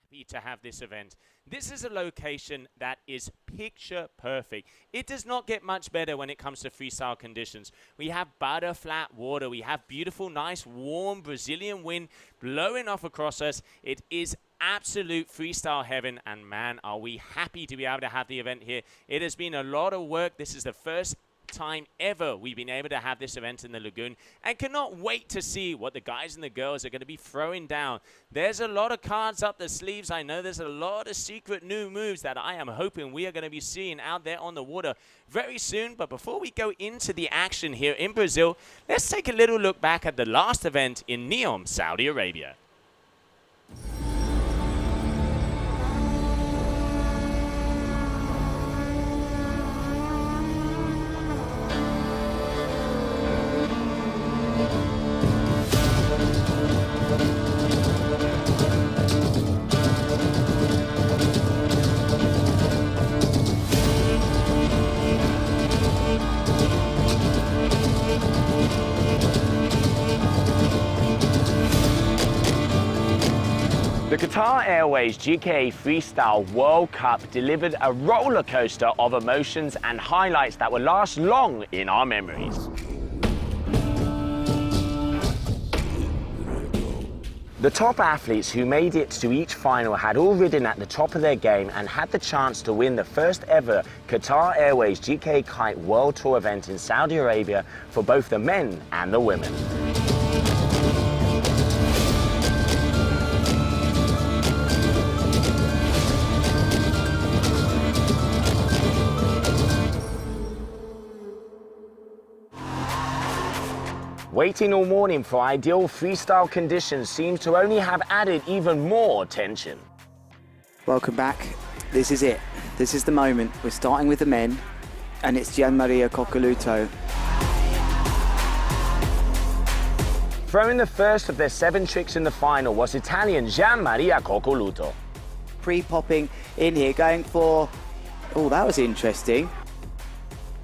Happy to have this event. This is a location that is picture perfect. It does not get much better when it comes to freestyle conditions. We have butter flat water. We have beautiful, nice, warm Brazilian wind blowing off across us. It is absolute freestyle heaven, and man, are we happy to be able to have the event here. It has been a lot of work. This is the first time ever we've been able to have this event in the lagoon, and cannot wait to see what the guys and the girls are going to be throwing down. There's a lot of cards up the sleeves. I know there's a lot of secret new moves that I am hoping we are going to be seeing out there on the water very soon. But before we go into the action here in Brazil, let's take a little look back at the last event in Neom, Saudi Arabia. The Qatar Airways GKA Freestyle World Cup delivered a roller coaster of emotions and highlights that will last long in our memories. The top athletes who made it to each final had all ridden at the top of their game and had the chance to win the first ever Qatar Airways GKA Kite World Tour event in Saudi Arabia for both the men and the women. Waiting all morning for ideal freestyle conditions seems to only have added even more tension. Welcome back. This is it. This is the moment. We're starting with the men, and it's Gianmaria Coccoluto. Throwing the first of their 7 tricks in the final was Italian Gianmaria Coccoluto. Pre-popping in here, going for... Oh, that was interesting.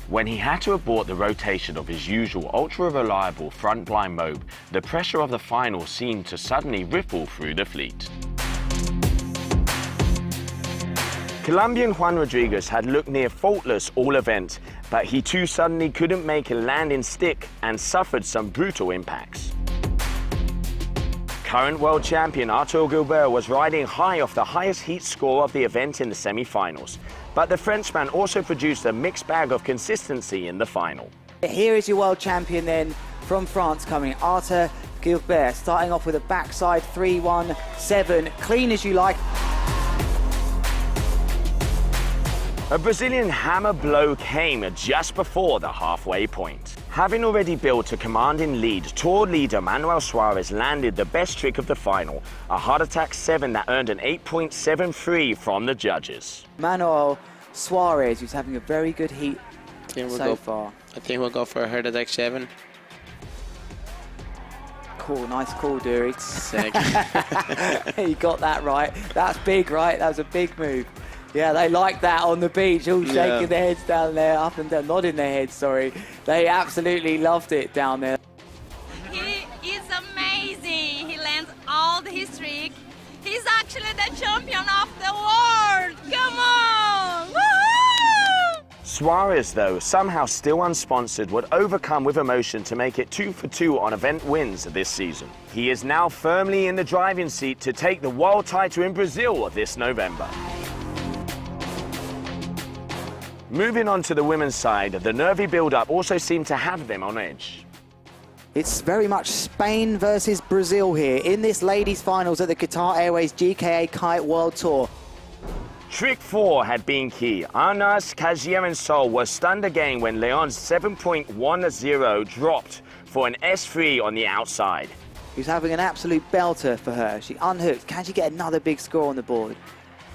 When he had to abort the rotation of his usual ultra-reliable front blind mobe, the pressure of the final seemed to suddenly ripple through the fleet. Colombian Juan Rodriguez had looked near faultless all event, but he too suddenly couldn't make a landing stick and suffered some brutal impacts. Current world champion Arthur Gilbert was riding high off the highest heat score of the event in the semi-finals. But the Frenchman also produced a mixed bag of consistency in the final. Here is your world champion then from France coming, Arthur Gilbert, starting off with a backside 3-1-7, clean as you like. A Brazilian hammer blow came just before the halfway point. Having already built a commanding lead, Tour leader Manuel Suarez landed the best trick of the final, a heart attack 7 that earned an 8.73 from the judges. Manuel Suarez, who's having a very good heat so far. I think we'll go for a heart attack 7. Cool, nice call, Dury. Sick. You got that right. That's big, right? That was a big move. Yeah, they like that on the beach, all shaking their heads down there, up and down, nodding their heads, sorry. They absolutely loved it down there. He is amazing. He lands all his tricks. He's actually the champion of the world. Come on! Woohoo! Suarez, though, somehow still unsponsored, would overcome with emotion to make it 2 for 2 on event wins this season. He is now firmly in the driving seat to take the world title in Brazil this November. Moving on to the women's side, the nervy build-up also seemed to have them on edge. It's very much Spain versus Brazil here in this ladies' finals at the Qatar Airways GKA Kite World Tour. Trick 4 had been key. Arnas Cajieren-Sol was stunned again when Leon's 7.10 dropped for an S3 on the outside. Who's having an absolute belter for her. She unhooked. Can she get another big score on the board?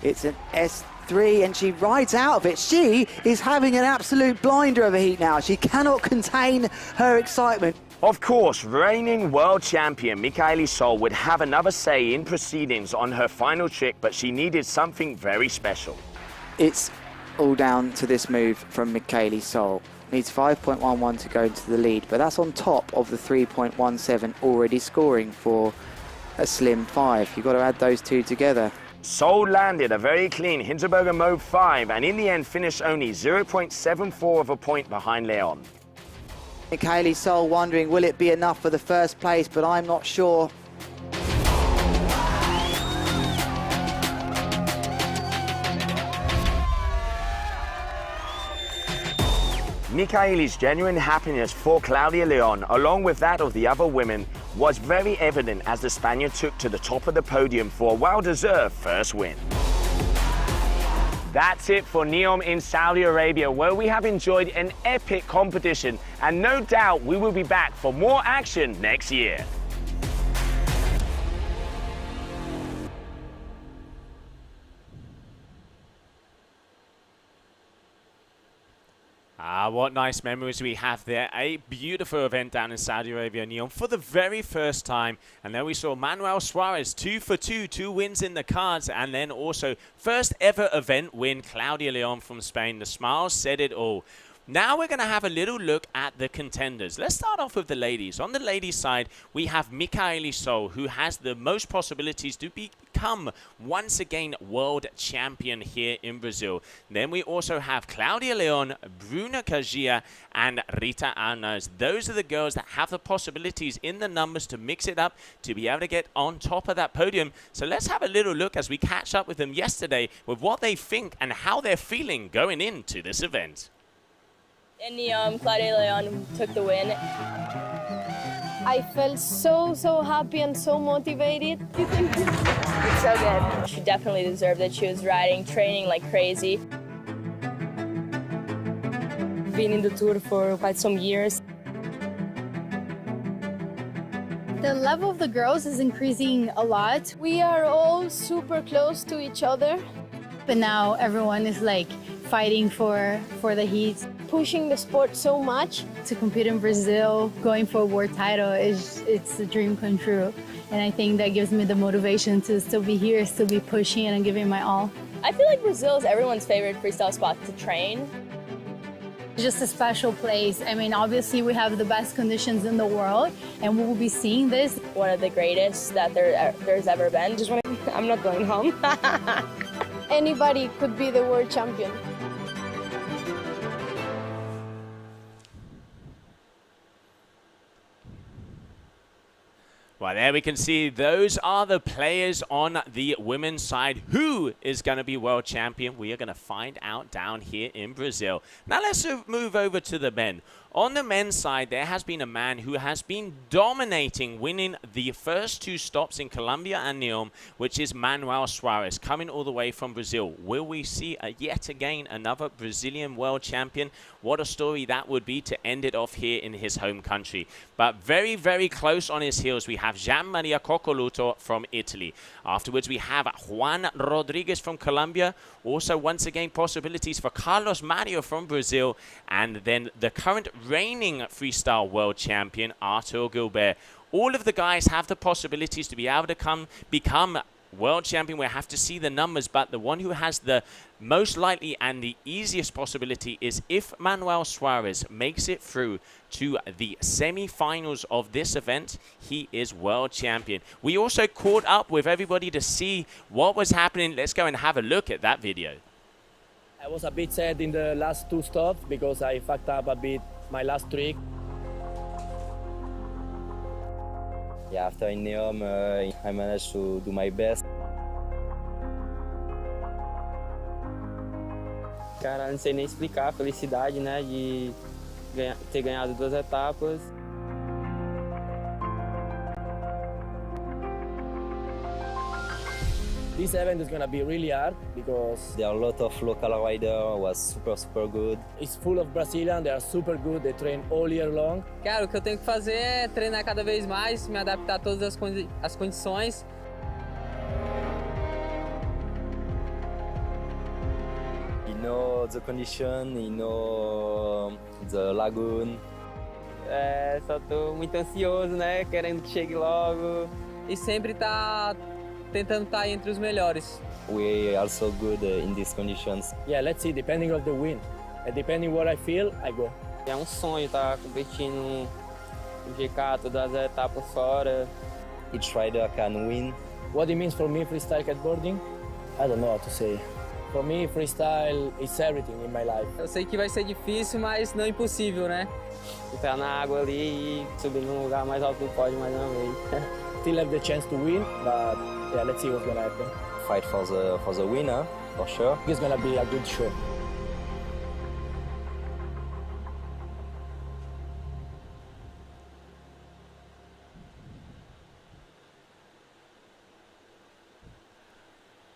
It's an S3 and she rides out of it. She is having an absolute blinder of a heat now. She cannot contain her excitement. Of course, reigning world champion Michaeli Sol would have another say in proceedings on her final trick, but she needed something very special. It's all down to this move from Michaeli Sol. Needs 5.11 to go into the lead, but that's on top of the 3.17 already scoring for a slim 5. You've got to add those two together. Seoul landed a very clean Hinterberger Mode 5 and in the end finished only 0.74 of a point behind Leon. Michaeli Seoul wondering, will it be enough for the first place, but I'm not sure. Michaeli's genuine happiness for Claudia Leon, along with that of the other women, was very evident as the Spaniard took to the top of the podium for a well-deserved first win. That's it for NEOM in Saudi Arabia, where we have enjoyed an epic competition, and no doubt we will be back for more action next year. Ah, what nice memories we have there. A beautiful event down in Saudi Arabia, NEOM, for the very first time. And then we saw Manuel Suarez, 2 for 2, 2 wins in the cards. And then also, first ever event win, Claudia Leon from Spain. The smiles said it all. Now we're going to have a little look at the contenders. Let's start off with the ladies. On the ladies' side, we have Michaeli Seoul, who has the most possibilities to become once again world champion here in Brazil. Then we also have Claudia Leon, Bruna Cagia, and Rita Arnauz. Those are the girls that have the possibilities in the numbers to mix it up, to be able to get on top of that podium. So let's have a little look as we catch up with them yesterday with what they think and how they're feeling going into this event. And Claudia Leon took the win. I felt so happy and so motivated. It's so good. She definitely deserved it. She was riding, training like crazy. Been in the tour for quite some years. The level of the girls is increasing a lot. We are all super close to each other. But now everyone is like fighting for the heats. Pushing the sport so much. To compete in Brazil, going for a world title, it's a dream come true. And I think that gives me the motivation to still be here, still be pushing and giving my all. I feel like Brazil is everyone's favorite freestyle spot to train. It's just a special place. I mean, obviously we have the best conditions in the world and we will be seeing this. One of the greatest that there's ever been. I'm not going home. Anybody could be the world champion. Well, there we can see those are the players on the women's side. Who is going to be world champion? We are going to find out down here in Brazil. Now let's move over to the men. On the men's side, there has been a man who has been dominating, winning the first 2 stops in Colombia and NEOM, which is Manuel Suarez, coming all the way from Brazil. Will we see yet again another Brazilian world champion? What a story that would be to end it off here in his home country. But very, very close on his heels, we have Gian Maria Coccoluto from Italy. Afterwards, we have Juan Rodriguez from Colombia. Also, once again, possibilities for Carlos Mario from Brazil. And then the current reigning freestyle world champion, Artur Gilbert. All of the guys have the possibilities to be able to become world champion. We'll have to see the numbers, but the one who has the most likely and the easiest possibility is if Manuel Suarez makes it through to the semi-finals of this event, he is world champion. We also caught up with everybody to see what was happening. Let's go and have a look at that video. I was a bit sad in the last 2 stops because I fucked up a bit my last trick. Yeah, after in NEOM, I managed to do my best. Cara, não sei nem explicar a felicidade, né, de ter ganhado 2 etapas. This event is gonna be really hard because There are a lot of local riders, was super good. it's full of Brazilians, they are super good, they train all year long. Cara, o que eu tenho que fazer é treinar cada vez mais, me adaptar a todas as condições. You know the condition, you know the lagoon. É, só tô muito ansioso, né, querendo que chegue logo. E sempre tentando estar entre os melhores. We are so good in these conditions. Yeah, let's see, depending of the wind. And depending what I feel, I go. É um sonho estar competindo no GKA, todas as etapas fora. each rider can win. What it means for me, freestyle kiteboarding? I don't know how to say. For me, freestyle is everything in my life. Eu sei que vai ser difícil, mas não impossível, né? Entrar na água ali e subir num lugar mais alto do pódio mais uma vez. Still have the chance to win, but yeah, let's see what's gonna happen. Fight for the winner, for sure. It's gonna be a good show.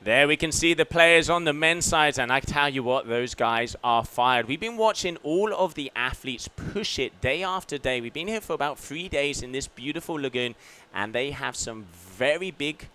There we can see the players on the men's side, and I tell you what, those guys are fired. We've been watching all of the athletes push it day after day. We've been here for about 3 days in this beautiful lagoon, and they have some very big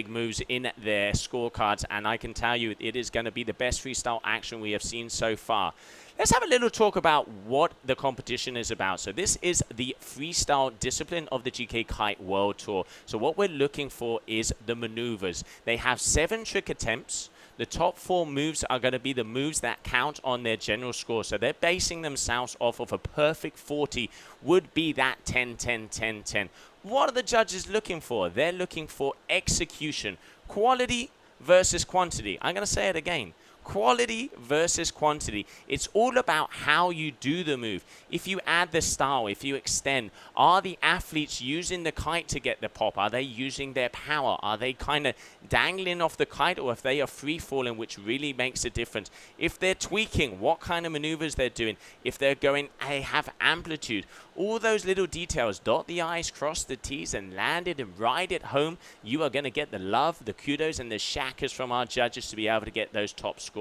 moves in their scorecards, and I can tell you it is going to be the best freestyle action we have seen so far. Let's have a little talk about what the competition is about. So this is the freestyle discipline of the GKA Kite World Tour. So what we're looking for is the maneuvers. They have 7 trick attempts. The top 4 moves are going to be the moves that count on their general score. So they're basing themselves off of a perfect 40 would be that 10, 10, 10, 10. What are the judges looking for? They're looking for execution. Quality versus quantity. I'm going to say it again. Quality versus quantity. It's all about how you do the move. If you add the style, if you extend, are the athletes using the kite to get the pop? Are they using their power? Are they kind of dangling off the kite, or if they are free falling, which really makes a difference? If they're tweaking, what kind of maneuvers they're doing? If they're going, they have amplitude. All those little details, dot the I's, cross the T's, and land it and ride it home. You are going to get the love, the kudos, and the shackers from our judges to be able to get those top scores.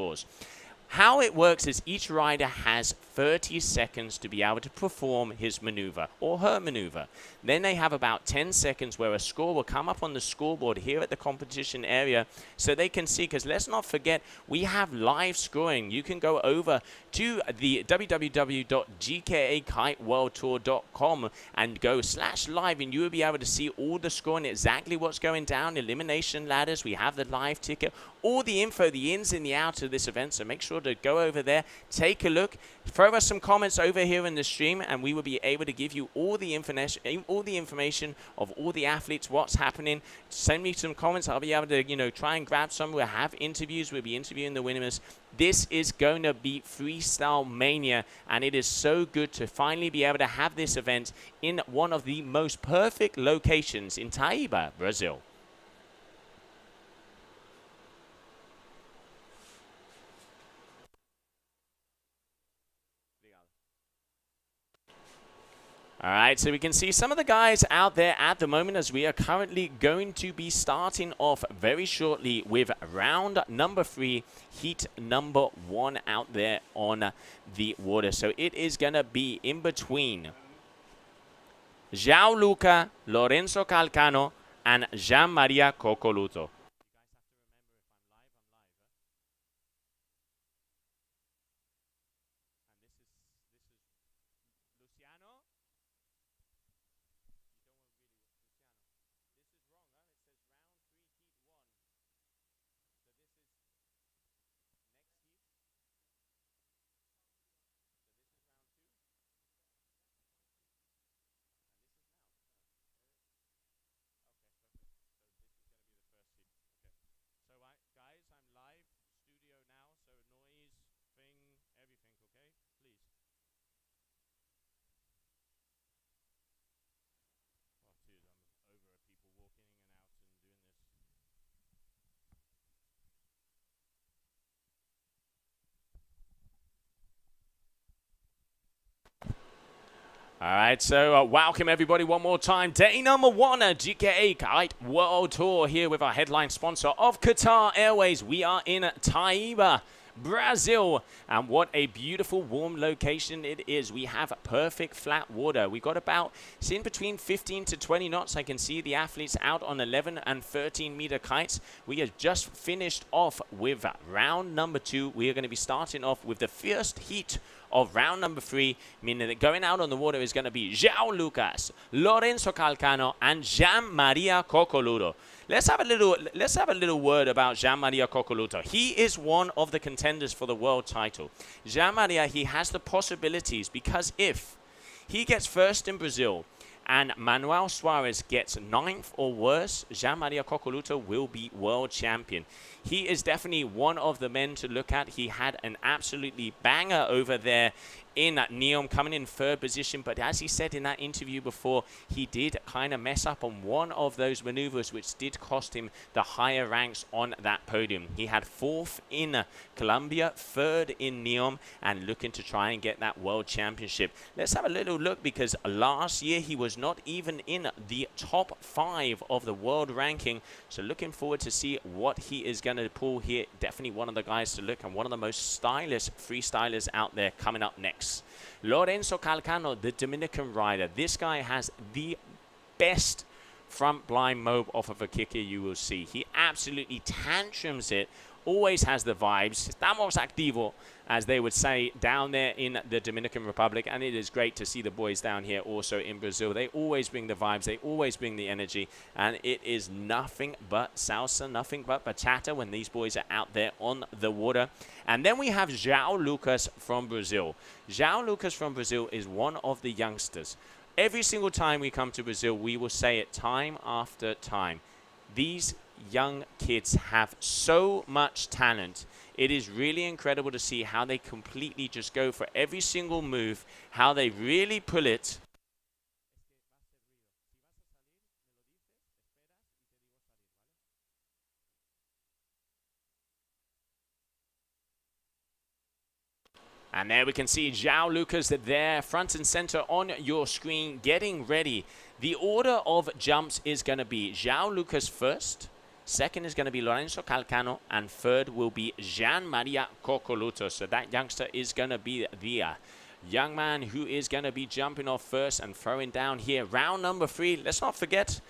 How it works is each rider has 30 seconds to be able to perform his maneuver or her maneuver. Then they have about 10 seconds where a score will come up on the scoreboard here at the competition area so they can see, because let's not forget, we have live scoring. You can go over to the www.gkakiteworldtour.com and go /live, and you will be able to see all the scoring, exactly what's going down, elimination ladders. We have the live ticket, all the info, the ins and the outs of this event. So make sure to go over there, take a look, throw us some comments over here in the stream, and we will be able to give you all the information of all the athletes, what's happening. Send me some comments. I'll be able to, try and grab some. We'll have interviews. We'll be interviewing the winners. This is going to be Freestyle Mania, and it is so good to finally be able to have this event in one of the most perfect locations in Taiba, Brazil. All right, so we can see some of the guys out there at the moment as we are currently going to be starting off very shortly with round number 3, heat number 1 out there on the water. So it is going to be in between João Luca, Lorenzo Calcano, and Jean Maria Coccoluto. All right, so welcome everybody one more time. Day number 1 at GKA Kite World Tour here with our headline sponsor of Qatar Airways. We are in Taiba, Brazil, and what a beautiful warm location it is. We have perfect flat water. We got about in between 15 to 20 knots. I can see the athletes out on 11 and 13 meter kites. We have just finished off with round number 2. We are going to be starting off with the first heat of round number 3, meaning that going out on the water is going to be João Lucas, Lorenzo Calcano, and Jean Maria Coccoluto. Let's have a little word about Jean Maria Coccoluto. He is one of the contenders for the world title. Jean Maria, he has the possibilities, because if he gets first in Brazil and Manuel Suarez gets 9th or worse, Jean-Maria Coccoluto will be world champion. He is definitely one of the men to look at. He had an absolutely banger over there in Neom, coming in 3rd position. But as he said in that interview before, he did kind of mess up on one of those maneuvers, which did cost him the higher ranks on that podium. He had 4th in Colombia, 3rd in Neom, and looking to try and get that world championship. Let's have a little look, because last year he was not even in the top 5 of the world ranking. So looking forward to see what he is going to pull here. Definitely one of the guys to look, and one of the most stylish freestylers out there coming up next. Lorenzo Calcano, the Dominican rider. This guy has the best front blind mobe off of a kicker you will see. He absolutely tantrums it. Always has the vibes. Estamos activo, as they would say down there in the Dominican Republic. And it is great to see the boys down here also in Brazil. They always bring the vibes. They always bring the energy. And it is nothing but salsa, nothing but bachata when these boys are out there on the water. And then we have João Lucas from Brazil. João Lucas from Brazil is one of the youngsters. Every single time we come to Brazil, we will say it time after time. These young kids have so much talent. It is really incredible to see how they completely just go for every single move, how they really pull it. And there we can see João Lucas there, front and center on your screen, getting ready. The order of jumps is going to be João Lucas first, second is going to be Lorenzo Calcano, and third will be Jean-Maria Coccoluto. So that youngster is going to be the young man who is going to be jumping off first and throwing down here. Round number 3, let's not forget,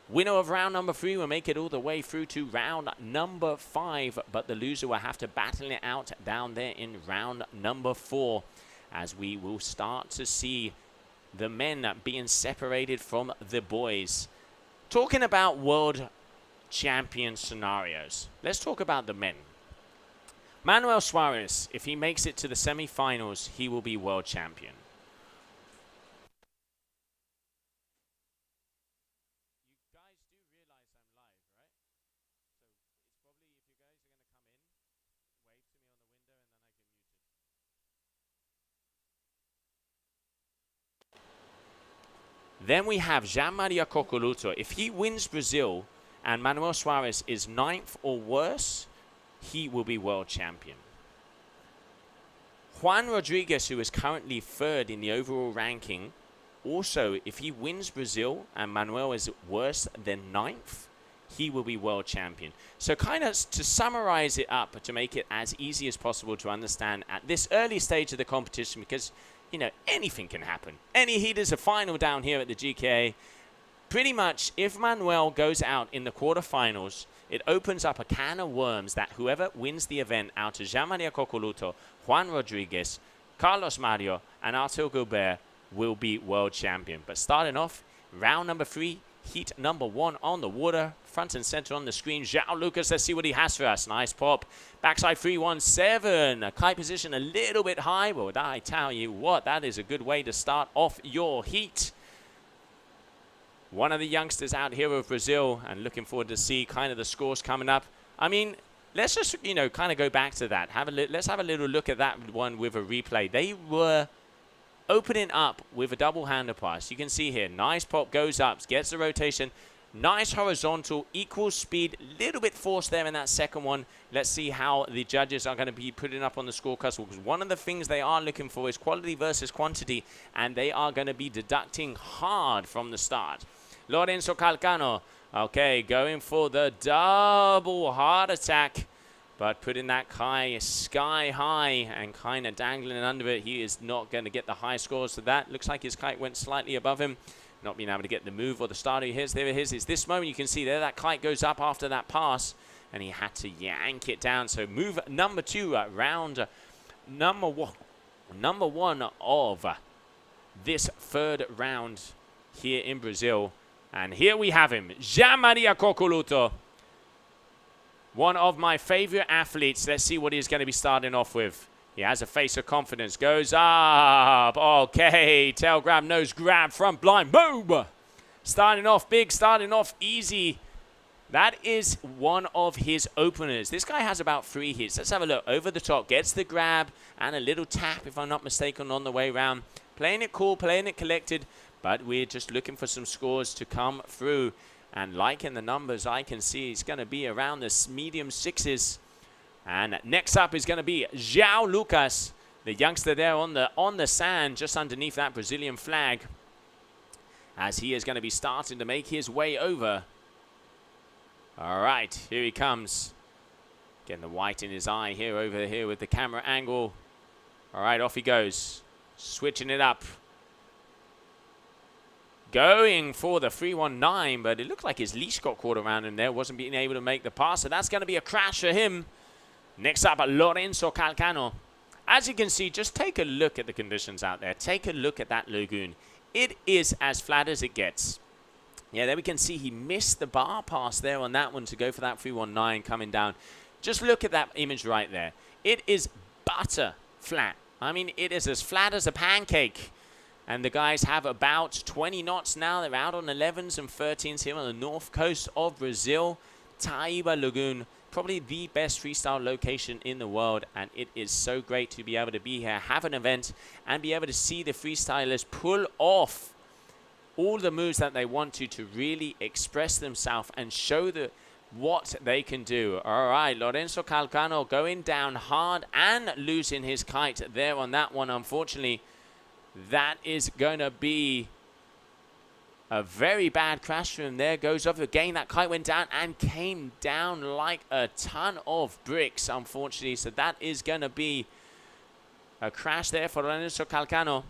winner of round number 3 will make it all the way through to round number 5, but the loser will have to battle it out down there in round number 4, as we will start to see the men being separated from the boys. Talking about world champion scenarios, let's talk about the men. Manuel Suarez, if he makes it to the semi-finals, he will be world champion. Then we have Jean-Maria Coccoluto. If he wins Brazil and Manuel Suarez is 9th or worse, he will be world champion. Juan Rodriguez, who is currently 3rd in the overall ranking, also, if he wins Brazil and Manuel is worse than 9th, he will be world champion. So kind of to summarize it up, to make it as easy as possible to understand at this early stage of the competition, because you know, anything can happen. Any heat is a final down here at the GKA. Pretty much, if Manuel goes out in the quarterfinals, it opens up a can of worms that whoever wins the event out of Jean-Maria Coccoluto, Juan Rodriguez, Carlos Mario, and Arthur Gobert will be world champion. But starting off, round number 3, heat number 1 on the water, front and center on the screen. João Lucas, let's see what he has for us. Nice pop. Backside 317. A kite position a little bit high. But I tell you what, that is a good way to start off your heat. One of the youngsters out here of Brazil, and looking forward to see kind of the scores coming up. I mean, let's just, you know, kind of go back to that. Let's have a little look at that one with a replay. They were opening up with a double-hander pass. You can see here, nice pop, goes up, gets the rotation, nice horizontal, equal speed, little bit forced there in that second one. Let's see how the judges are going to be putting up on the scorecards, because one of the things they are looking for is quality versus quantity, and they are going to be deducting hard from the start. Lorenzo Calcano, okay, going for the double heart attack, but putting that kite sky high and kind of dangling under it. He is not going to get the high scores to that. Looks like his kite went slightly above him. Not being able to get the move or the start. There it is. It's this moment you can see there. That kite goes up after that pass, and he had to yank it down. So move number 2, round number 1. Number 1 of this 3rd round here in Brazil. And here we have him, Jean-Maria Coccoluto. One of my favorite athletes. Let's see what he's going to be starting off with. He has a face of confidence. Goes up. Okay. Tail grab, nose grab, front blind. Boom. Starting off big, starting off easy. That is one of his openers. This guy has about 3 hits. Let's have a look. Over the top. Gets the grab and a little tap, if I'm not mistaken, on the way round. Playing it cool, playing it collected. But we're just looking for some scores to come through. And liking the numbers, I can see it's going to be around the medium 6s. And next up is going to be João Lucas, the youngster there on the sand, just underneath that Brazilian flag, as he is going to be starting to make his way over. All right, here he comes. Getting the white in his eye here, over here with the camera angle. All right, off he goes. Switching it up. Going for the 319, but it looked like his leash got caught around him there. Wasn't being able to make the pass, so that's going to be a crash for him. Next up, Lorenzo Calcano. As you can see, just take a look at the conditions out there. Take a look at that lagoon. It is as flat as it gets. Yeah, there we can see he missed the bar pass there on that one to go for that 319 coming down. Just look at that image right there. It is butter flat. I mean, it is as flat as a pancake. And the guys have about 20 knots now. They're out on 11s and 13s here on the north coast of Brazil. Taiba Lagoon, probably the best freestyle location in the world. And it is so great to be able to be here, have an event, and be able to see the freestylers pull off all the moves that they want to really express themselves and show what they can do. All right, Lorenzo Calcano going down hard and losing his kite there on that one. Unfortunately, that is going to be a very bad crash for him. There goes off again. That kite went down and came down like a ton of bricks, unfortunately. So that is going to be a crash there for Lorenzo Calcano.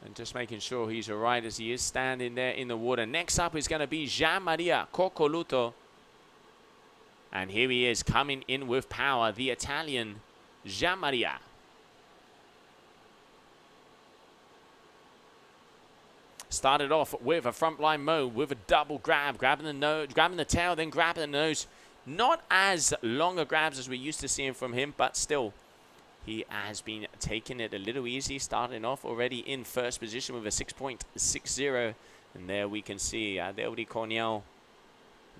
And just making sure he's all right as he is standing there in the water. Next up is going to be Jean Maria Coccoluto. And here he is coming in with power, the Italian Jean Maria. Started off with a front line mode with a double grab, grabbing the nose, grabbing the tail, then grabbing the nose. Not as long a grabs as we used to seeing from him, but still. He has been taking it a little easy, starting off already in first position with a 6.60. And there we can see Adelri Cornell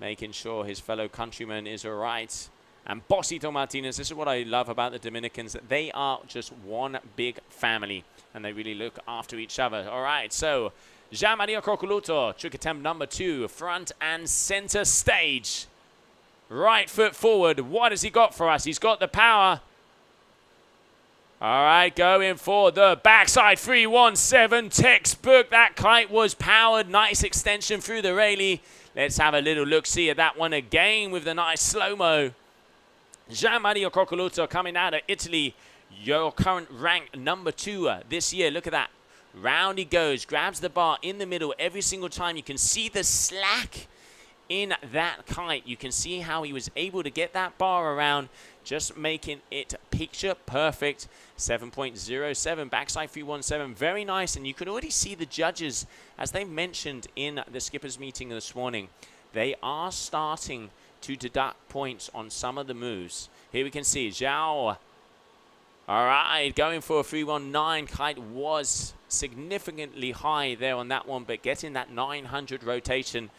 making sure his fellow countryman is all right. And Bosito Martinez, this is what I love about the Dominicans. They are just one big family, and they really look after each other. All right, so Jean Maria Coccoluto, trick attempt number 2, front and center stage. Right foot forward. What has he got for us? He's got the power. All right, going for the backside 317 textbook. That kite was powered. Nice extension through the railing. Let's have a little look-see at that one again with the nice slow-mo. Jean Maria Coccoluto coming out of Italy. Your current rank number 2 this year. Look at that. Round he goes. Grabs the bar in the middle every single time. You can see the slack in that kite. You can see how he was able to get that bar around, just making it picture perfect. 7.07 backside 317, very nice. And you could already see the judges, as they mentioned in the skippers meeting this morning, they are starting to deduct points on some of the moves. Here we can see Zhao. All right, going for a 319. Kite was significantly high there on that one, but getting that 900 rotation.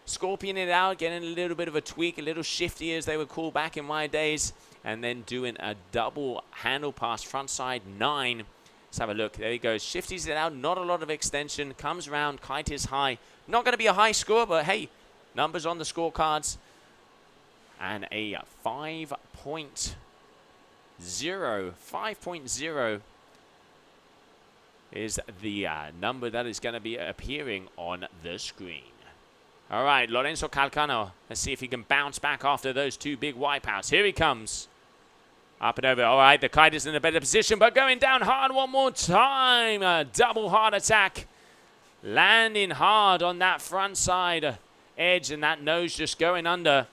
Scorpion it out, getting a little bit of a tweak, a little shifty as they would call back in my days, and then doing a double handle pass, front side 9. Let's have a look. There he goes. Shifties it out, not a lot of extension. Comes around, kite is high. Not going to be a high score, but hey, numbers on the scorecards. And a 5.0. 5.0 is the number that is going to be appearing on the screen. All right, Lorenzo Calcano. Let's see if he can bounce back after those 2 big wipeouts. Here he comes. Up and over. All right, the kite is in a better position, but going down hard one more time. A double hard attack. Landing hard on that front side edge, and that nose just going under.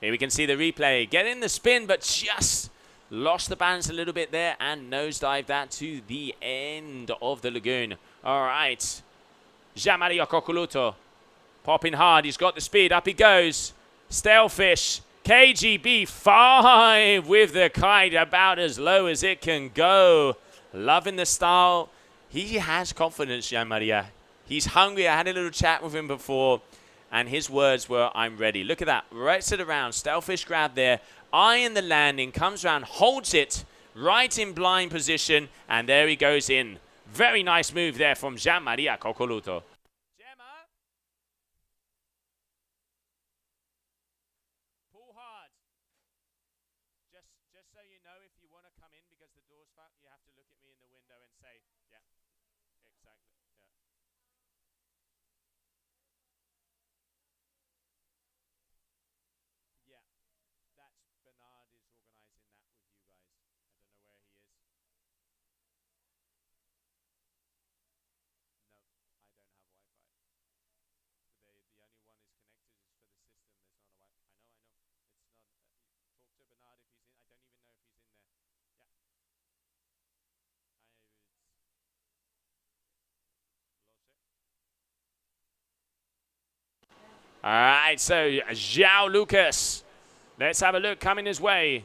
Here we can see the replay. Getting the spin, but just lost the balance a little bit there and nosedive that to the end of the lagoon. All right. Jean-Maria Coccoluto popping hard. He's got the speed. Up he goes. Stalefish. KGB 5 with the kite, about as low as it can go. Loving the style. He has confidence, Jean-Maria. He's hungry. I had a little chat with him before, and his words were, I'm ready. Look at that. Right to the round. Stalefish grab there. Eye in the landing. Comes around. Holds it. Right in blind position. And there he goes in. Very nice move there from Jean-Maria Coccoluto. Pull hard. Just so you know, if you want to come in because the door's fucked, you have to look at me in the window and say, yeah, exactly. Yeah. Yeah, that's Bernard is organizing that with you guys. I don't know where he is. No, I don't have Wi-Fi. The only one is connected is for the system. There's not a Wi-Fi. I know. It's not. Talk to Bernard if he's in. I don't even know if he's in there. Yeah. All right, so João Lucas. Let's have a look coming his way.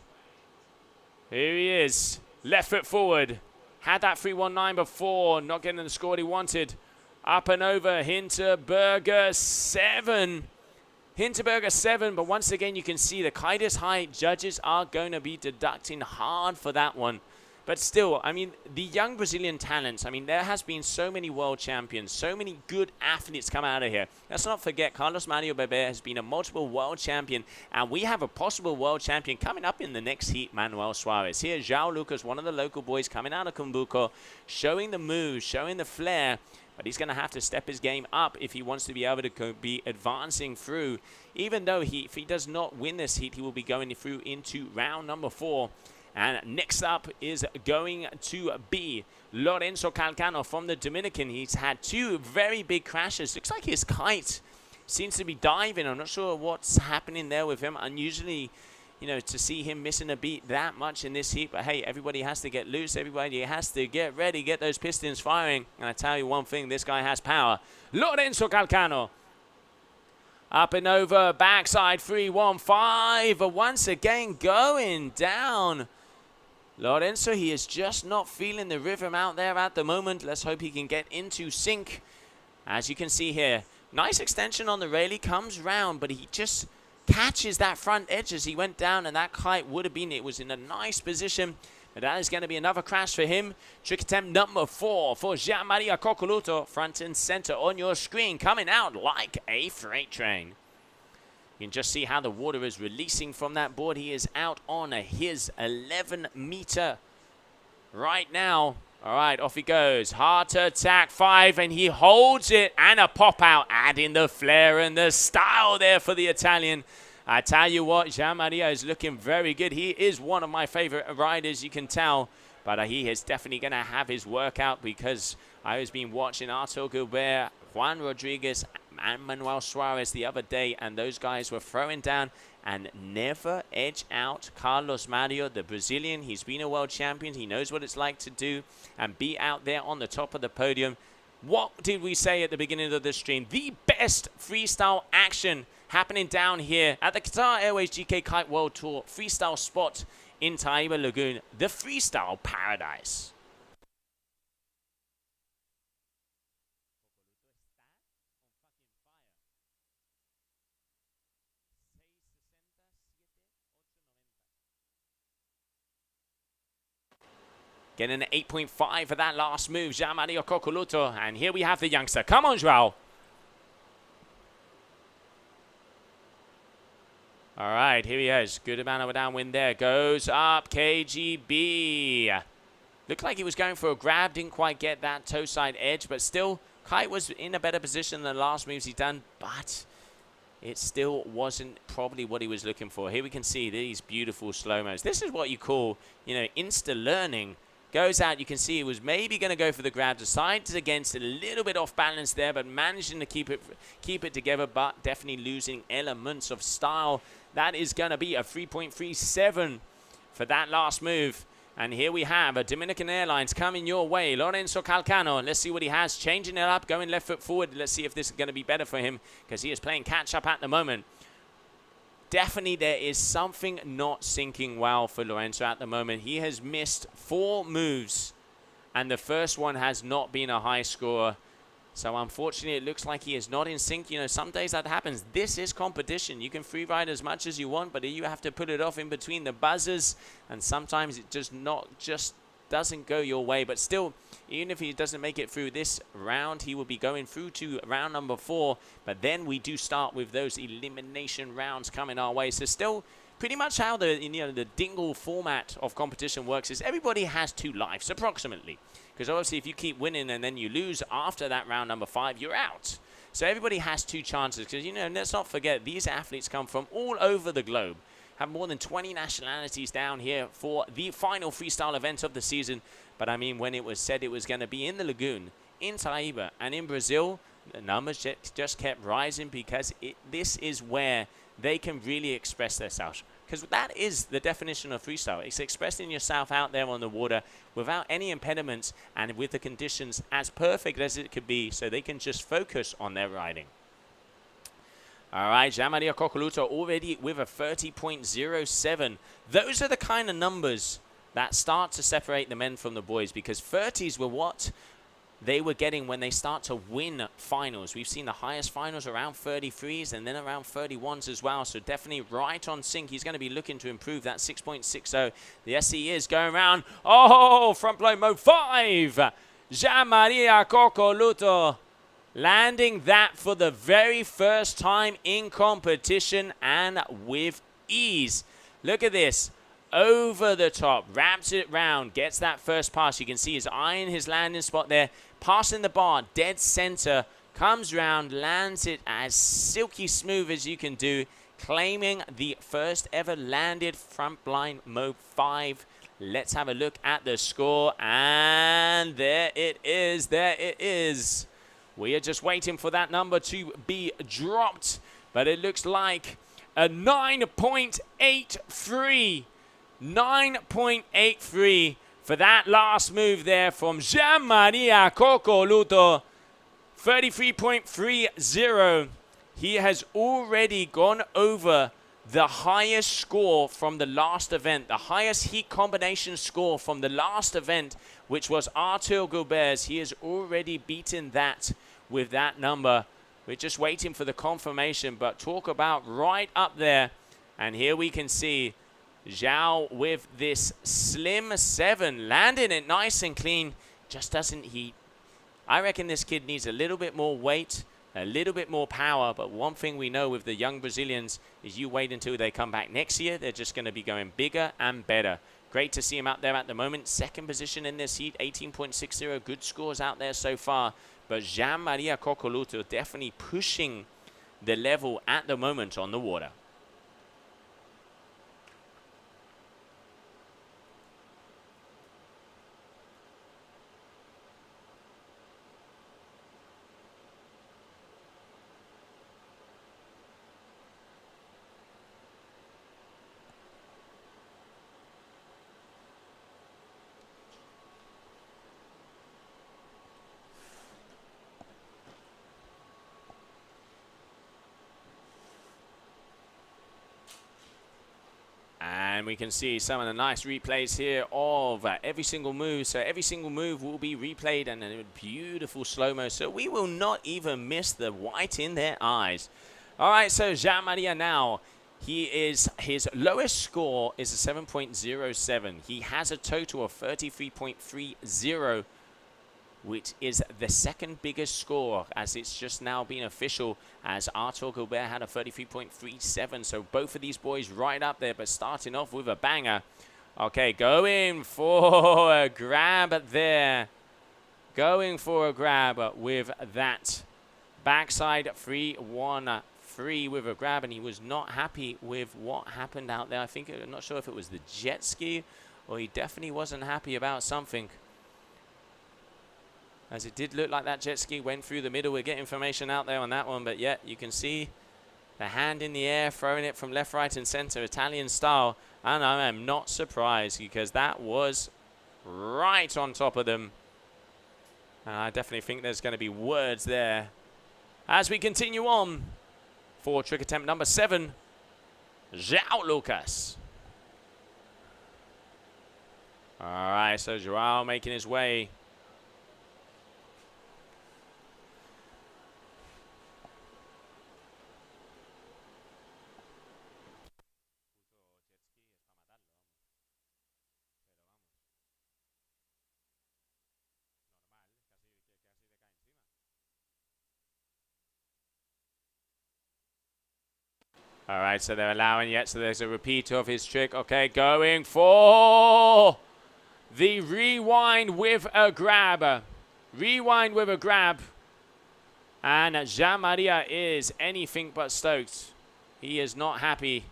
Here he is. Left foot forward. Had that 3-1-9 before. Not getting the score he wanted. Up and over. Hinterberger 7. Hinterberger 7. But once again, you can see the kite is high. Judges are going to be deducting hard for that one. But still, I mean, the young Brazilian talents, I mean, there has been so many world champions, so many good athletes come out of here. Let's not forget, Carlos Mario Bebé has been a multiple world champion, and we have a possible world champion coming up in the next heat, Manuel Suarez. Here, João Lucas, one of the local boys coming out of Cumbuco, showing the moves, showing the flair, but he's going to have to step his game up if he wants to be able to be advancing through. Even though if he does not win this heat, he will be going through into round number 4. And next up is going to be Lorenzo Calcano from the Dominican. He's had 2 very big crashes. Looks like his kite seems to be diving. I'm not sure what's happening there with him. Unusually, you know, to see him missing a beat that much in this heat. But hey, everybody has to get loose. Everybody has to get ready, get those pistons firing. And I tell you one thing, this guy has power. Lorenzo Calcano. Up and over, backside 3-1-5. Once again, going down. Lorenzo, he is just not feeling the rhythm out there at the moment. Let's hope he can get into sync. As you can see here, nice extension on the rail. He comes round, but he just catches that front edge as he went down, and that kite would have been, it was in a nice position. But that is going to be another crash for him. Trick attempt number 4 for Jean-Maria Coccoluto. Front and center on your screen, coming out like a freight train. You can just see how the water is releasing from that board. He is out on his 11-meter right now. All right, off he goes. Hard to attack 5, and he holds it. And a pop out, adding the flair and the style there for the Italian. I tell you what, Jean-Maria is looking very good. He is one of my favorite riders, you can tell. But he is definitely going to have his workout, because I was been watching Artur Gilbert, Juan Rodriguez, and Manuel Suarez the other day, and those guys were throwing down and never edge out Carlos Mario, the Brazilian. He's been a world champion. He knows what it's like to do and be out there on the top of the podium. What did we say at the beginning of the stream? The best freestyle action happening down here at the Qatar Airways GKA Kite World Tour freestyle spot in Taiba Lagoon, the freestyle paradise. Getting an 8.5 for that last move, Jean-Maria Coccoluto. And here we have the youngster. Come on, João. All right, here he is. Good amount of a downwind there. Goes up, KGB. Looked like he was going for a grab. Didn't quite get that toe side edge. But still, Kite was in a better position than the last moves he's done. But it still wasn't probably what he was looking for. Here we can see these beautiful slow-mos. This is what you call, you know, insta-learning. Goes out, you can see he was maybe going to go for the grab, decides against a little bit off balance there, but managing to keep it together, but definitely losing elements of style. That is going to be a 3.37 for that last move. And here we have a Dominican Airlines coming your way. Lorenzo Calcano, let's see what he has. Changing it up, going left foot forward. Let's see if this is going to be better for him because he is playing catch-up at the moment. Definitely there is something not syncing well for Lorenzo at the moment. He has missed 4 moves, and the first one has not been a high score. So unfortunately, it looks like he is not in sync. You know, some days that happens. This is competition. You can free ride as much as you want, but you have to put it off in between the buzzers. And sometimes it just doesn't go your way. But still, even if he doesn't make it through this round, he will be going through to round number 4. But then we do start with those elimination rounds coming our way. So still, pretty much how the dingle format of competition works is everybody has 2 lives, approximately. Because obviously if you keep winning and then you lose after that round number 5, you're out. So everybody has 2 chances. Because, you know, let's not forget, these athletes come from all over the globe. Have more than 20 nationalities down here for the final freestyle event of the season. But I mean, when it was said it was going to be in the Lagoon, in Taiba, and in Brazil, the numbers just kept rising because this is where they can really express themselves. Because that is the definition of freestyle. It's expressing yourself out there on the water without any impediments and with the conditions as perfect as it could be so they can just focus on their riding. All right, Jean-Maria Coccoluto already with a 30.07. Those are the kind of numbers that start to separate the men from the boys because 30s were what they were getting when they start to win finals. We've seen the highest finals around 33s and then around 31s as well. So definitely right on sync. He's going to be looking to improve that 6.60. The SE is going around. Oh, front blow mode 5. Jean-Maria Coccoluto landing that for the very first time in competition and with ease. Look at this. Over the top, wraps it round, gets that first pass. You can see his eye in his landing spot there. Passing the bar, dead center, comes round, lands it as silky smooth as you can do, claiming the first ever landed front blind mode 5. Let's have a look at the score, and there it is, there it is. We are just waiting for that number to be dropped, but it looks like a 9.83. 9.83 for that last move there from Jean-Maria Coccoluto. 33.30. He has already gone over the highest score from the last event, the highest heat combination score from the last event, which was Arthur Gilbert's. He has already beaten that with that number. We're just waiting for the confirmation, but talk about right up there. And here we can see Zhao with this slim 7, landing it nice and clean. Just doesn't heat. I reckon this kid needs a little bit more weight, a little bit more power. But one thing we know with the young Brazilians is you wait until they come back next year. They're just going to be going bigger and better. Great to see him out there at the moment. Second position in this heat, 18.60. Good scores out there so far. But Jean-Maria Coccoluto definitely pushing the level at the moment on the water. And we can see some of the nice replays here of every single move. So every single move will be replayed and a beautiful slow-mo. So we will not even miss the white in their eyes. All right, so Jean-Maria now. His lowest score is a 7.07. He has a total of 33.30, which is the second biggest score, as it's just now been official, as Arthur Gilbert had a 33.37. So both of these boys right up there, but starting off with a banger. Okay, going for a grab there. Going for a grab with that backside 3-1-3 with a grab, and he was not happy with what happened out there. I'm not sure if it was the jet ski, or he definitely wasn't happy about something. As it did look like that jet ski went through the middle. We'll get information out there on that one. But yeah, you can see The hand in the air, throwing it from left, right, and center, Italian style. And I am not surprised because that was right on top of them. And I definitely think there's going to be words there. As we continue on for trick attempt number 7, João Lucas. All right, so João making his way. All right, so they're allowing yet, so there's a repeat of his trick. Okay, going for the rewind with a grab. Rewind with a grab. And Jean-Maria is anything but stoked. He is not happy.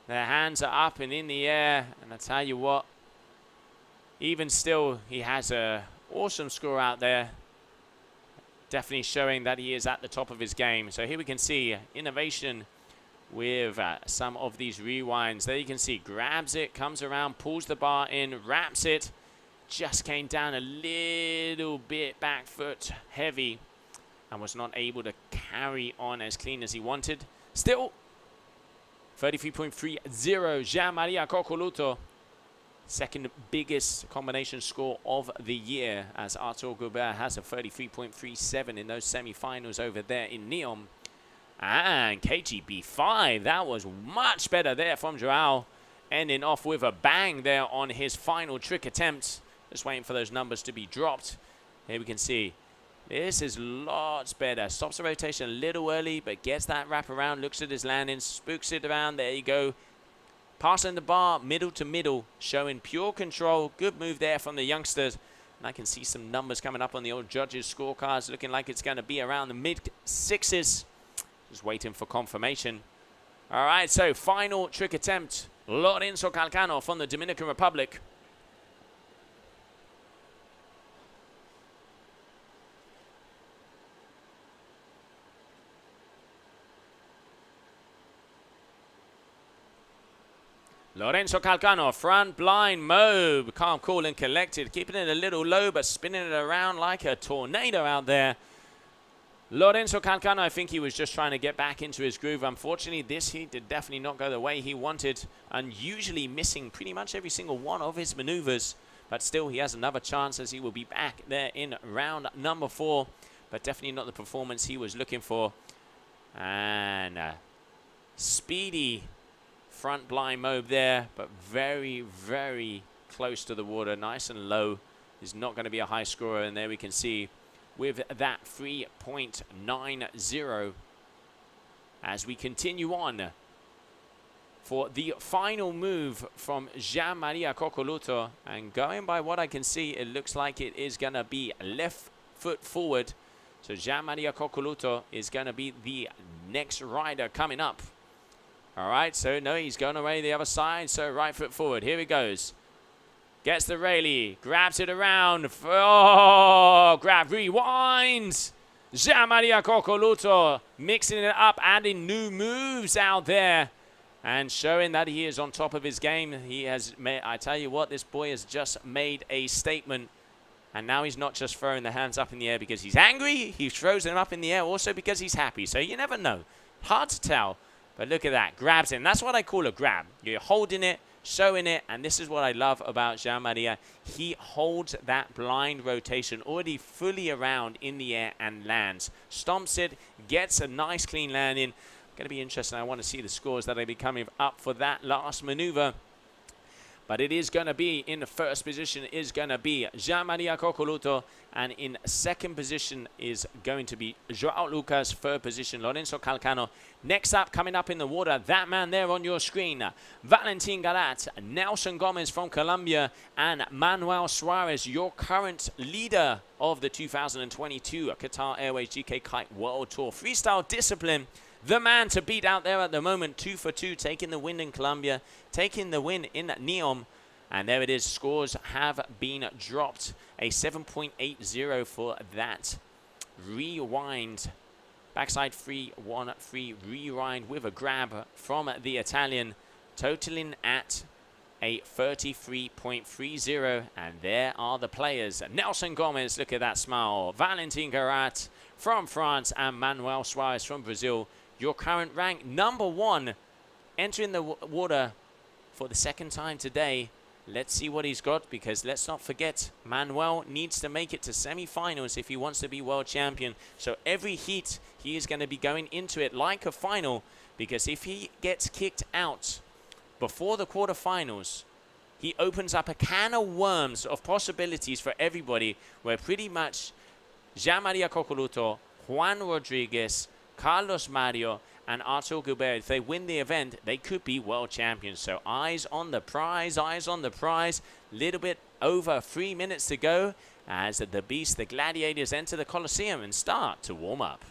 Their hands are up and in the air. And I tell you what, even still, he has an awesome score out there. Definitely showing that he is at the top of his game. So here we can see innovation with some of these rewinds. There you can see, grabs it, comes around, pulls the bar in, wraps it. Just came down a little bit back foot heavy and was not able to carry on as clean as he wanted. Still, 33.30, Jean-Maria Coccoluto. Second biggest combination score of the year, as Arthur Goubert has a 33.37 in those semi-finals over there in Neom. And KGB5, that was much better there from João. Ending off with a bang there on his final trick attempt. Just waiting for those numbers to be dropped. Here we can see, this is lots better. Stops the rotation a little early, but gets that wrap around, looks at his landing, spooks it around. There you go. Passing the bar, middle to middle, showing pure control. Good move there from the youngsters. And I can see some numbers coming up on the old judges' scorecards, looking like it's going to be around the mid-6s. Just waiting for confirmation. All right, so final trick attempt. Lorenzo Calcano from the Dominican Republic. Lorenzo Calcano, front blind mobe. Calm, cool, and collected. Keeping it a little low, but spinning it around like a tornado out there. Lorenzo Calcano, I think he was just trying to get back into his groove. Unfortunately, this heat did definitely not go the way he wanted, and usually missing pretty much every single one of his maneuvers. But still, he has another chance as he will be back there in round number 4. But definitely not the performance he was looking for. And speedy front blind mobe there, but very, very close to the water. Nice and low. Is not going to be a high scorer, and there we can see with that 3.90 as we continue on for the final move from Jean-Maria Coccoluto. And going by what I can see, it looks like it is going to be left foot forward. So Jean-Maria Coccoluto is going to be the next rider coming up. All right, so no, he's going away the other side. So right foot forward. Here he goes. Gets the Rayleigh, grabs it around. Oh, grab, rewinds. Jean-Maria Coccoluto mixing it up, adding new moves out there. And showing that he is on top of his game. He has made, I tell you what, this boy has just made a statement. And now he's not just throwing the hands up in the air because he's angry. He throws them up in the air also because he's happy. So you never know. Hard to tell. But look at that. Grabs it. That's what I call a grab. You're holding it, showing it, and this is what I love about Jean-Maria. He holds that blind rotation already fully around in the air and lands. Stomps it, gets a nice clean landing. Going to be interesting. I want to see the scores that are be coming up for that last maneuver. But it is going to be, in the first position, is going to be Jean-Maria Coccoluto. And in second position is going to be João Lucas. Third position, Lorenzo Calcano. Next up, coming up in the water, that man there on your screen, Valentin Galat, Nelson Gomez from Colombia, and Manuel Suarez, your current leader of the 2022 Qatar Airways GKA Kite World Tour Freestyle Discipline. The man to beat out there at the moment, 2 for 2, taking the win in Colombia, taking the win in Neom. And there it is, scores have been dropped. A 7.80 for that rewind Backside 3-1-3 re-rind with a grab from the Italian, totaling at a 33.30. And there are the players. Nelson Gomez, look at that smile. Valentin Garat from France and Manuel Suarez from Brazil. Your current rank #1, entering the water for the second time today. Let's see what he's got, because let's not forget, Manuel needs to make it to semi-finals if he wants to be world champion. So every heat, he is going to be going into it like a final, because if he gets kicked out before the quarterfinals, he opens up a can of worms of possibilities for everybody, where pretty much Jean-Maria Coccoluto, Juan Rodriguez, Carlos Mario, and Artur Gilbert, if they win the event, they could be world champions. So eyes on the prize, eyes on the prize. Little bit over 3 minutes to go as the Beast, the Gladiators, enter the Colosseum and start to warm up.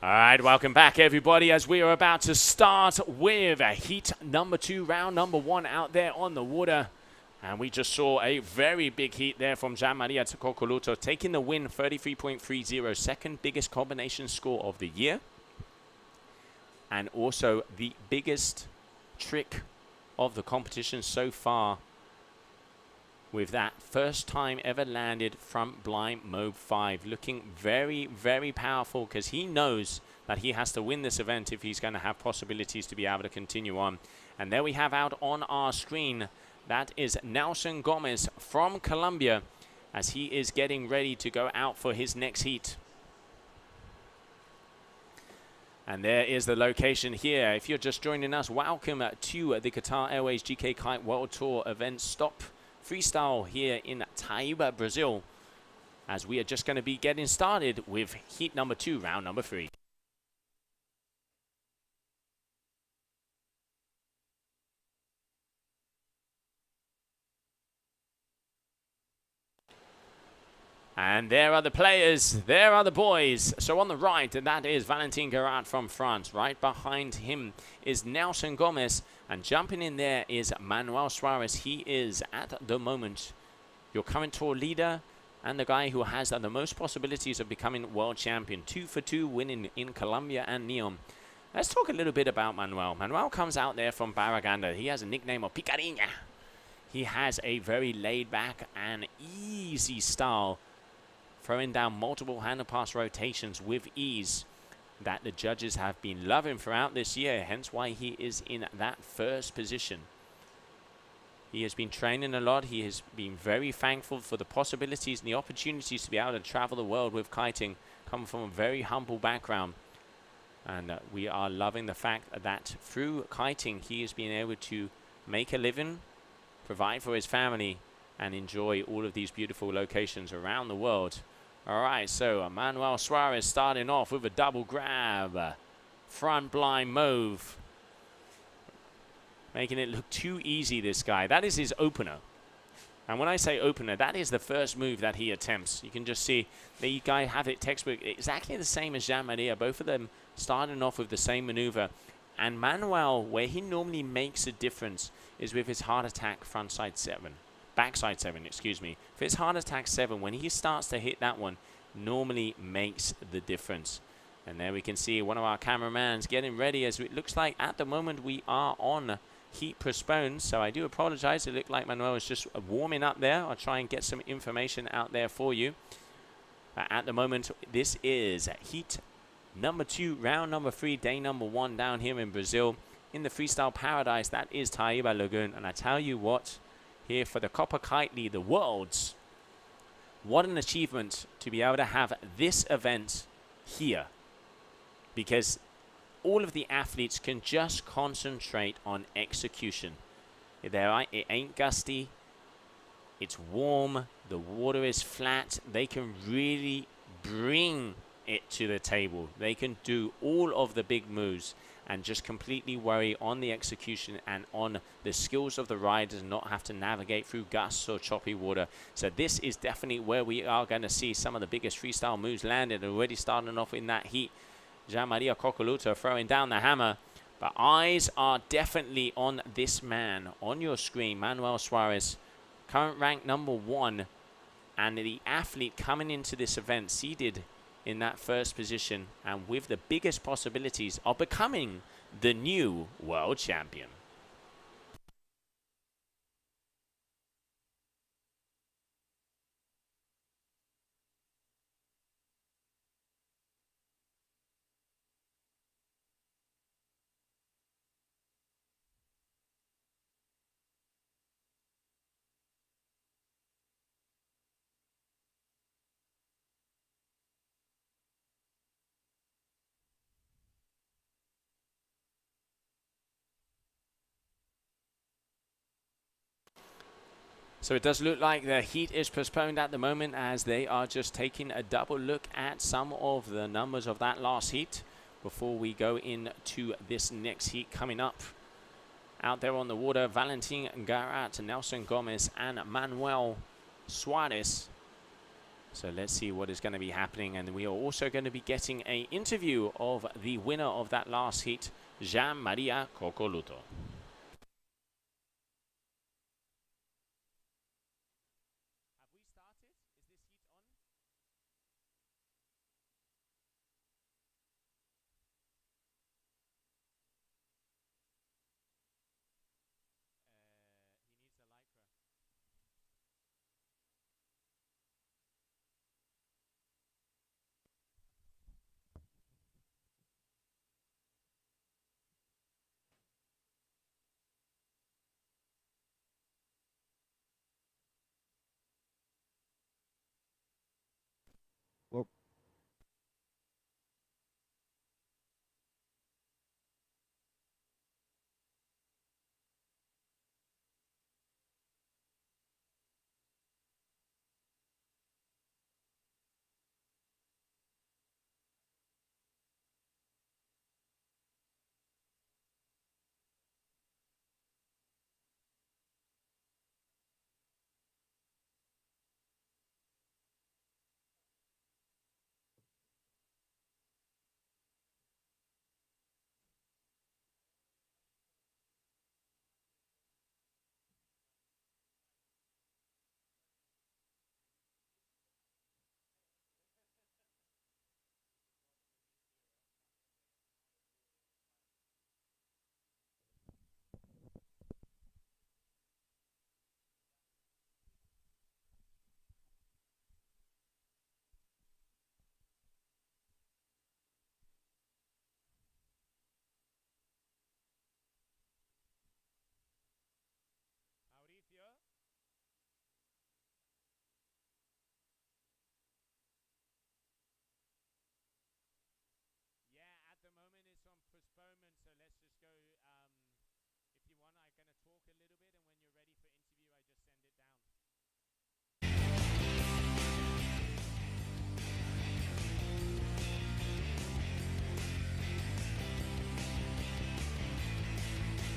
All right, welcome back, everybody, as we are about to start with heat #2, round #1 out there on the water. And we just saw a very big heat there from Jean-Maria Coccoluto, taking the win, 33.30, second biggest combination score of the year. And also the biggest trick of the competition so far, with that first time ever landed front blind mode 5. Looking very, very powerful, because he knows that he has to win this event if he's going to have possibilities to be able to continue on. And there we have out on our screen, that is Nelson Gomez from Colombia, as he is getting ready to go out for his next heat. And there is the location here. If you're just joining us, welcome to the Qatar Airways GKA Kite World Tour event stop Freestyle here in Taiba, Brazil, as we are just going to be getting started with heat #2, round #3. And there are the players, there are the boys. So on the right, that is Valentin Garat from France. Right behind him is Nelson Gomez. And jumping in there is Manuel Suarez. He is, at the moment, your current tour leader and the guy who has the most possibilities of becoming world champion. 2 for 2 winning in Colombia and Neon. Let's talk a little bit about Manuel. Manuel comes out there from Barraganda. He has a nickname of Picarinha. He has a very laid-back and easy style, throwing down multiple handle pass rotations with ease, that the judges have been loving throughout this year, hence why he is in that first position. He has been training a lot. He has been very thankful for the possibilities and the opportunities to be able to travel the world with kiting, coming from a very humble background. And we are loving the fact that through kiting, he has been able to make a living, provide for his family, and enjoy all of these beautiful locations around the world. All right, so Manuel Suarez starting off with a double grab. Front blind move. Making it look too easy, this guy. That is his opener. And when I say opener, that is the first move that he attempts. You can just see the guy have it textbook exactly the same as Jean-Maria. Both of them starting off with the same maneuver. And Manuel, where he normally makes a difference, is with his heart attack frontside 7. Backside 7, excuse me. For his heart attack 7, when he starts to hit that one, normally makes the difference. And there we can see one of our cameramans getting ready, as it looks like at the moment we are on heat postponed. So I do apologize. It looked like Manuel was just warming up there. I'll try and get some information out there for you. At the moment, this is heat number 2, round number 3, day number 1 down here in Brazil. In the freestyle paradise, that is Taiba Lagoon. And I tell you what, here for the Copa Kitley, the Worlds, what an achievement to be able to have this event here. Because all of the athletes can just concentrate on execution. It ain't gusty, it's warm, the water is flat. They can really bring it to the table. They can do all of the big moves and just completely worry on the execution and on the skills of the riders and not have to navigate through gusts or choppy water. So this is definitely where we are going to see some of the biggest freestyle moves landed, already starting off in that heat. Jean-Maria Coccoluto throwing down the hammer. But eyes are definitely on this man on your screen, Manuel Suarez, current rank number 1, and the athlete coming into this event seeded in that first position and with the biggest possibilities of becoming the new world champion. So it does look like the heat is postponed at the moment, as they are just taking a double look at some of the numbers of that last heat before we go into this next heat coming up. Out there on the water, Valentin Garat, Nelson Gomez, and Manuel Suarez. So let's see what is going to be happening. And we are also going to be getting an interview of the winner of that last heat, Jean-Maria Coccoluto.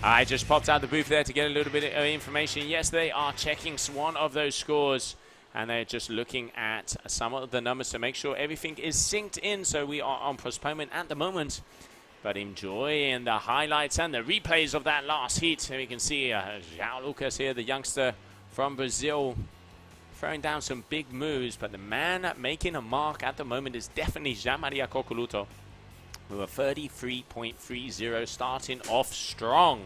I just popped out the booth there to get a little bit of information. Yes, they are checking one of those scores, and they're just looking at some of the numbers to make sure everything is synced in. So we are on postponement at the moment, but enjoying the highlights and the replays of that last heat. And we can see João Lucas here, the youngster from Brazil, throwing down some big moves, but the man making a mark at the moment is definitely Jean-Maria Coccoluto, with a 33.30, starting off strong.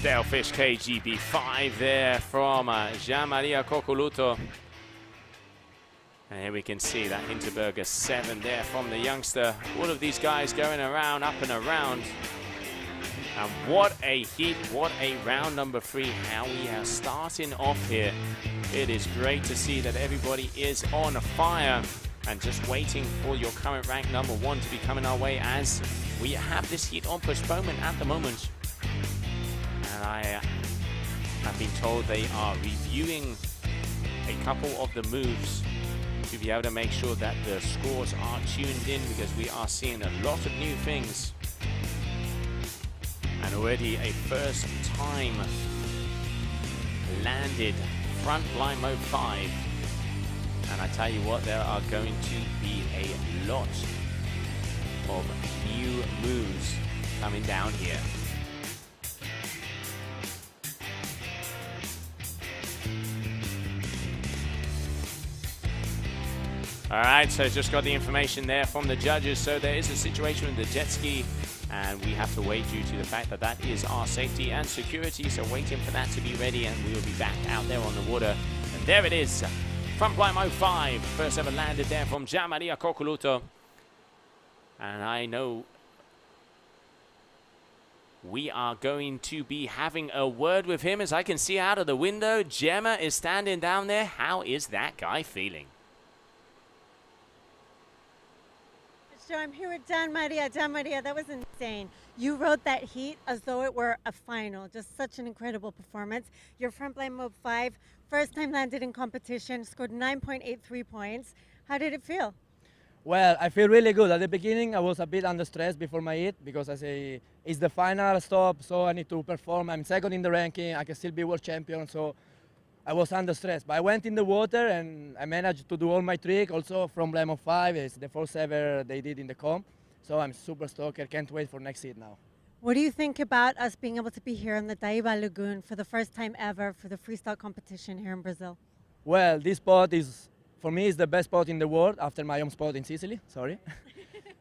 Stalefish KGB 5 there from Jean-Maria Coccoluto. And here we can see that Hinterberger 7 there from the youngster. All of these guys going around, up and around. And what a heat, what a round number 3. How we are starting off here. It is great to see that everybody is on fire and just waiting for your current rank number 1 to be coming our way, as we have this heat on postponement at the moment. And I have been told they are reviewing a couple of the moves to be able to make sure that the scores are tuned in, because we are seeing a lot of new things. And already a first time landed front line mode 5. And I tell you what, there are going to be a lot of new moves coming down here. All right, so just got the information there from the judges. So there is a situation with the jet ski, and we have to wait due to the fact that that is our safety and security. So waiting for that to be ready, and we will be back out there on the water. And there it is, front flight mode 5. First ever landed there from Jean-Maria Coccoluto. And I know we are going to be having a word with him. As I can see out of the window, Gemma is standing down there. How is that guy feeling? So I'm here with Gian Maria. Gian Maria, that was insane. You rode that heat as though it were a final. Just such an incredible performance. Your front line mode 5, first time landed in competition, scored 9.83 points. How did it feel? Well, I feel really good. At the beginning, I was a bit under stress before my heat, because I say it's the final stop, so I need to perform. I'm second in the ranking. I can still be world champion, so I was under stress. But I went in the water and I managed to do all my trick. Also from Lemon 5, it's the first ever they did in the comp. So I'm super stoked. I can't wait for next heat now. What do you think about us being able to be here in the Daiba Lagoon for the first time ever for the freestyle competition here in Brazil? Well, this spot is, for me, is the best spot in the world after my home spot in Sicily, sorry.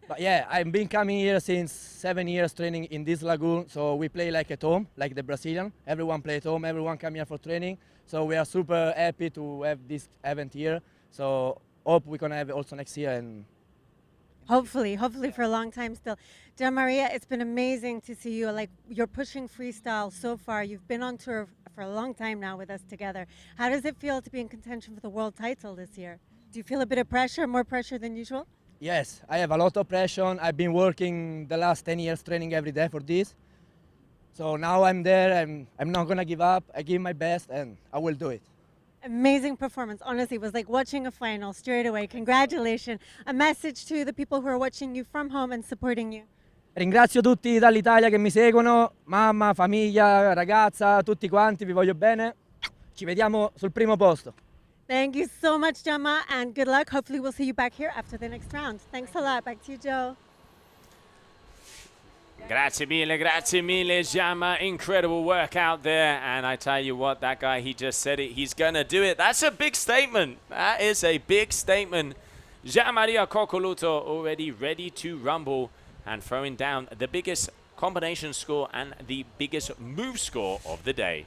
But yeah, I've been coming here since 7 years training in this lagoon. So we play like at home, like the Brazilian. Everyone play at home, everyone come here for training. So we are super happy to have this event here. So hope we're gonna have it also next year. And hopefully for a long time still. Gian Maria, it's been amazing to see you. Like, you're pushing freestyle so far. You've been on tour for a long time now with us together. How does it feel to be in contention for the world title this year? Do you feel a bit of pressure, more pressure than usual? Yes, I have a lot of pressure. I've been working the last 10 years training every day for this. So now I'm there, and I'm not gonna give up. I give my best and I will do it. Amazing performance. Honestly, it was like watching a final straight away. Congratulations. A message to the people who are watching you from home and supporting you. Ringrazio tutti dall'Italia che mi seguono, mamma, famiglia, ragazza, tutti quanti, vi voglio bene. Ci vediamo sul primo posto. Thank you so much, Gemma, and good luck. Hopefully we'll see you back here after the next round. Thanks a lot. Back to you, Joe. Grazie mille, Jama. Incredible work out there. And I tell you what, that guy, he just said it. He's going to do it. That's a big statement. That is a big statement. Jean-Maria Coccoluto already ready to rumble and throwing down the biggest combination score and the biggest move score of the day.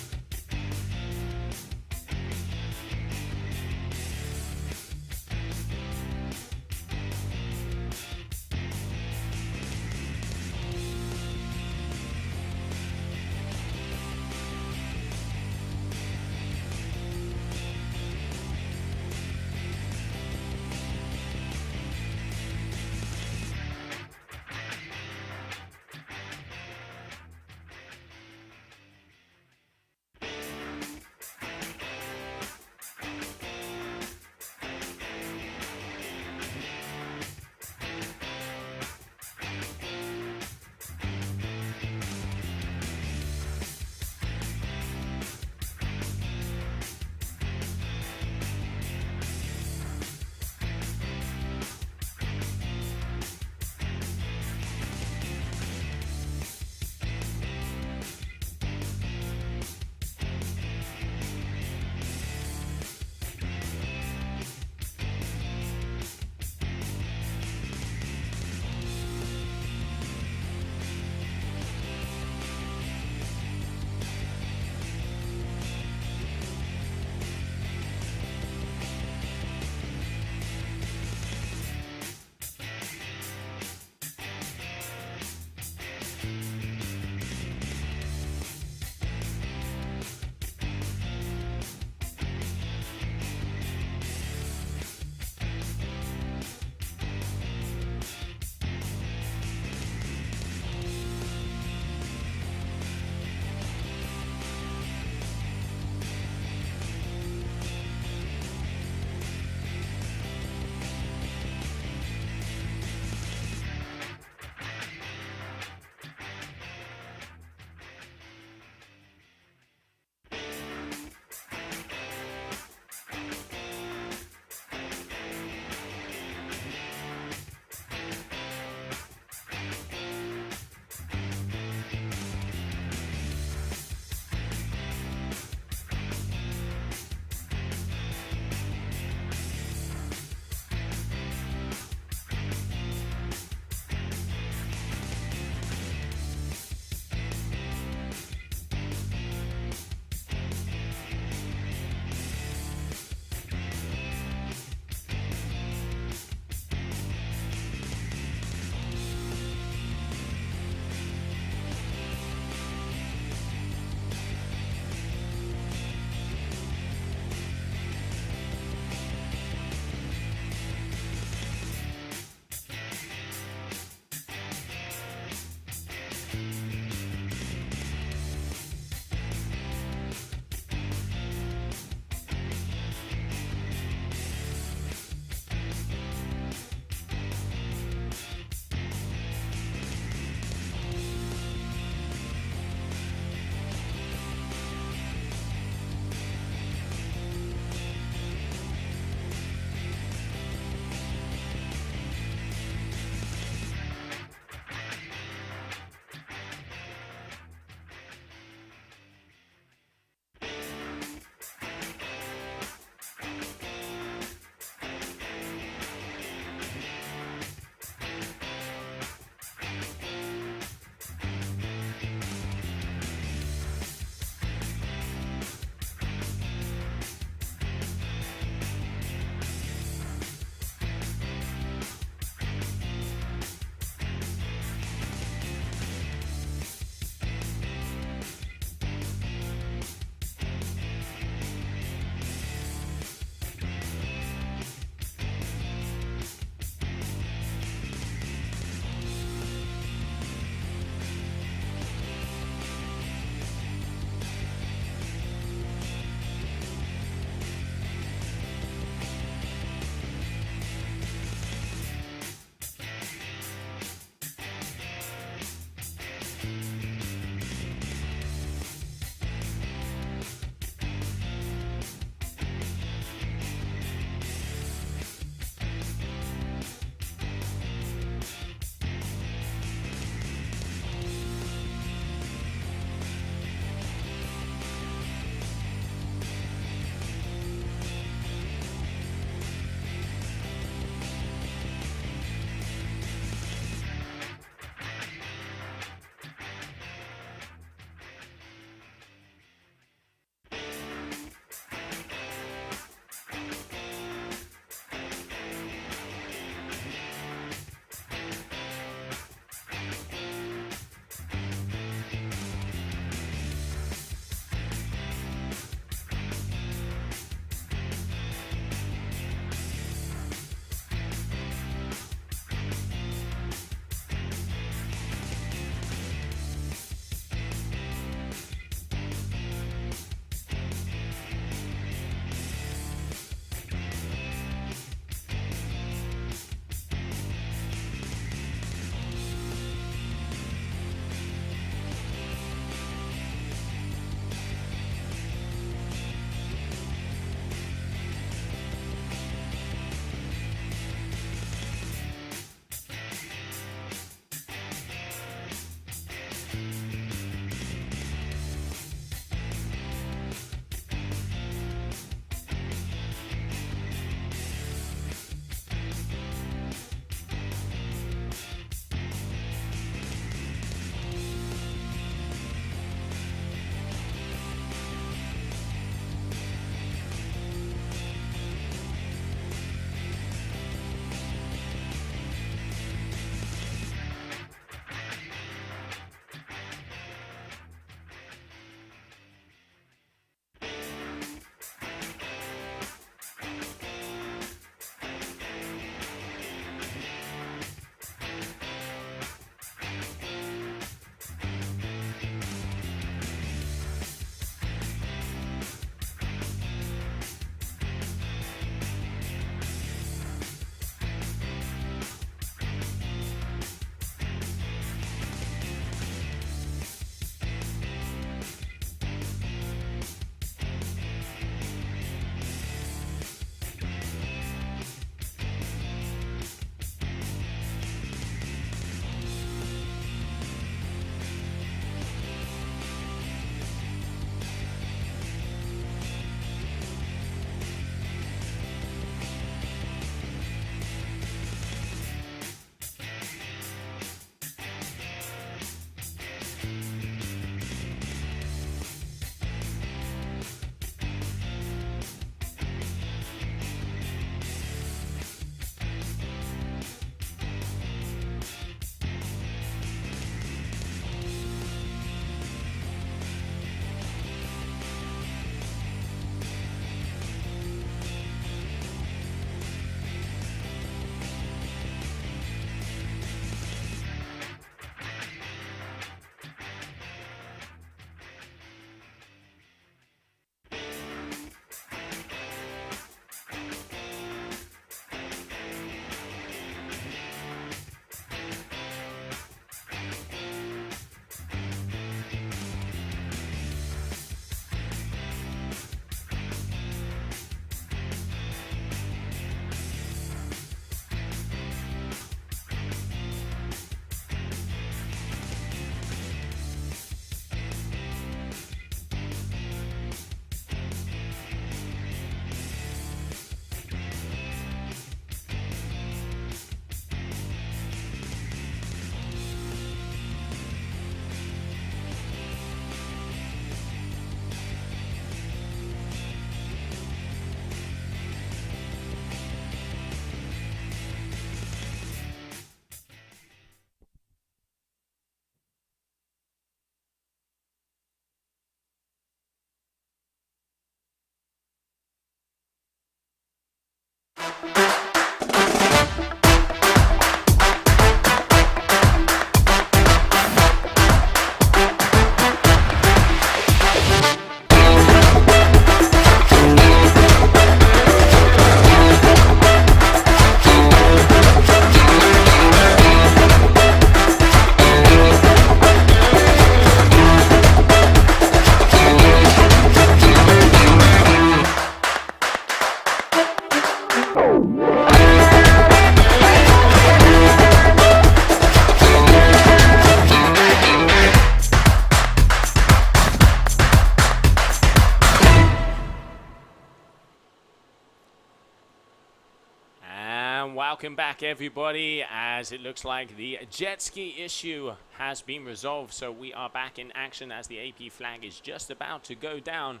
Welcome back, everybody, as it looks like the jet ski issue has been resolved. So we are back in action as the AP flag is just about to go down.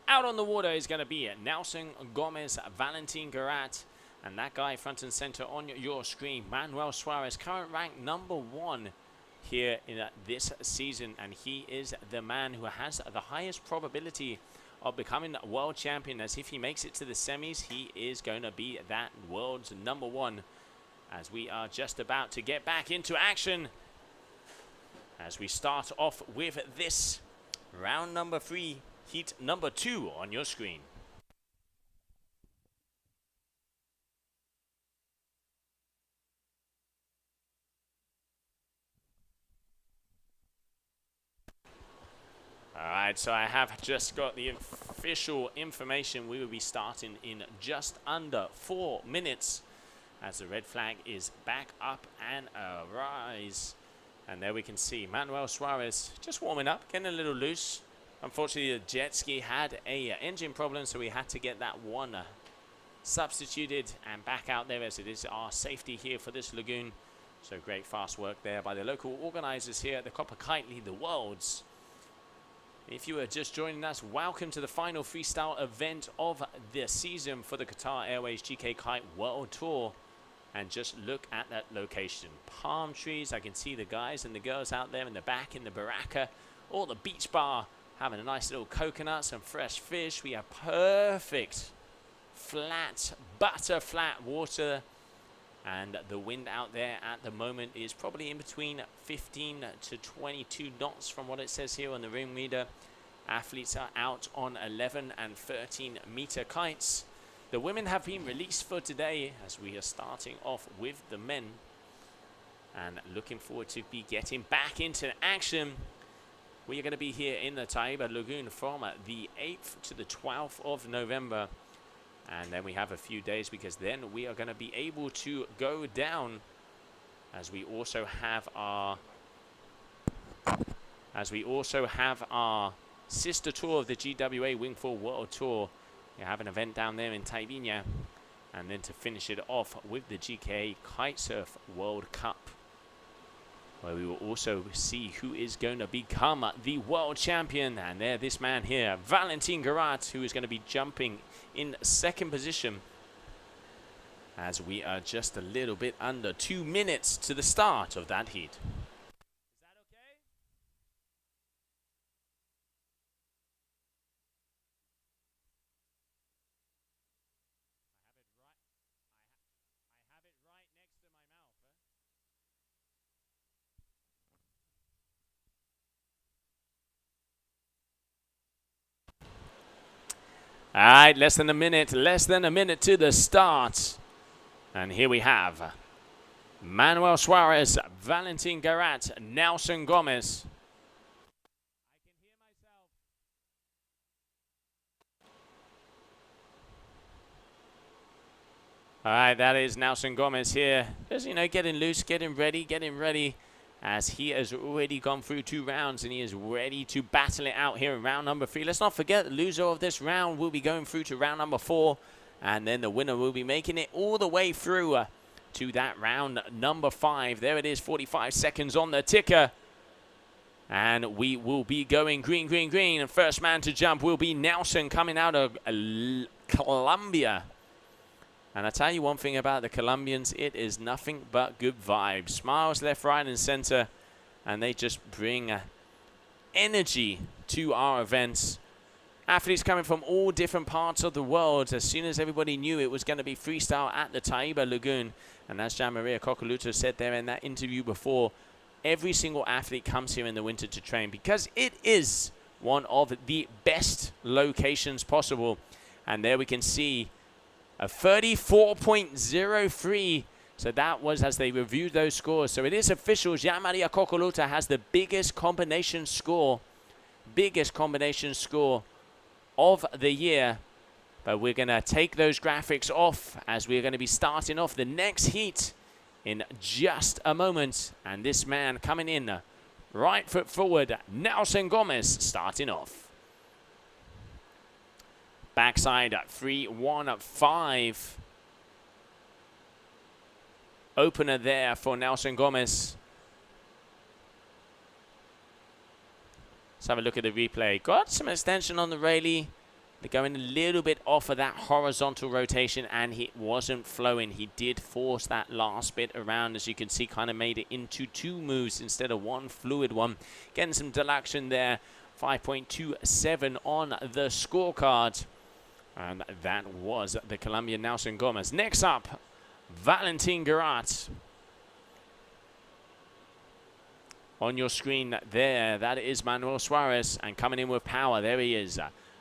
Out on the water is going to be Nelson Gomez, Valentin Garat, and that guy front and center on your screen, Manuel Suarez, current rank #1 here in this season, and he is the man who has the highest probability of becoming world champion, as if he makes it to the semis, he is going to be that world's #1, as we are just about to get back into action as we start off with this round number 3, heat number 2 on your screen. Alright, so I have just got the official information. We will be starting in just under 4 minutes as the red flag is back up and arise. And there we can see Manuel Suarez just warming up, getting a little loose. Unfortunately, the jet ski had a engine problem, so we had to get that one substituted and back out there, as it is our safety here for this lagoon. So great fast work there by the local organizers here at the Copa Kitley, the Worlds. If you are just joining us, welcome to the final freestyle event of the season for the Qatar Airways GKA Kite World Tour. And just look at that location. Palm trees, I can see the guys and the girls out there in the back in the baraka, or the beach bar, having a nice little coconut, some fresh fish. We have perfect flat, butter flat water. And the wind out there at the moment is probably in between 15 to 22 knots from what it says here on the room reader. Athletes are out on 11 and 13 meter kites. The women have been released for today, as we are starting off with the men. And looking forward to be getting back into action. We are going to be here in the Taiba Lagoon from the 8th to the 12th of November. And then we have a few days, because then we are going to be able to go down, as we also have our sister tour of the GWA Wingfoil World Tour. We have an event down there in Taibinya, and then to finish it off with the GKA Kitesurf World Cup, where we will also see who is going to become the world champion. And there, this man here, Valentin Garat, who is going to be jumping in 2nd position, as we are just a little bit under 2 minutes to the start of that heat. Is that okay? I have it right next to my mouth. All right, less than a minute to the start. And here we have Manuel Suarez, Valentin Garat, Nelson Gomez. I can hear myself. All right, that is Nelson Gomez here. Just, getting loose, getting ready. As he has already gone through 2 rounds, and he is ready to battle it out here in round number 3. Let's not forget, the loser of this round will be going through to round number 4, and then the winner will be making it all the way through to that round number 5. There it is, 45 seconds on the ticker, and we will be going green. And first man to jump will be Nelson, coming out of Colombia. And I tell you one thing about the Colombians, it is nothing but good vibes. Smiles left, right, and center. And they just bring energy to our events. Athletes coming from all different parts of the world. As soon as everybody knew it was going to be freestyle at the Taiba Lagoon. And as Jean-Maria Coccoluto said there in that interview before, every single athlete comes here in the winter to train, because it is one of the best locations possible. And there we can see a 34.03. So that was as they reviewed those scores. So it is official. Jean-Maria Coccoluto has the biggest combination score of the year. But we're going to take those graphics off, as we're going to be starting off the next heat in just a moment. And this man coming in, right foot forward, Nelson Gomez starting off. Backside at 3-1-5. opener there for Nelson Gomez. Let's have a look at the replay. Got some extension on the Rayleigh. They're going a little bit off of that horizontal rotation, and he wasn't flowing. He did force that last bit around, as you can see, kind of made it into 2 moves instead of 1 fluid one. Getting some deduction there. 5.27 on the scorecard. And that was the Colombian Nelson Gomez. Next up, Valentin Garat. On your screen there, that is Manuel Suarez. And coming in with power, there he is.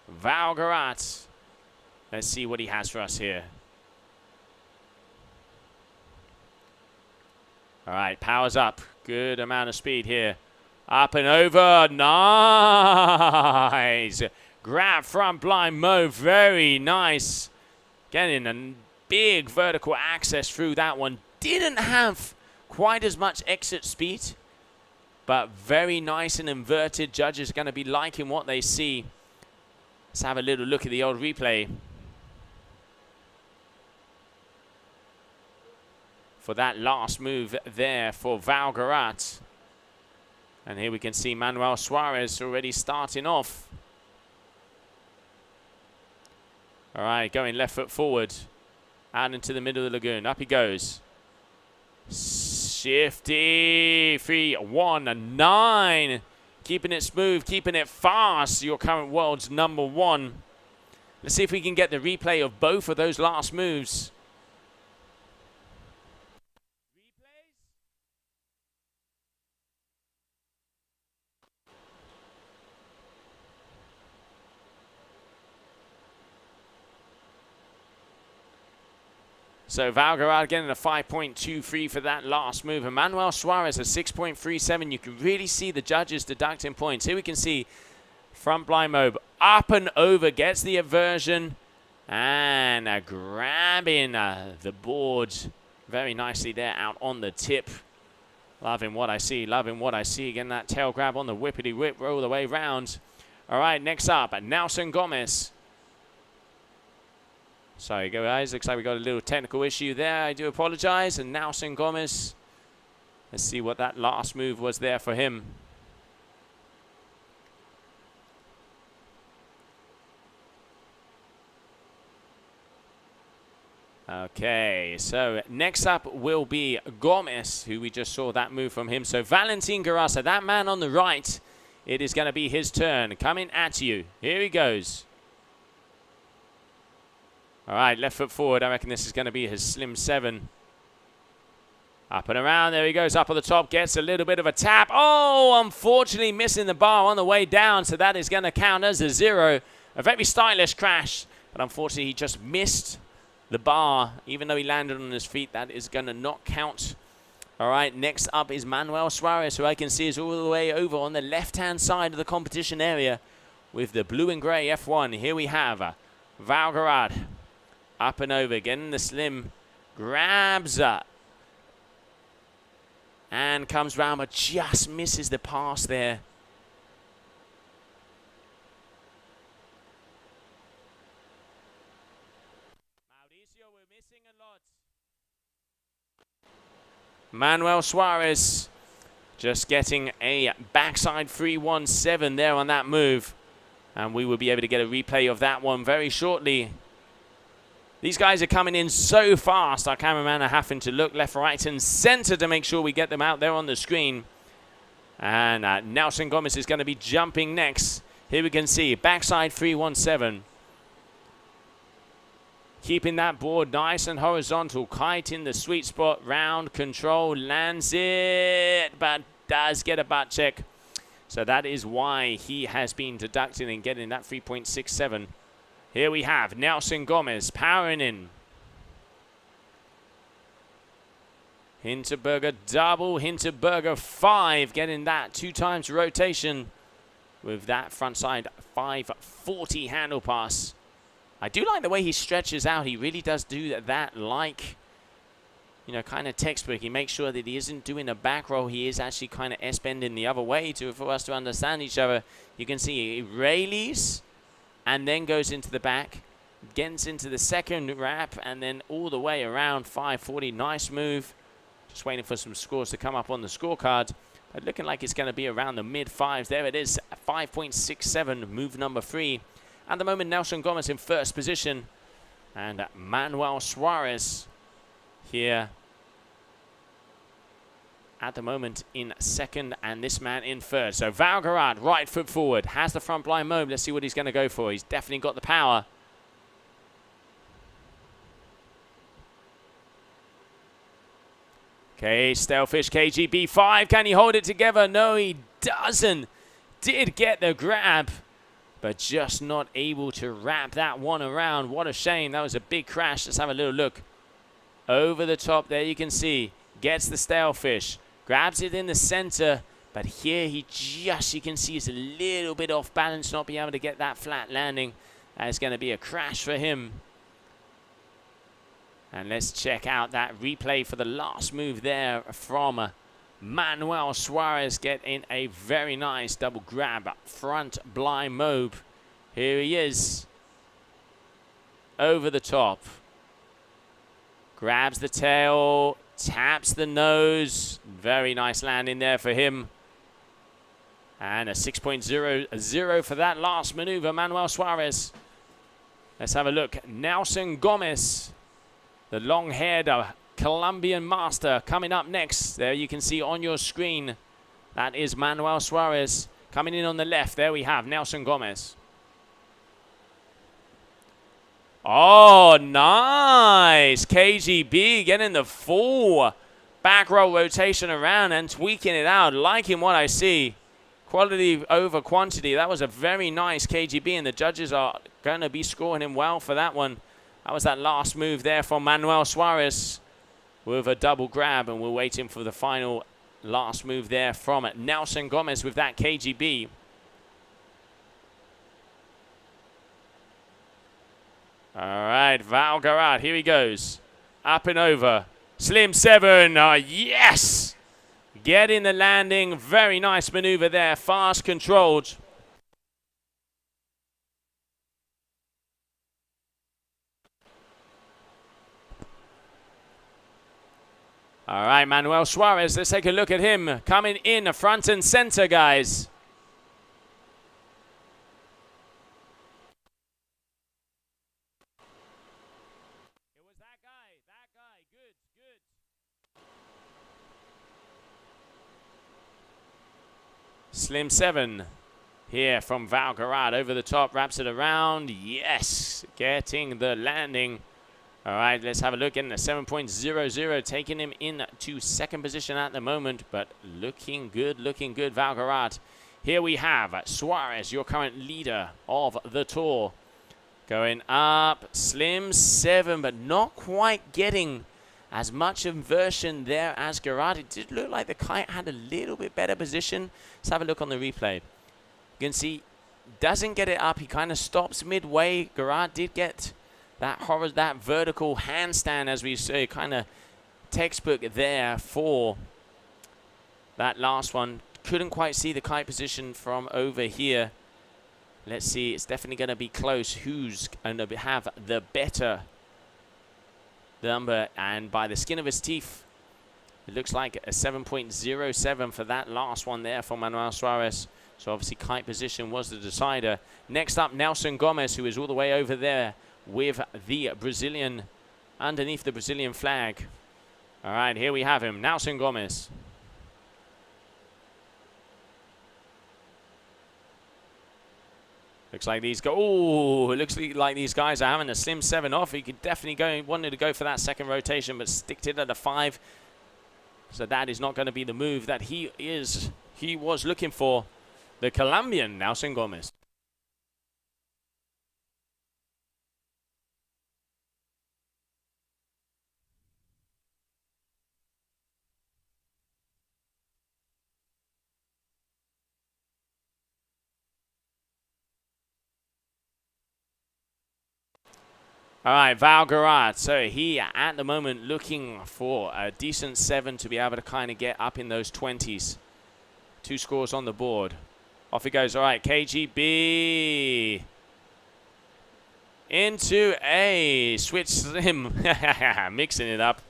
Val Garat. Let's see what he has for us here. All right, power's up. Good amount of speed here. Up and over. Nice. Grab from Blind Mo. Very nice. Getting a big vertical access through that one. Didn't have quite as much exit speed, but very nice and inverted. Judges are going to be liking what they see. Let's have a little look at the old replay. For that last move there for Val Garat. And here we can see Manuel Suarez already starting off. All right, going left foot forward. Out into the middle of the lagoon. Up he goes. Shifty. 3, 1, 9. Keeping it smooth, keeping it fast. Your current world's #1. Let's see if we can get the replay of both of those last moves. So Valgarat getting a 5.23 for that last move. And Manuel Suarez a 6.37. You can really see the judges deducting points. Here we can see front blind mob up and over. Gets the aversion. And grabbing the board very nicely there out on the tip. Loving what I see. Loving what I see. Getting that tail grab on the whippity whip. Roll the way round. All right, next up, Nelson Gomez. Sorry, guys. Looks like we got a little technical issue there. I do apologize. And Nelson Gomez. Let's see what that last move was there for him. Okay, so next up will be Gomez, who we just saw that move from him. So Valentin Garasa, that man on the right, it is going to be his turn. Coming at you. Here he goes. All right, left foot forward. I reckon this is going to be his slim 7. Up and around. There he goes. Up at the top. Gets a little bit of a tap. Oh, unfortunately missing the bar on the way down. So that is going to count as a 0. A very stylish crash. But unfortunately, he just missed the bar. Even though he landed on his feet, that is going to not count. All right, next up is Manuel Suarez, who I can see is all the way over on the left-hand side of the competition area with the blue and gray F1. Here we have Valgarad. Up and over, getting the slim, grabs and comes round, but just misses the pass there. Mauricio, we're missing a lot. Manuel Suarez just getting a backside 317 there on that move. And we will be able to get a replay of that one very shortly. These guys are coming in so fast. Our cameraman are having to look left, right, and center to make sure we get them out there on the screen. And Nelson Gomez is going to be jumping next. Here we can see backside 317. Keeping that board nice and horizontal. Kite in the sweet spot. Round control. Lands it. But does get a butt check. So that is why he has been deducted and getting that 3.67. Here we have Nelson Gomez powering in. Hinterberger double, Hinterberger 5, getting that 2 times rotation with that front side 540 handle pass. I do like the way he stretches out. He really does do that like, you know, kind of textbook. He makes sure that he isn't doing a back roll. He is actually kind of S-bending the other way for us to understand each other. You can see he rallies and then goes into the back, gets into the second wrap, and then all the way around 540. Nice move Just waiting for some scores to come up on the scorecard. But looking like it's going to be around the mid-5s. There it is, 5.67, move number 3. At the moment, Nelson Gomez in first position. And Manuel Suarez here at the moment in second, and this man in third. So Valgarat, right foot forward, has the front blind mobe. Let's see what he's going to go for. He's definitely got the power. Okay, Stalefish KGB 5. Can he hold it together? No, he doesn't. Did get the grab, but just not able to wrap that one around. What a shame. That was a big crash. Let's have a little look. Over the top there, you can see. Gets the Stalefish. Grabs it in the center. But here he just, you can see, is a little bit off balance. Not being able to get that flat landing. That is going to be a crash for him. And let's check out that replay for the last move there from Manuel Suarez. Getting a very nice double grab up front blind mobe. Here he is. Over the top. Grabs the tail. Taps the nose. Very nice landing there for him. And a 6.00 for that last maneuver, Manuel Suarez. Let's have a look. Nelson Gomez, the long-haired Colombian master, coming up next. There you can see on your screen. That is Manuel Suarez. Coming in on the left, there we have Nelson Gomez. Oh, nice. KGB getting the full back roll rotation around and tweaking it out. Liking what I see. Quality over quantity. That was a very nice KGB, and the judges are going to be scoring him well for that one. That was that last move there from Manuel Suarez with a double grab, and we're waiting for the final last move there from Nelson Gomez with that KGB. All right, Valgarat, here he goes. Up and over. Slim 7, yes! Getting the landing, very nice maneuver there, fast controlled. All right, Manuel Suarez, let's take a look at him. Coming in front and center, guys. It was that guy, good, good. Slim 7 here from Valgarat, over the top, wraps it around. Yes, getting the landing. All right, let's have a look in the 7.00, taking him into second position at the moment, but looking good, Valgarat. Here we have Suarez, your current leader of the tour. Going up, Slim 7, but not quite getting as much inversion there as Garat. It did look like the Kite had a little bit better position. Let's have a look on the replay. You can see, doesn't get it up. He kind of stops midway. Garat did get that vertical handstand, as we say, kind of textbook there for that last one. Couldn't quite see the Kite position from over here. Let's see, it's definitely going to be close. Who's going to have the better number? And by the skin of his teeth, it looks like a 7.07 for that last one there for Manuel Suarez. So obviously Kite position was the decider. Next up, Nelson Gomez, who is all the way over there with the Brazilian, underneath the Brazilian flag. All right, here we have him, Nelson Gomez. Looks like these it looks like these guys are having a Slim 7 off. He could definitely wanted to go for that second rotation, but sticked it at a 5. So that is not going to be the move that he was looking for. The Colombian Nelson Gomez. All right, Valgarat. So he, at the moment, looking for a decent 7 to be able to kind of get up in those 20s. 2 scores on the board. Off he goes. All right, KGB. Into a switch Slim. Mixing it up.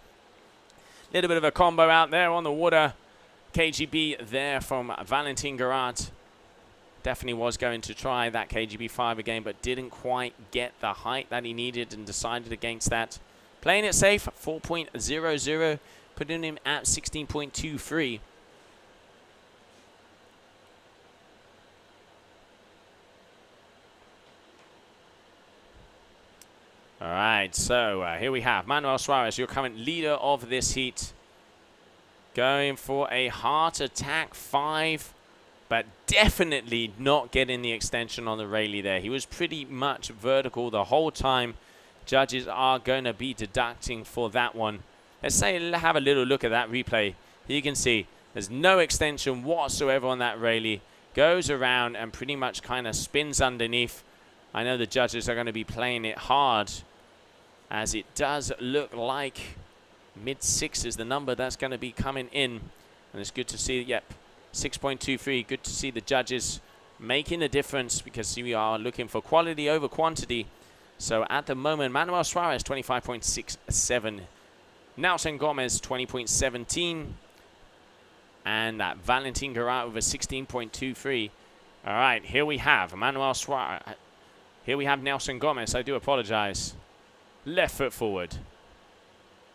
Little bit of a combo out there on the water. KGB there from Valentin Garat. Definitely was going to try that KGB 5 again, but didn't quite get the height that he needed and decided against that. Playing it safe, 4.00, putting him at 16.23. All right, so here we have Manuel Suarez, your current leader of this heat, going for a heart attack 5, but definitely not getting the extension on the Rayleigh there. He was pretty much vertical the whole time. Judges are going to be deducting for that one. Let's have a little look at that replay. You can see there's no extension whatsoever on that Rayleigh. Goes around and pretty much kind of spins underneath. I know the judges are going to be playing it hard, as it does look like mid-6 is the number that's going to be coming in. And it's good to see, yep, 6.23. Good to see the judges making a difference, because we are looking for quality over quantity. So at the moment, Manuel Suarez, 25.67. Nelson Gomez, 20.17. And Valentin Garat with a 16.23. All right, here we have Manuel Suarez. Here we have Nelson Gomez. I do apologize. Left foot forward.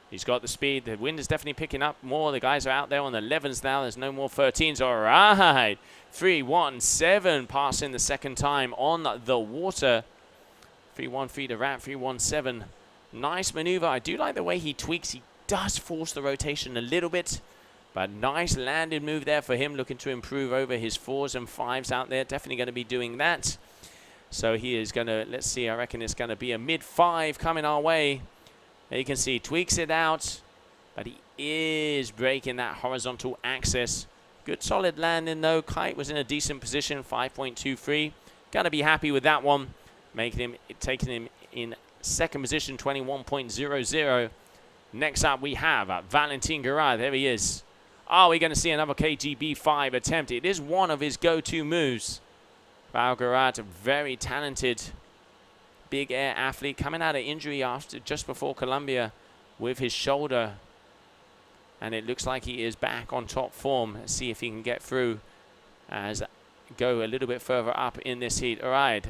He's got the speed. The wind is definitely picking up more. The guys are out there on the 11s now. There's no more 13s. All right. 3-1-7 passing the second time on the water. 3-1-3 to Rat. 3-1-7. Nice maneuver. I do like the way he tweaks. He does force the rotation a little bit. But nice landed move there for him, looking to improve over his 4s and 5s out there. Definitely going to be doing that. So he is going to, let's see, I reckon it's going to be a mid-5 coming our way. There you can see, tweaks it out. But he is breaking that horizontal axis. Good solid landing though. Kite was in a decent position, 5.23. Going to be happy with that one. Taking him in second position, 21.00. Next up we have Valentin Garat. There he is. Are we going to see another KGB 5 attempt? It is one of his go-to moves. Val Garat, a very talented big air athlete, coming out of injury just before Colombia with his shoulder. And it looks like he is back on top form. Let's see if he can get through as go a little bit further up in this heat. All right.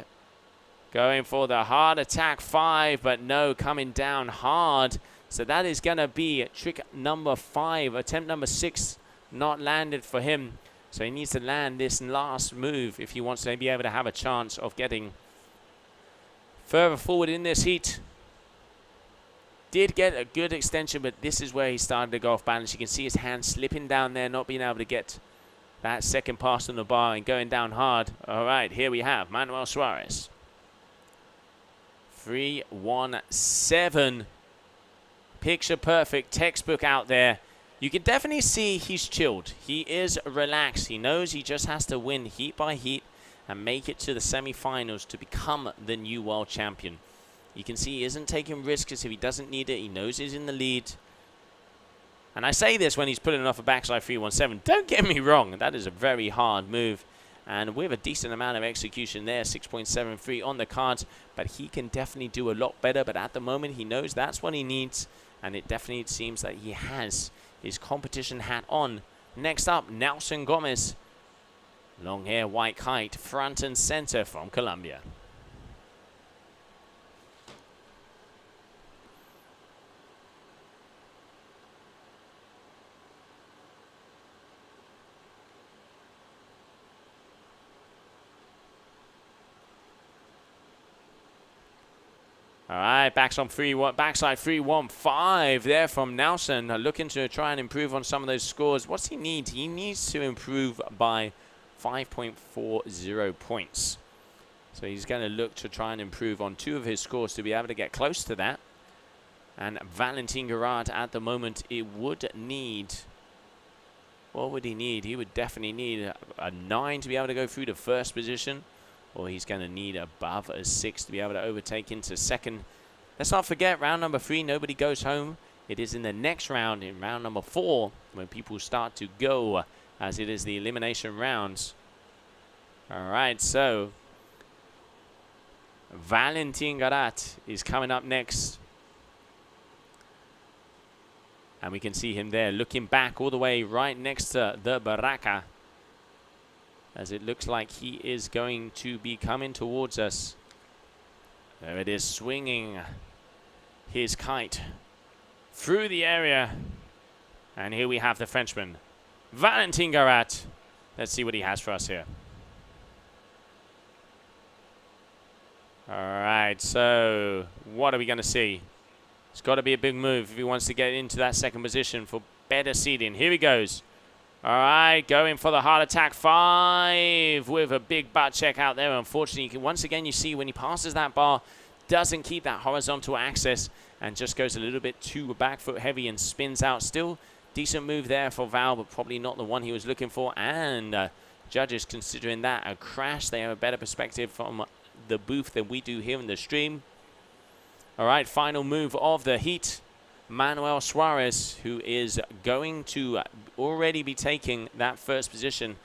Going for the hard attack 5, but no, coming down hard. So that is going to be trick number 5. Attempt number 6 not landed for him. So he needs to land this last move if he wants to be able to have a chance of getting further forward in this heat. Did get a good extension, but this is where he started to go off balance. You can see his hand slipping down there, not being able to get that second pass on the bar and going down hard. All right, here we have Manuel Suarez. 3-1-7. Picture perfect, textbook out there. You can definitely see he's chilled. He is relaxed. He knows he just has to win heat by heat and make it to the semi-finals to become the new world champion. You can see he isn't taking risks if he doesn't need it. He knows he's in the lead. And I say this when he's pulling off a backside 3-1-7. Don't get me wrong. That is a very hard move. And with a decent amount of execution there, 6.73 on the cards. But he can definitely do a lot better. But at the moment, he knows that's what he needs. And it definitely seems that he has his competition hat on. Next up, Nelson Gomez. Long hair, white kite, front and center from Colombia. All right, backside 3-1-5 there from Nelson. Looking to try and improve on some of those scores. What's he need? He needs to improve by 5.40 points. So he's going to look to try and improve on 2 of his scores to be able to get close to that. And Valentin Garat at the moment, it would need... What would he need? He would definitely need a 9 to be able to go through the first position. Or he's going to need above a 6 to be able to overtake into second. Let's not forget, round number 3, nobody goes home. It is in the next round, in round number 4, when people start to go, as it is the elimination rounds. All right, so Valentin Garat is coming up next. And we can see him there looking back all the way right next to the Baraka, as it looks like he is going to be coming towards us. There it is, swinging his kite through the area. And here we have the Frenchman, Valentin Garat. Let's see what he has for us here. All right, so what are we going to see? It's got to be a big move if he wants to get into that second position for better seeding. Here he goes. All right, going for the heart attack 5 with a big butt check out there. Unfortunately, once again, you see when he passes that bar, doesn't keep that horizontal access and just goes a little bit too back foot heavy and spins out. Still decent move there for Val, but probably not the one he was looking for. And judges considering that a crash. They have a better perspective from the booth than we do here in the stream. All right, final move of the heat. Manuel Suarez, who is going to already be taking that first position.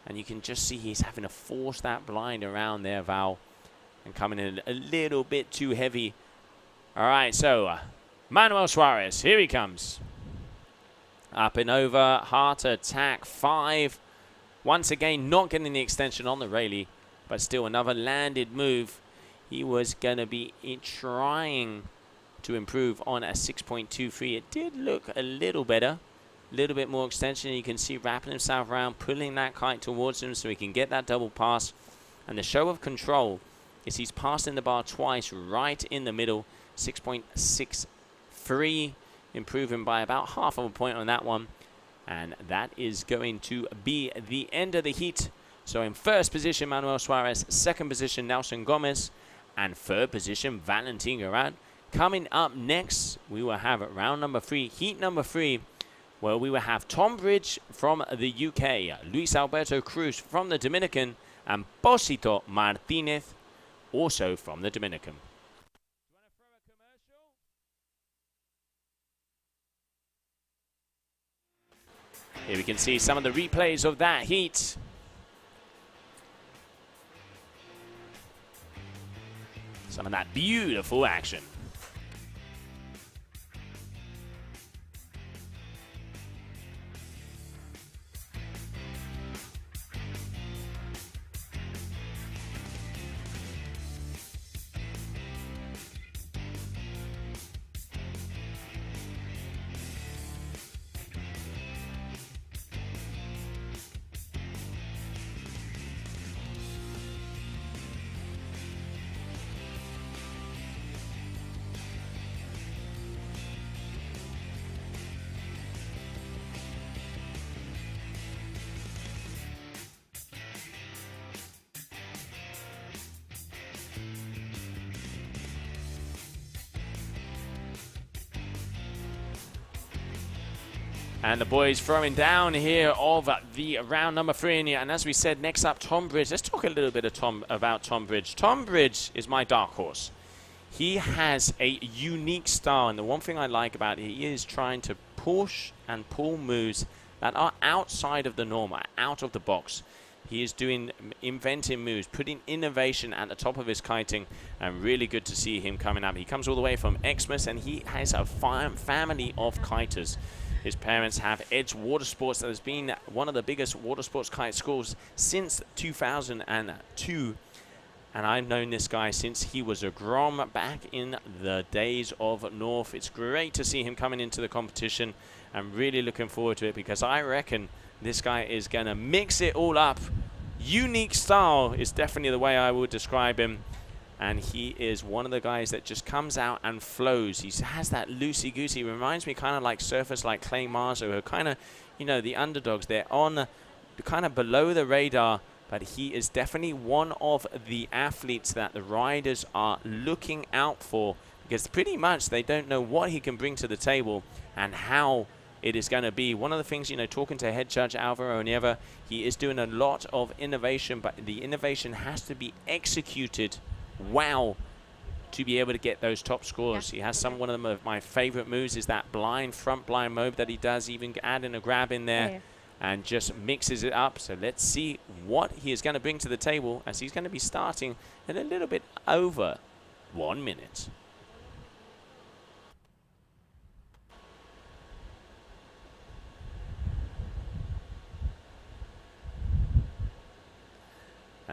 And you can just see he's having to force that blind around there, Val, and coming in a little bit too heavy. All right, so Manuel Suarez, here he comes. Up and over, heart attack 5. Once again, not getting the extension on the Rayleigh, but still another landed move. He was going to be trying to improve on a 6.23. It did look a little better, a little bit more extension. You can see wrapping himself around, pulling that kite towards him so he can get that double pass. And the show of control is he's passing the bar twice right in the middle, 6.63, improving by about half of a point on that one. And that is going to be the end of the heat. So in first position, Manuel Suarez. Second position, Nelson Gomez. And third position, Valentin Garat. Coming up next, we will have round number 3, heat number 3, where we will have Tom Bridge from the UK, Luis Alberto Cruz from the Dominican, and Posito Martinez, also from the Dominican. Here we can see some of the replays of that heat. Some of that beautiful action. And the boys throwing down here of the round number 3. And as we said, next up, Tom Bridge. Let's talk a little bit of about Tom Bridge. Tom Bridge is my dark horse. He has a unique style. And the one thing I like about it, he is trying to push and pull moves that are outside of the norm, out of the box. He is inventing moves, putting innovation at the top of his kiting, and really good to see him coming up. He comes all the way from Exmouth, and he has a family of kiters. His parents have Edge Water Sports, that has been one of the biggest water sports kite schools since 2002. And I've known this guy since he was a Grom back in the days of North. It's great to see him coming into the competition. I'm really looking forward to it, because I reckon this guy is going to mix it all up. Unique style is definitely the way I would describe him. And he is one of the guys that just comes out and flows. He has that loosey-goosey. Reminds me kind of like surfers like Clay Marzo, who are kind of, you know, the underdogs. They're on kind of below the radar, but he is definitely one of the athletes that the riders are looking out for, because pretty much they don't know what he can bring to the table and how it is going to be. One of the things, you know, talking to head judge Alvaro Nieva, he is doing a lot of innovation, but the innovation has to be executed wow to be able to get those top scores. He has one of my favorite moves is that front blind mode that he does, even adding a grab in there and just mixes it up. So let's see what he is going to bring to the table, as he's going to be starting in a little bit over 1 minute.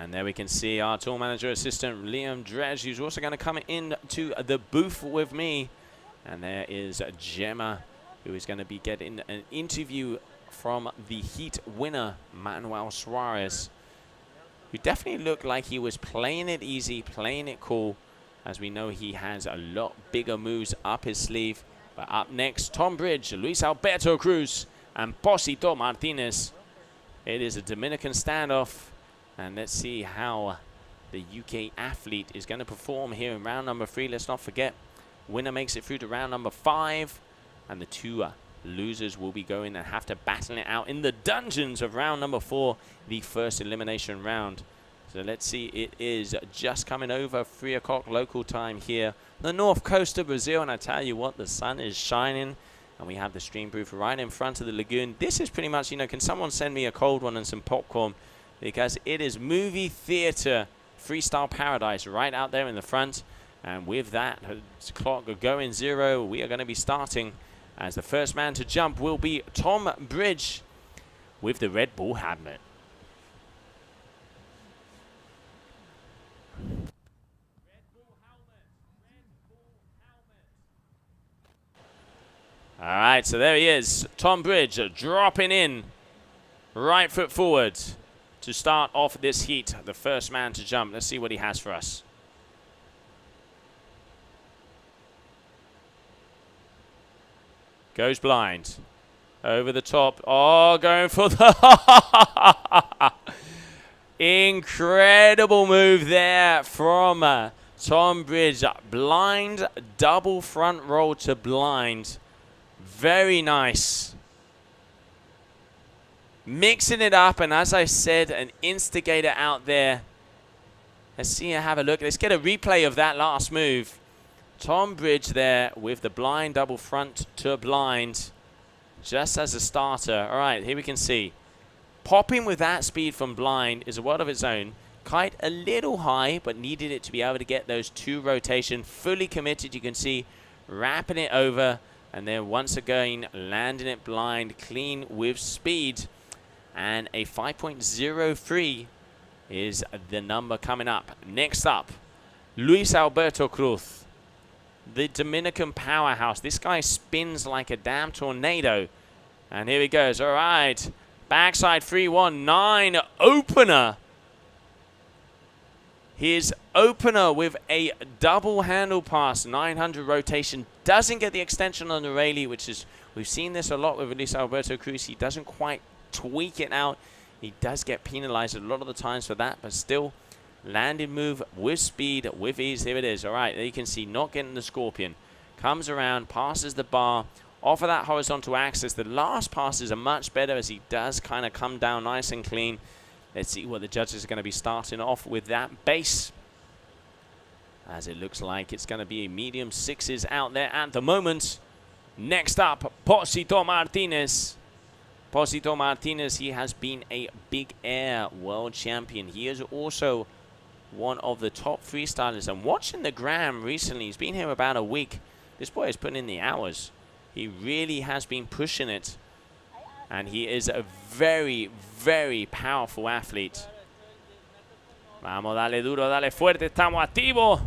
And there we can see our tour manager assistant, Liam Dredge, who's also going to come into the booth with me. And there is Gemma, who is going to be getting an interview from the heat winner, Manuel Suarez, who definitely looked like he was playing it easy, playing it cool, as we know he has a lot bigger moves up his sleeve. But up next, Tom Bridge, Luis Alberto Cruz, and Posito Martinez. It is a Dominican standoff. And let's see how the UK athlete is going to perform here in round number 3. Let's not forget, winner makes it through to round number 5. And the 2 losers will be going and have to battle it out in the dungeons of round number 4, the first elimination round. So let's see, it is just coming over 3 o'clock local time here, the north coast of Brazil. And I tell you what, the sun is shining. And we have the stream booth right in front of the lagoon. This is pretty much, you know, can someone send me a cold one and some popcorn? Because it is movie theater freestyle paradise right out there in the front. And with that clock going 0, we are going to be starting, as the first man to jump will be Tom Bridge with the Red Bull helmet. All right, so there he is, Tom Bridge dropping in, right foot forward to start off this heat, the first man to jump. Let's see what he has for us. Goes blind. Over the top. Oh, going for the... Incredible move there from Tom Bridge. Blind, double front roll to blind. Very nice. Mixing it up, and as I said, an instigator out there. Let's see, have a look. Let's get a replay of that last move. Tom Bridge there with the blind double front to blind, just as a starter. All right, here we can see. Popping with that speed from blind is a world of its own. Kite a little high, but needed it to be able to get those 2 rotation. Fully committed, you can see, wrapping it over, and then once again, landing it blind, clean with speed. And a 5.03 is the number coming up. Next up, Luis Alberto Cruz, the Dominican powerhouse. This guy spins like a damn tornado. And here he goes. All right. Backside 319 opener. His opener with a double handle pass, 900 rotation. Doesn't get the extension on the Rayleigh, which is, we've seen this a lot with Luis Alberto Cruz. He doesn't quite tweak it out. He does get penalized a lot of the times for that, but still landing move with speed, with ease. Here it is. All right, there you can see, not getting the scorpion. Comes around, passes the bar, off of that horizontal axis. The last passes are much better, as he does kind of come down nice and clean. Let's see what the judges are going to be starting off with that base, as it looks like it's going to be a medium 6s out there at the moment. Next up, Posito Martinez. Posito Martinez, he has been a big air world champion. He is also one of the top freestylers. And watching the gram recently, he's been here about a week. This boy has put in the hours. He really has been pushing it. And he is a very, very powerful athlete. Vamos, dale duro, dale fuerte, estamos activo.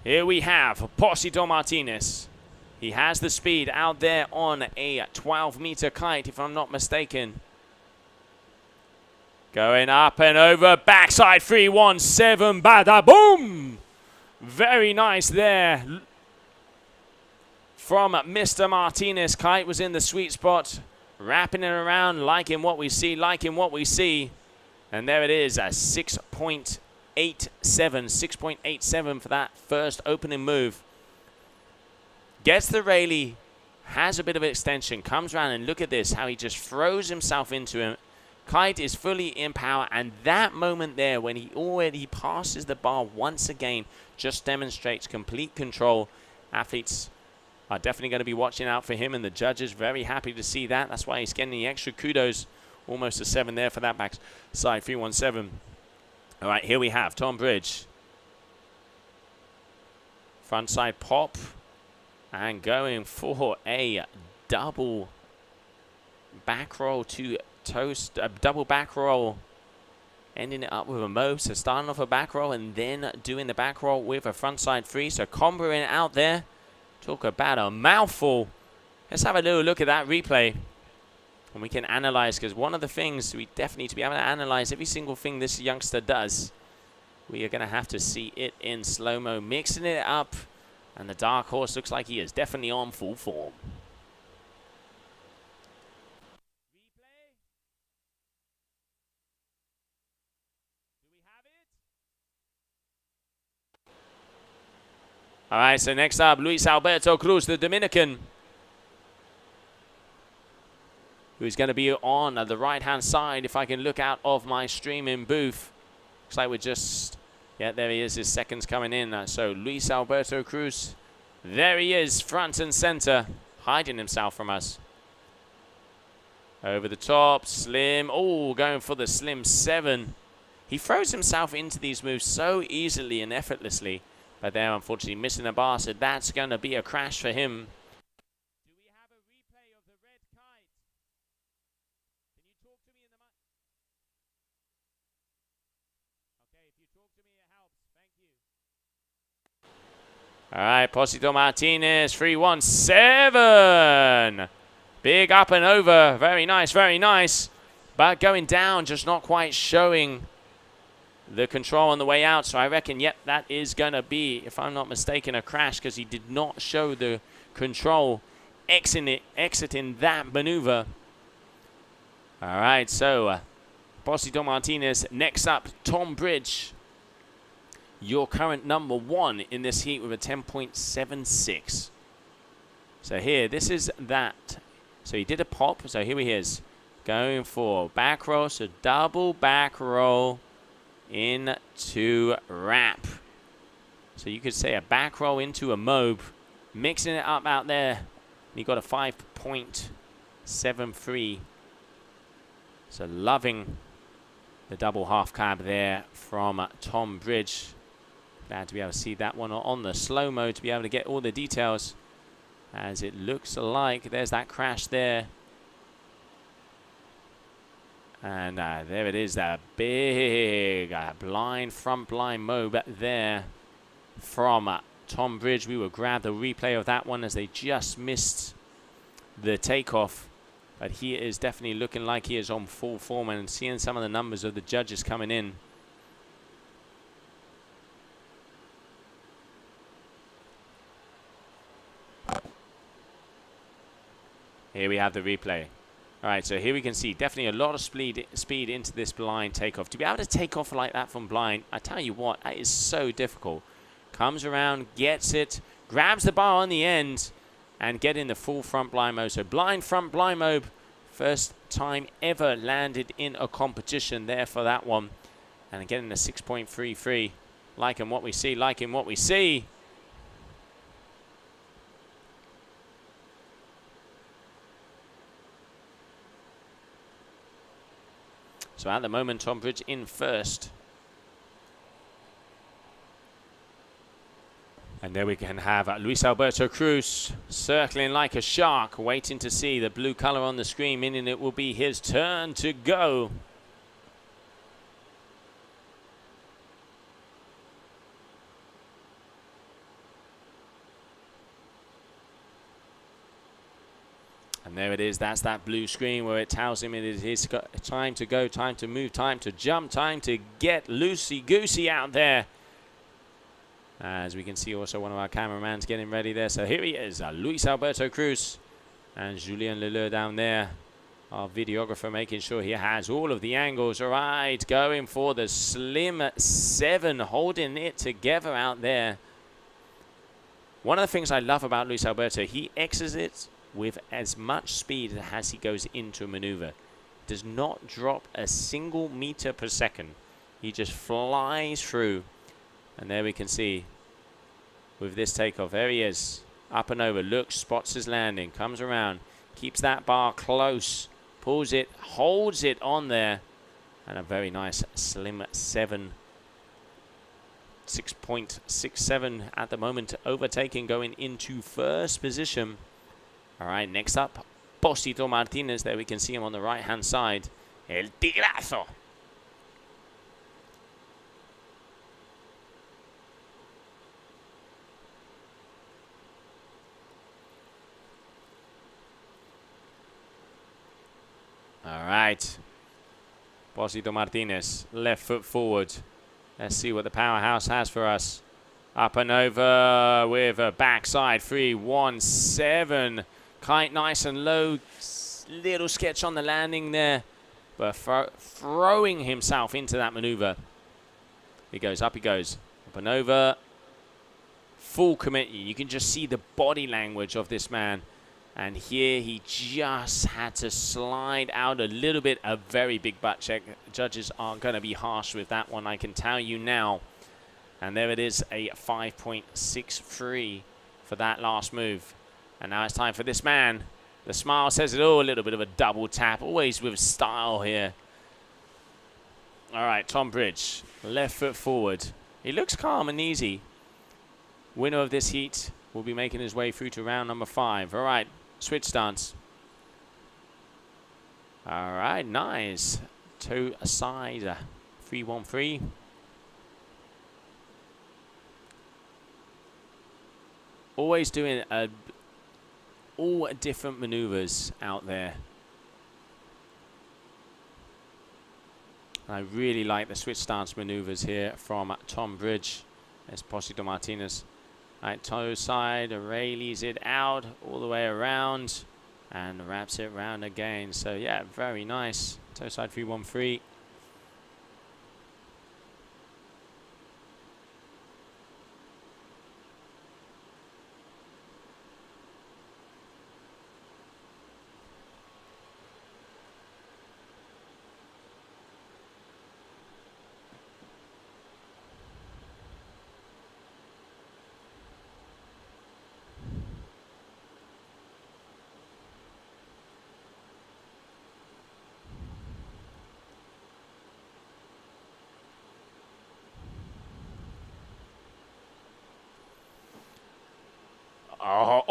Here we have Posito Martinez. He has the speed out there on a 12-meter kite, if I'm not mistaken. Going up and over, backside 317, bada boom! Very nice there from Mr. Martinez. Kite was in the sweet spot, wrapping it around, liking what we see, liking what we see. And there it is, a 6.87 for that first opening move. Gets the Rayleigh, has a bit of extension, comes around, and look at this, how he just throws himself into him. Kite is fully in power, and that moment there when he already passes the bar once again just demonstrates complete control. Athletes are definitely going to be watching out for him, and the judges very happy to see that. That's why he's getting the extra kudos. Almost a 7 there for that backside 317. All right, here we have Tom Bridge. Frontside pop. And going for a double back roll to toast, double back roll ending it up with a mobe. So starting off a back roll and then doing the back roll with a frontside free. So comboing it out there. Talk about a mouthful. Let's have a little look at that replay. And we can analyze, because one of the things we definitely need to be able to analyze every single thing this youngster does. We are going to have to see it in slow-mo, mixing it up. And the dark horse looks like he is definitely on full form. All right, so next up, Luis Alberto Cruz, the Dominican, who's going to be on the right-hand side if I can look out of my streaming booth. Looks like we're just, yeah, there he is. His seconds coming in. So Luis Alberto Cruz, there he is, front and center, hiding himself from us. Over the top, slim. Oh, going for the slim 7. He throws himself into these moves so easily and effortlessly. But there, unfortunately, missing a bar, so that's going to be a crash for him. Do we have a replay of the red kite? Can you talk to me in the mic? Okay, if you talk to me, it helps. Thank you. All right, Posito Martinez, 3-1-7. Big up and over. Very nice, very nice. But going down, just not quite showing the control on the way out. So I reckon, yep, that is going to be, if I'm not mistaken, a crash, because he did not show the control exiting that maneuver. All right, so Posito Martinez. Next up, Tom Bridge, your current number 1 in this heat with a 10.76. So here, this is that. So he did a pop. So here he is, going for back roll. So double back roll into wrap. So you could say a back roll into a mobe, mixing it up out there. He got a 5.73. So loving the double half cab there from Tom Bridge. Glad to be able to see that one on the slow-mo to be able to get all the details, as it looks like there's that crash there. And there it is, that big blind front blind mobe there from Tom Bridge. We will grab the replay of that one as they just missed the takeoff. But he is definitely looking like he is on full form, and seeing some of the numbers of the judges coming in. Here we have the replay. All right, so here we can see definitely a lot of speed into this blind takeoff. To be able to take off like that from blind, I tell you what, that is so difficult. Comes around, gets it, grabs the bar on the end, and get in the full front blind mode. So blind front blind mode, first time ever landed in a competition there for that one. And getting a 6.33. Liking what we see, liking what we see. So at the moment, Tom Bridge in first. And there we can have Luis Alberto Cruz circling like a shark, waiting to see the blue color on the screen, meaning it will be his turn to go. And there it is, that's that blue screen where it tells him it is his time to go, time to move, time to jump, time to get loosey-goosey out there. As we can see also one of our cameramans getting ready there. So here he is, Luis Alberto Cruz and Julien Leleu down there. Our videographer making sure he has all of the angles. All right, going for the slim 7, holding it together out there. One of the things I love about Luis Alberto, he exits with as much speed as he goes into a maneuver. Does not drop a single meter per second. He just flies through. And there we can see with this takeoff, there he is, up and over, looks, spots his landing, comes around, keeps that bar close, pulls it, holds it on there, and a very nice slim 7. 6.67 at the moment, overtaking, going into first position. All right, next up, Posito Martinez. There we can see him on the right-hand side. El Tigrazo. right. Posito Martinez, left foot forward. Let's see what the powerhouse has for us. Up and over with a backside 3-1-7. Kite nice and low. Little sketch on the landing there. But throwing himself into that maneuver. He goes, up he goes. Up and over. Full commit. You can just see the body language of this man. And here he just had to slide out a little bit. A very big butt check. Judges are going to be harsh with that one, I can tell you now. And there it is, a 5.63 for that last move. And now it's time for this man. The smile says it all. A little bit of a double tap. Always with style here. All right, Tom Bridge. Left foot forward. He looks calm and easy. Winner of this heat will be making his way through to round number 5. All right, switch stance. All right, nice. Toe aside. 3-1-3. Always doing all different maneuvers out there. I really like the switch stance maneuvers here from Tom Bridge. There's Posito Martinez. Right, toe side, raileys it out all the way around and wraps it round again. So yeah, very nice. Toe side 3-1-3.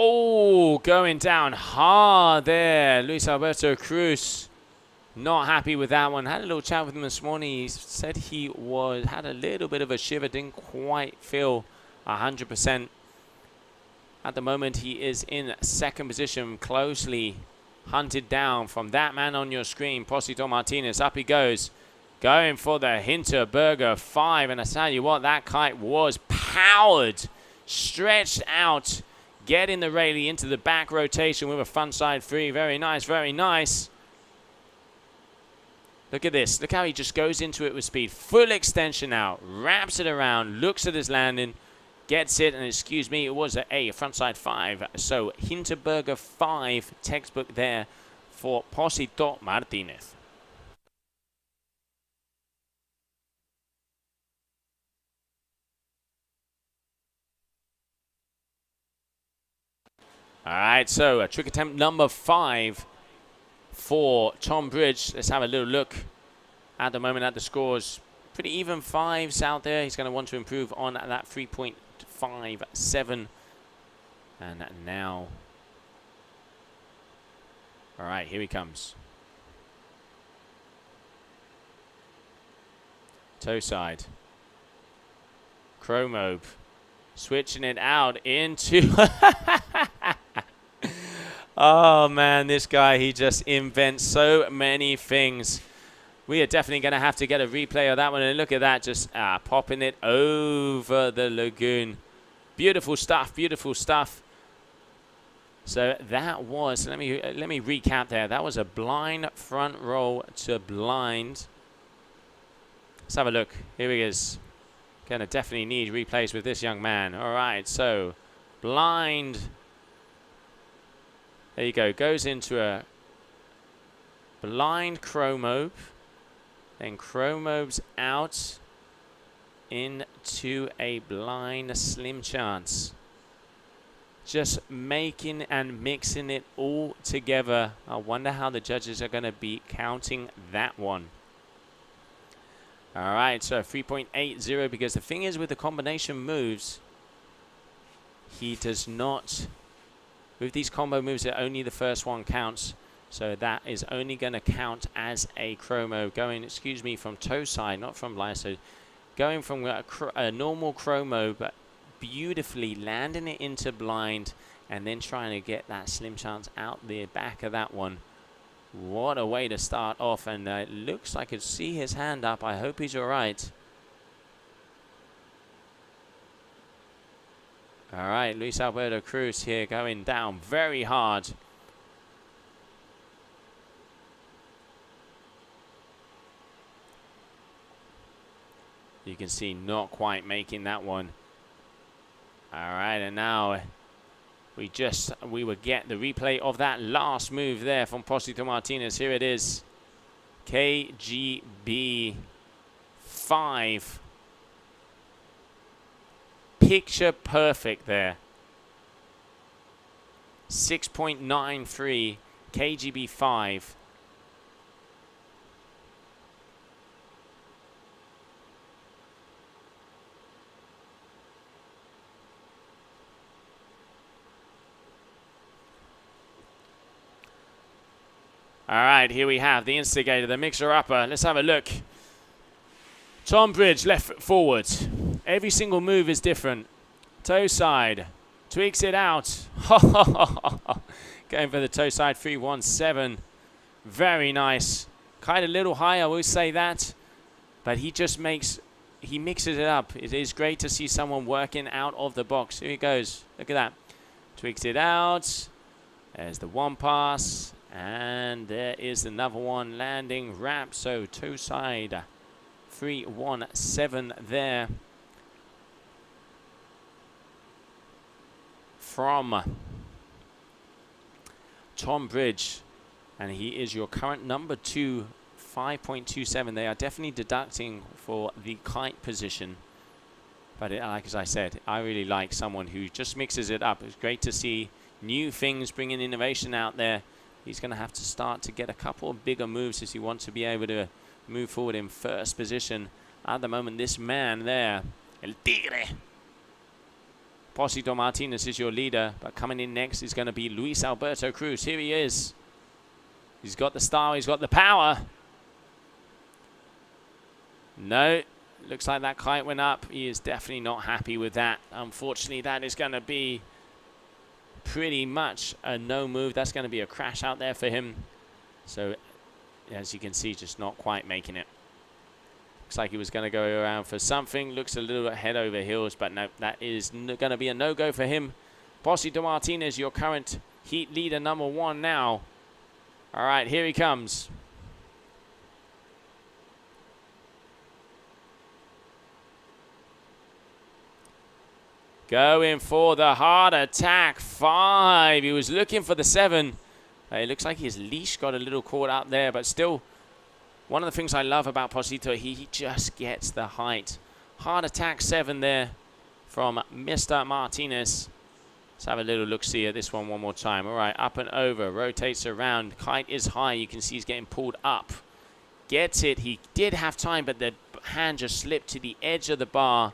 Oh, going down hard there. Luis Alberto Cruz. Not happy with that one. Had a little chat with him this morning. He said he had a little bit of a shiver. Didn't quite feel 100%. At the moment, he is in second position. Closely hunted down from that man on your screen. Posito Martinez. Up he goes. Going for the Hinterberger 5. And I tell you what, that kite was powered. Stretched out. Getting the railie into the back rotation with a front side 3. Very nice, very nice. Look at this. Look how he just goes into it with speed. Full extension out. Wraps it around. Looks at his landing. Gets it. And excuse me, it was a front side 5. So Hinterberger 5 textbook there for Posito Martinez. All right, so trick attempt number 5 for Tom Bridge. Let's have a little look at the moment at the scores. Pretty even 5s out there. He's going to want to improve on that 3.57. And now, all right, here he comes. Toe side. Chromobe. Switching it out into... Oh, man, this guy, he just invents so many things. We are definitely going to have to get a replay of that one. And look at that, just popping it over the lagoon. Beautiful stuff, beautiful stuff. So that was, let me recap there. That was a blind front roll to blind. Let's have a look. Here he is. Going to definitely need replays with this young man. All right, so blind. There you go. Goes into a blind chromobe. Then chromobes out into a blind slim chance. Just making and mixing it all together. I wonder how the judges are going to be counting that one. All right, so 3.80, because the thing is with the combination moves, he does not... With these combo moves, only the first one counts. So that is only going to count as a chromo. Going, excuse me, from toe side, not from blind. So going from a normal chromo, but beautifully landing it into blind and then trying to get that slim chance out the back of that one. What a way to start off, and it looks like I could see his hand up. I hope he's all right. All right, Luis Alberto Cruz here going down very hard. You can see not quite making that one. All right, and now we will get the replay of that last move there from Posito Martinez. Here it is. KGB 5. Picture perfect there. 6.93 KGB 5. All right, here we have the instigator, the mixer-upper. Let's have a look. Tom Bridge, left foot forward. Every single move is different. Toe side, tweaks it out. Going for the toe side, 317. Very nice. Kind of a little high, I will say that. But he just he mixes it up. It is great to see someone working out of the box. Here he goes. Look at that. Tweaks it out. There's the one pass. And there is another one landing wrap. So toe side 317 there from Tom Bridge, and he is your current number 2, 5.27. They are definitely deducting for the kite position, but like as I said, I really like someone who just mixes it up. It's great to see new things, bringing innovation out there. He's going to have to start to get a couple of bigger moves if he wants to be able to move forward in first position. At the moment, this man there, El Tigre. Posito Martinez is your leader, but coming in next is going to be Luis Alberto Cruz. Here he is. He's got the style, he's got the power. No, looks like that kite went up. He is definitely not happy with that. Unfortunately, that is going to be pretty much a no move. That's going to be a crash out there for him. So, as you can see, just not quite making it. Looks like he was going to go around for something. Looks a little bit head over heels, but no, that is going to be a no-go for him. Posito Martinez, your current heat leader number 1 now. All right, here he comes. Going for the hard attack, 5. He was looking for the 7. It looks like his leash got a little caught up there, but still, one of the things I love about Posito, he just gets the height. Hard attack 7 there from Mr. Martinez. Let's have a little look-see at this one more time. All right, up and over, rotates around. Kite is high. You can see he's getting pulled up. Gets it. He did have time, but the hand just slipped to the edge of the bar,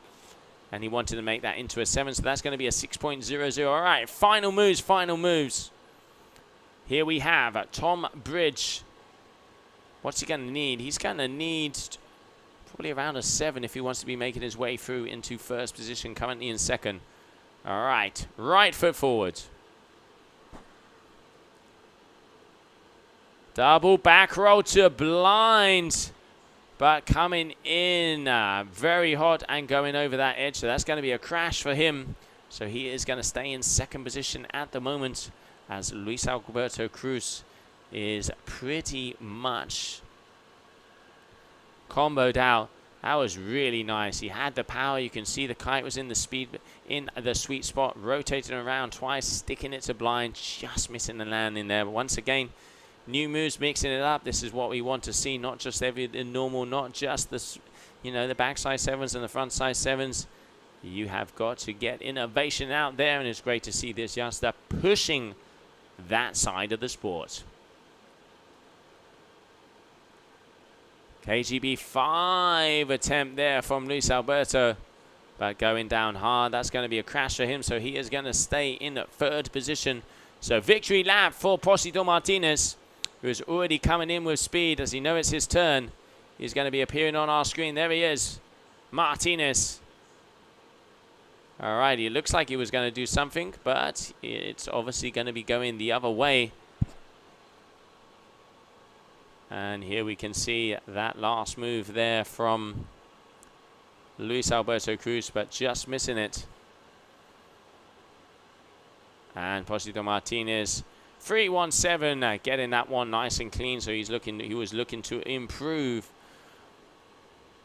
and he wanted to make that into a 7, so that's going to be a 6.00. All right, final moves, final moves. Here we have Tom Bridge. What's he going to need? He's going to need probably around a 7 if he wants to be making his way through into first position, currently in second. All right, right foot forward. Double back roll to blind. But coming in very hot and going over that edge. So that's going to be a crash for him. So he is going to stay in second position at the moment, as Luis Alberto Cruz is pretty much comboed out. That was really nice. He had the power. You can see the kite was in the sweet spot, rotating around twice, sticking it to blind, just missing the land in there. But once again, new moves, mixing it up. This is what we want to see, not just the normal, not just the, the backside 7s and the front side 7s. You have got to get innovation out there, and it's great to see this youngster pushing that side of the sport. KGB 5 attempt there from Luis Alberto, but going down hard. That's going to be a crash for him, so he is going to stay in third position. So victory lap for Posito Martinez, who is already coming in with speed. As he knows it's his turn, he's going to be appearing on our screen. There he is, Martinez. All right, he looks like he was going to do something, but it's obviously going to be going the other way. And here we can see that last move there from Luis Alberto Cruz, but just missing it. And Posito Martinez, 3-1-7, getting that one nice and clean. So he was looking to improve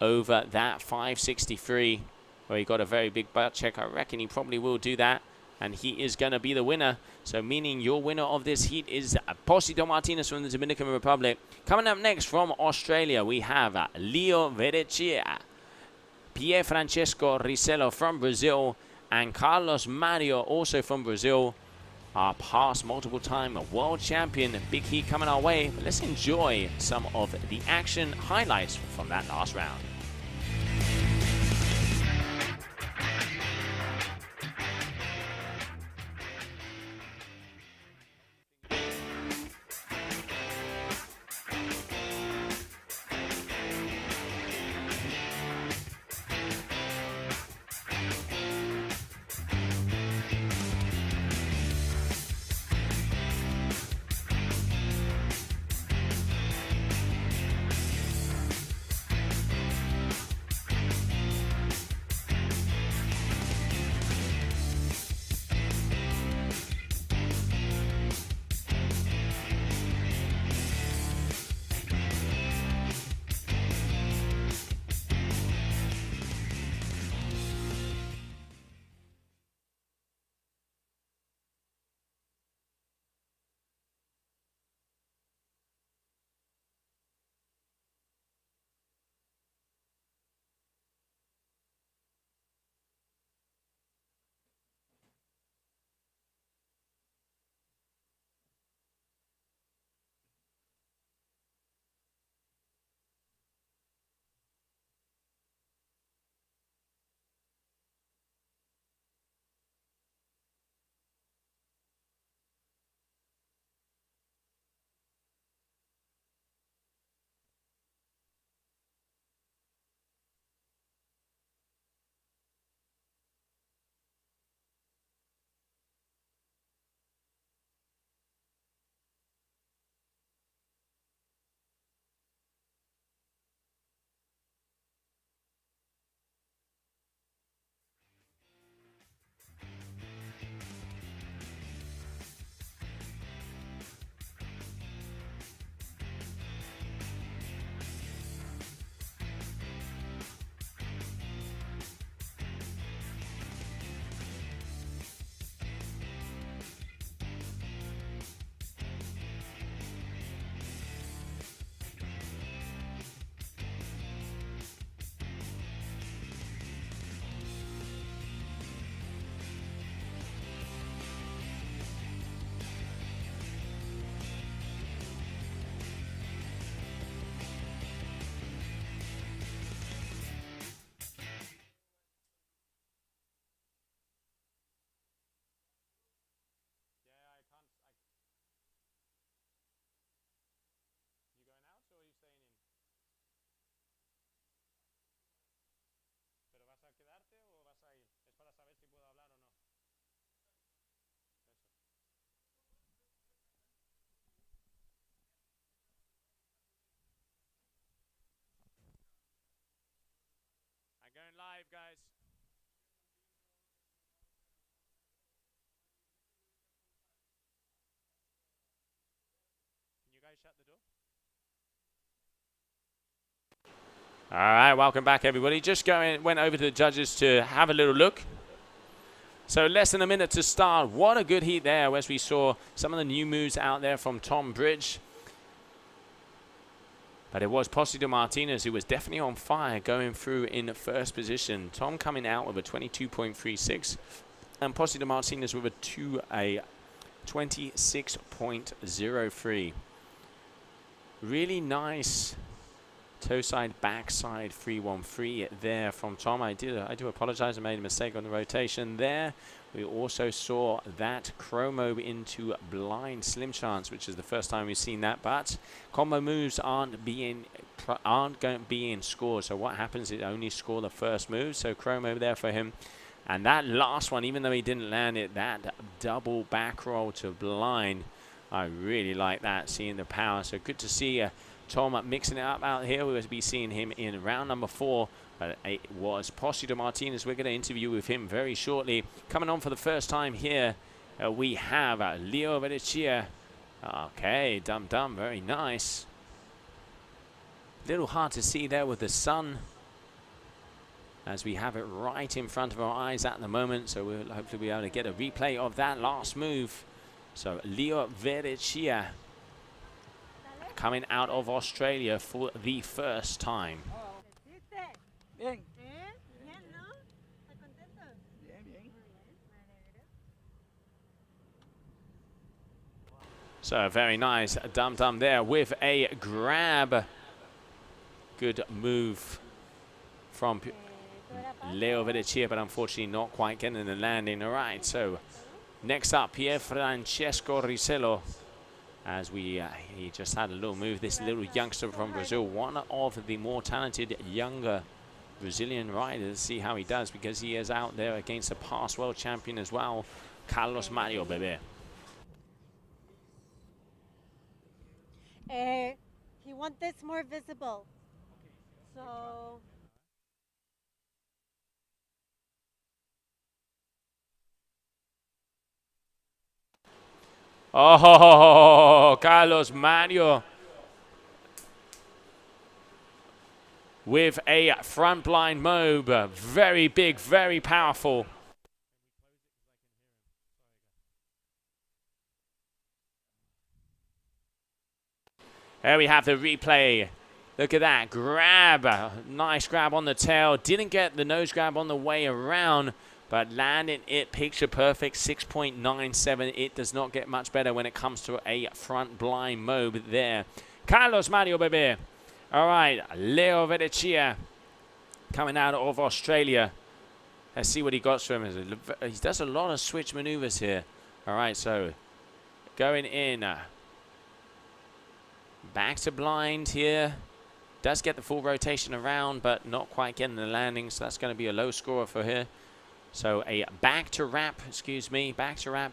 over that 563, where he got a very big butt check. I reckon he probably will do that, and he is going to be the winner. So meaning your winner of this heat is Posito Martinez from the Dominican Republic. Coming up next from Australia, we have Leo Verechia, Pierre Francesco Risello from Brazil, and Carlos Mario, also from Brazil, our past multiple-time world champion. Big heat coming our way. But let's enjoy some of the action highlights from that last round. Going live, guys. Can you guys shut the door? All right, welcome back, everybody. Just went over to the judges to have a little look. So less than a minute to start. What a good heat there, as we saw some of the new moves out there from Tom Bridge. But it was Posito Martinez who was definitely on fire, going through in first position. Tom coming out with a 22.36, and Posito Martinez with a 26.03. Really nice toe side, backside 3-1-3 there from Tom. I do apologize, I made a mistake on the rotation there. We also saw that chromo into blind slim chance, which is the first time we've seen that. But combo moves aren't going to be in score. So what happens is only score the first move. So chromo there for him. And that last one, even though he didn't land it, that double back roll to blind, I really like that, seeing the power. So good to see Tom mixing it up out here. We will be seeing him in round number 4. But it was Placido Martinez. We're going to interview with him very shortly. Coming on for the first time here, we have Leo Verechia. Okay, Dum Dum, very nice. Little hard to see there with the sun, as we have it right in front of our eyes at the moment. So we'll hopefully be able to get a replay of that last move. So Leo Verechia coming out of Australia for the first time. Bien. So very nice Dum Dum there with a grab. Good move from Leo Verechia, but unfortunately not quite getting the landing. All right, so next up, Pier Francesco Risello. As he just had a little move, this little youngster from Brazil, one of the more talented younger Brazilian riders. See how he does, because he is out there against a past world champion as well, Carlos Mario Bebé. He wants this more visible. So oh, Carlos Mario with a front blind mob. Very big, very powerful. There we have the replay. Look at that grab. Nice grab on the tail. Didn't get the nose grab on the way around, but landing it picture perfect. 6.97. It does not get much better when it comes to a front blind mob there. Carlos Mario Bebé. All right, Leo Verechia coming out of Australia. Let's see what he got from him. He does a lot of switch maneuvers here. All right, so going in. Back to blind here. Does get the full rotation around, but not quite getting the landing, so that's going to be a low scorer for here. So a back to wrap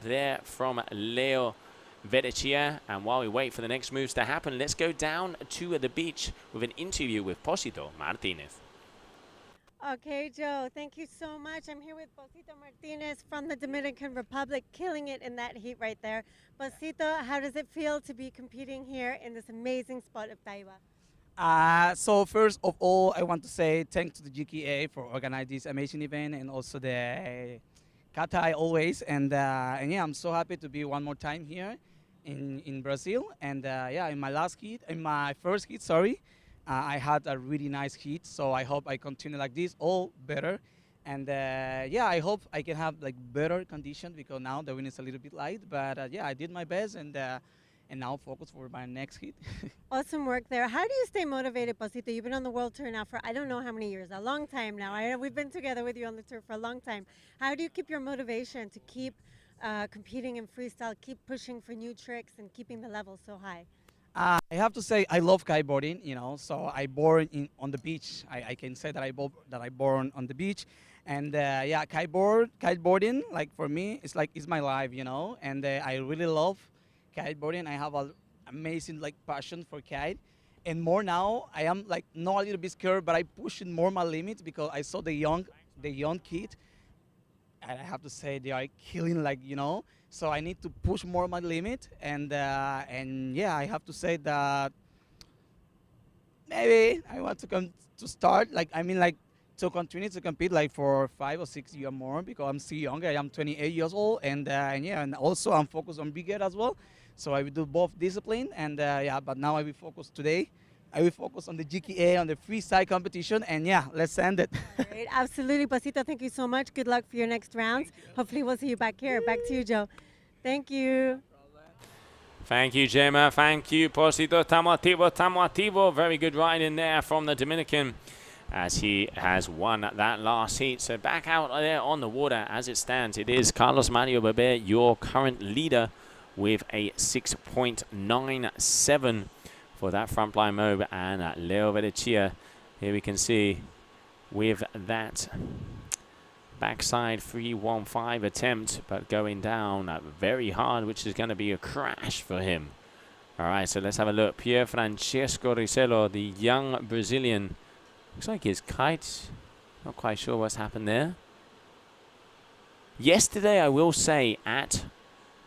there from Leo Verechia. And while we wait for the next moves to happen, let's go down to the beach with an interview with Placido Martinez. okay, Joe, thank you so much. I'm here with Placido Martinez from the Dominican Republic, killing it in that heat right there. Placido, how does it feel to be competing here in this amazing spot of Taiwan? So first of all, I want to say thanks to the GKA for organizing this amazing event, and also the Qatar always. And yeah, I'm so happy to be one more time here in Brazil. And yeah, in my first heat, sorry, I had a really nice heat. So I hope I continue like this, all better. And yeah, I hope I can have like better condition, because now the wind is a little bit light. But yeah, I did my best, and now focus for my next hit. Awesome work there. How do you stay motivated, Placido? You've been on the world tour now for I don't know how many years, a long time now. We've been together with you on the tour for a long time. How do you keep your motivation to keep competing in freestyle, keep pushing for new tricks, and keeping the level so high? I have to say I love kiteboarding, you know. So I born on the beach. I can say that I born on the beach, and yeah, kiteboarding like for me it's my life, you know. And I really love kiteboarding. I have an amazing like passion for kite, and more now I am like not a little bit scared, but I pushing more my limits, because I saw the young kid, and I have to say they are killing, like, you know. So I need to push more my limit, and yeah, I have to say that maybe I want to start like, I mean, like, to continue to compete like for 5 or 6 years more, because I'm still younger. I am 28 years old, and yeah, and also I'm focused on big head as well. So I will do both discipline, and yeah, but now I will focus today. I will focus on the GKA, on the freestyle competition, and yeah, let's end it. Great, absolutely, Placido. Thank you so much. Good luck for your next rounds. Hopefully, we'll see you back here. Back to you, Joe. Thank you. Thank you, Gemma. Thank you, Placido. Tamo activo. Very good ride in there from the Dominican, as he has won that last heat. So back out there on the water as it stands. It is Carlos Mario Bebé, your current leader, with a 6.97 for that front blind mob. And Leo Verechia, here we can see with that backside 315 attempt, but going down very hard, which is going to be a crash for him. All right, so let's have a look. Pier Francesco Risello, the young Brazilian. Looks like his kite. Not quite sure what's happened there. Yesterday, I will say, at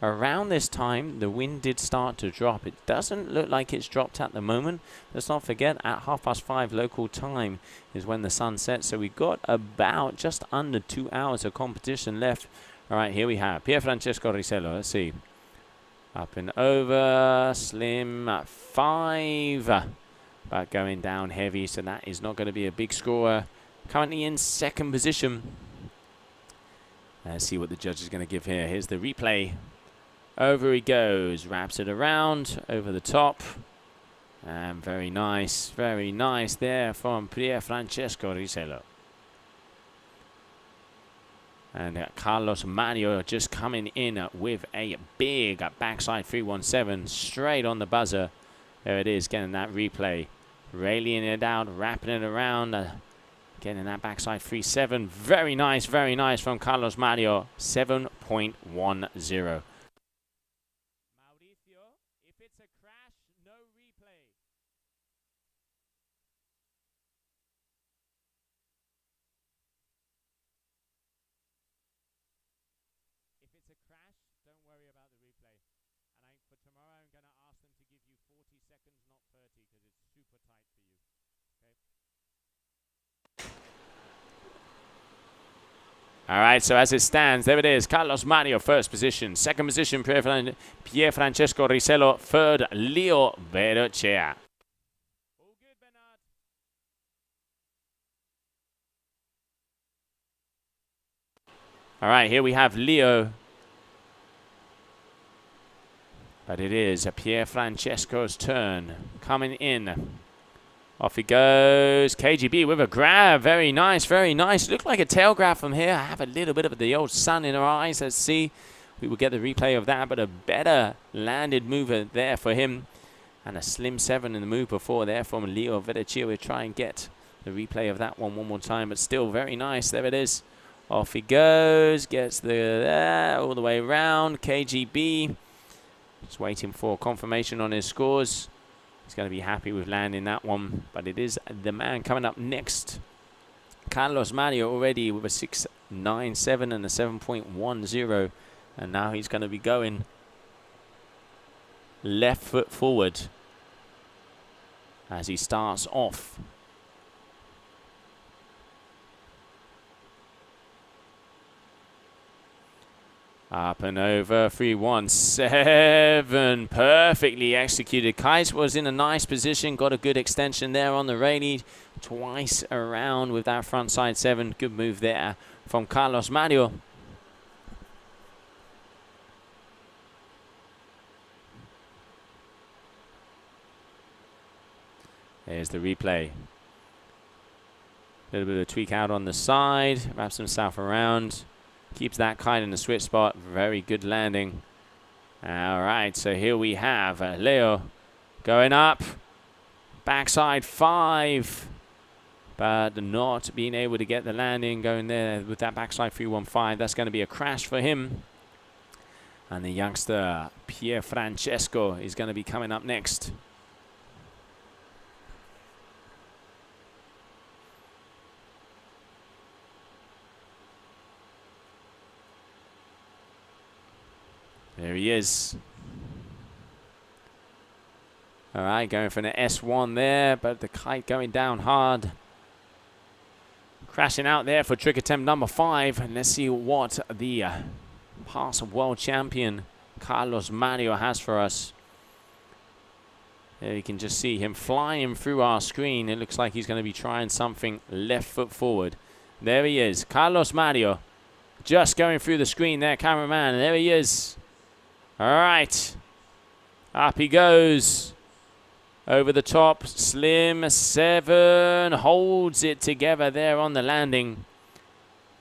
around this time, the wind did start to drop. It doesn't look like it's dropped at the moment. Let's not forget, at 5:30 local time is when the sun sets. So we've got about just under 2 hours of competition left. All right, here we have Pier Francesco Risello. Let's see. Up and over, slim, 5. But going down heavy, so that is not going to be a big scorer. Currently in second position. Let's see what the judge is going to give here. Here's the replay. Over he goes, wraps it around, over the top. And very nice there from Pier Francesco Risello. And Carlos Mario just coming in with a big backside 317 straight on the buzzer. There it is, getting that replay. Railing it out, wrapping it around. Getting that backside 3-7. Very nice from Carlos Mario. 7.10. Mauricio, if it's a crash, no replay. If it's a crash, don't worry about the replay. And for tomorrow, I'm going to ask them to give you 40 seconds, not 30, because it's super tight for you. Okay? All right, so as it stands, there it is. Carlos Mario, first position. Second position, Pier Francesco Risello. Third, Leo Verocea. All good, Bernard. All right, here we have Leo. But it is Pier Francesco's turn. Coming in. Off he goes. KGB with a grab. Very nice. Looked like a tail grab from here. I have a little bit of the old sun in her eyes. Let's see. We will get the replay of that, but a better landed mover there for him. And a slim 7 in the move before there from Leo Verocea. We'll try and get the replay of that one more time, but still very nice. There it is. Off he goes. Gets the all the way around. KGB. Just waiting for confirmation on his scores. He's going to be happy with landing that one, but it is the man coming up next. Carlos Mario already with a 6.97 and a 7.10, and now he's going to be going left foot forward as he starts off. Up and over, 317, perfectly executed. Kite was in a nice position, got a good extension there on the railing, twice around with that front side 7. Good move there from Carlos Mario. There's the replay. A little bit of a tweak out on the side, wraps himself around. Keeps that kite in the sweet spot. Very good landing. All right, so here we have Leo going up. Backside 5. But not being able to get the landing going there with that backside 315. That's going to be a crash for him. And the youngster, Pier Francesco, is going to be coming up next. There he is. All right, going for an S1 there, but the kite going down hard. Crashing out there for trick attempt number 5. And let's see what the past world champion Carlos Mario has for us. There you can just see him flying through our screen. It looks like he's going to be trying something left foot forward. There he is, Carlos Mario. Just going through the screen there, cameraman. There he is. All right, up he goes, over the top, slim 7, holds it together there on the landing.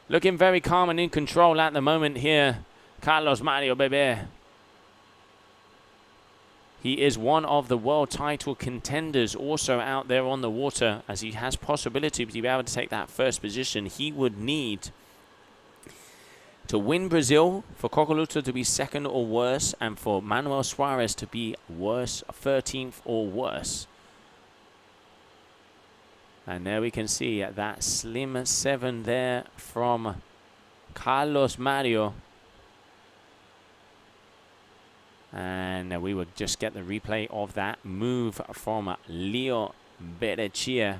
Looking very calm and in control at the moment here, Carlos Mario, baby. He is one of the world title contenders also out there on the water, as he has possibility to be able to take that first position. He would need to win Brazil, for Cocolutto to be second or worse, and for Manuel Suarez to be worse, 13th or worse. And there we can see that slim 7 there from Carlos Mario. And we will just get the replay of that move from Leo Berechia.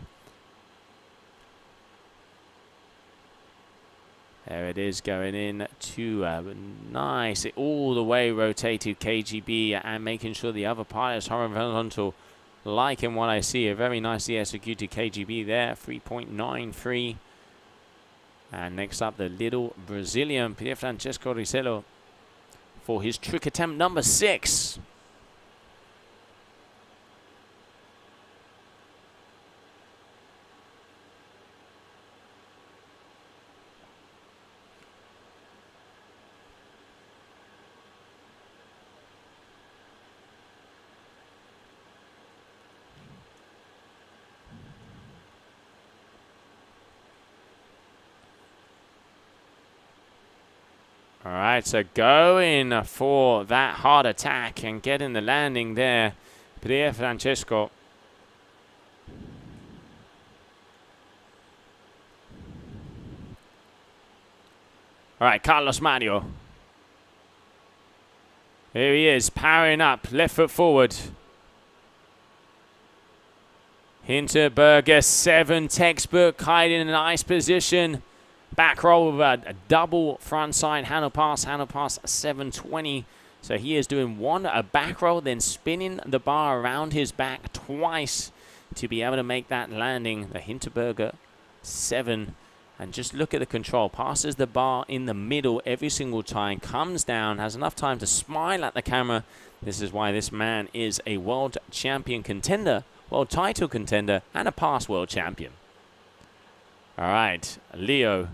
There it is, going in to nice, all the way rotated KGB and making sure the other pilots horizontal, liking what I see. A very nicely executed KGB there, 3.93. And next up, the little Brazilian Pierfrancesco Risello for his trick attempt number 6. All right, so going for that hard attack and getting the landing there, Pierfrancesco. All right, Carlos Mario. Here he is, powering up, left foot forward. Hinterberger 7, textbook, Kite in a nice position. Back roll with a double front side handle pass 720. So he is doing a back roll, then spinning the bar around his back twice to be able to make that landing. The Hinterberger 7. And just look at the control. Passes the bar in the middle every single time. Comes down, has enough time to smile at the camera. This is why this man is a world champion contender, world title contender, and a past world champion. All right, Leo.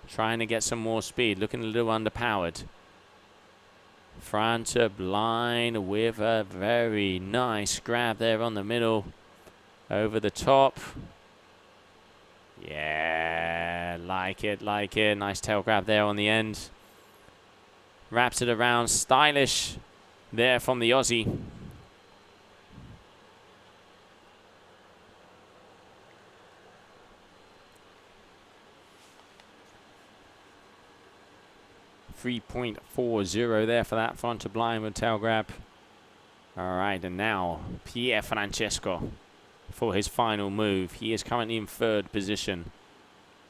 Trying to get some more speed, looking a little underpowered. Front blind with a very nice grab there on the middle. Over the top. Yeah, like it. Nice tail grab there on the end. Wraps it around, stylish there from the Aussie. .40 there for that front to blind with tail grab. All right, and now Pierfrancesco for his final move. He is currently in 3rd position.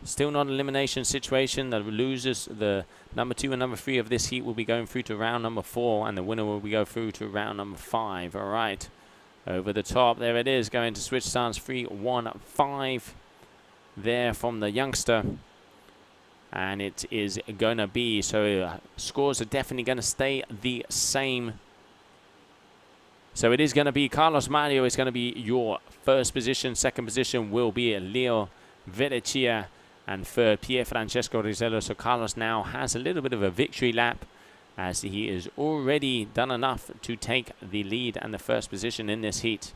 Still not an elimination situation. The losers, the number 2 and number 3 of this heat, will be going through to round number 4, and the winner will be go through to round number 5. All right, over the top, there it is, going to switch stance 3-1-5 there from the youngster. And it is going to be, so scores are definitely going to stay the same. So it is going to be Carlos Mario is going to be your 1st position. 2nd position will be Leo Verechia. And 3rd, Pierfrancesco Risello. So Carlos now has a little bit of a victory lap, as he is already done enough to take the lead and the 1st position in this heat.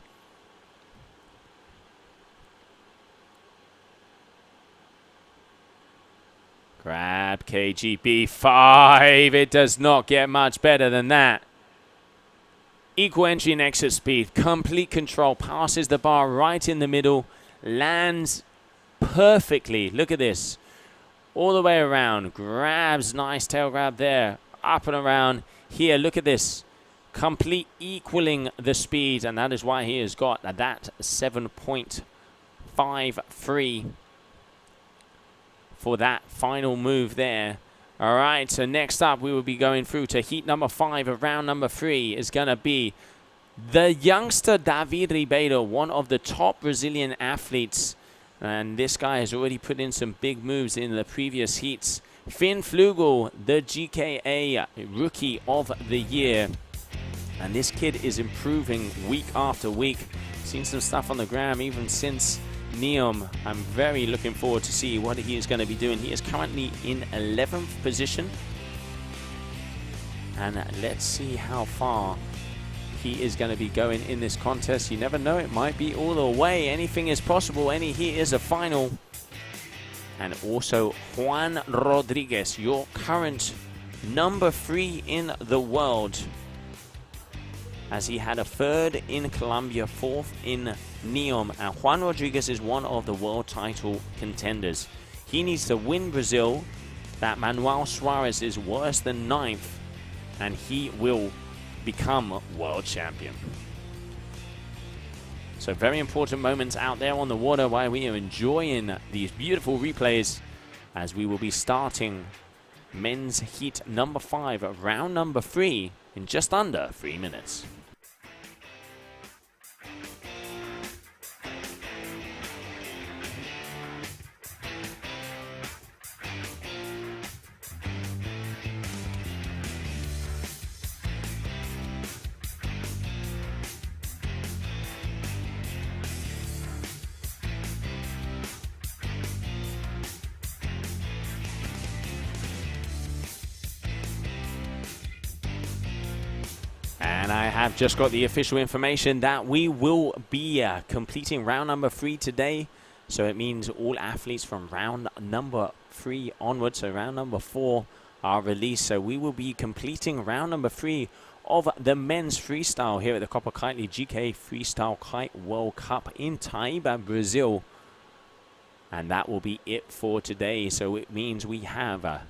Grab KGB 5. It does not get much better than that. Equal entry and exit speed. Complete control. Passes the bar right in the middle. Lands perfectly. Look at this. All the way around. Grabs. Nice tail grab there. Up and around. Here, look at this. Complete equaling the speed. And that is why he has got that 7.53. For that final move there. All right, so next up we will be going through to heat number 5 of round number 3 is going to be the youngster David Ribeiro, one of the top Brazilian athletes. And this guy has already put in some big moves in the previous heats. Finn Flugel, the GKA Rookie of the Year. And this kid is improving week after week. Seen some stuff on the gram even since Neom. I'm very looking forward to see what he is going to be doing. He is currently in 11th position. And let's see how far he is going to be going in this contest. You never know, it might be all the way. Anything is possible. Any heat is a final. and also Juan Rodriguez, your current number 3 in the world, as he had a 3rd in Colombia, 4th in Neom, and Juan Rodriguez is one of the world title contenders. He needs to win Brazil. That Manuel Suarez is worse than 9th, and he will become world champion. So very important moments out there on the water while we are enjoying these beautiful replays, as we will be starting men's heat number 5, round number 3, in just under 3 minutes. And I have just got the official information that we will be completing round number 3 today. So it means all athletes from round number 3 onwards, so round number 4, are released. So we will be completing round number 3 of the men's freestyle here at the Copa Kitley GKA Freestyle Kite World Cup in Taiba, Brazil. And that will be it for today. So it means we have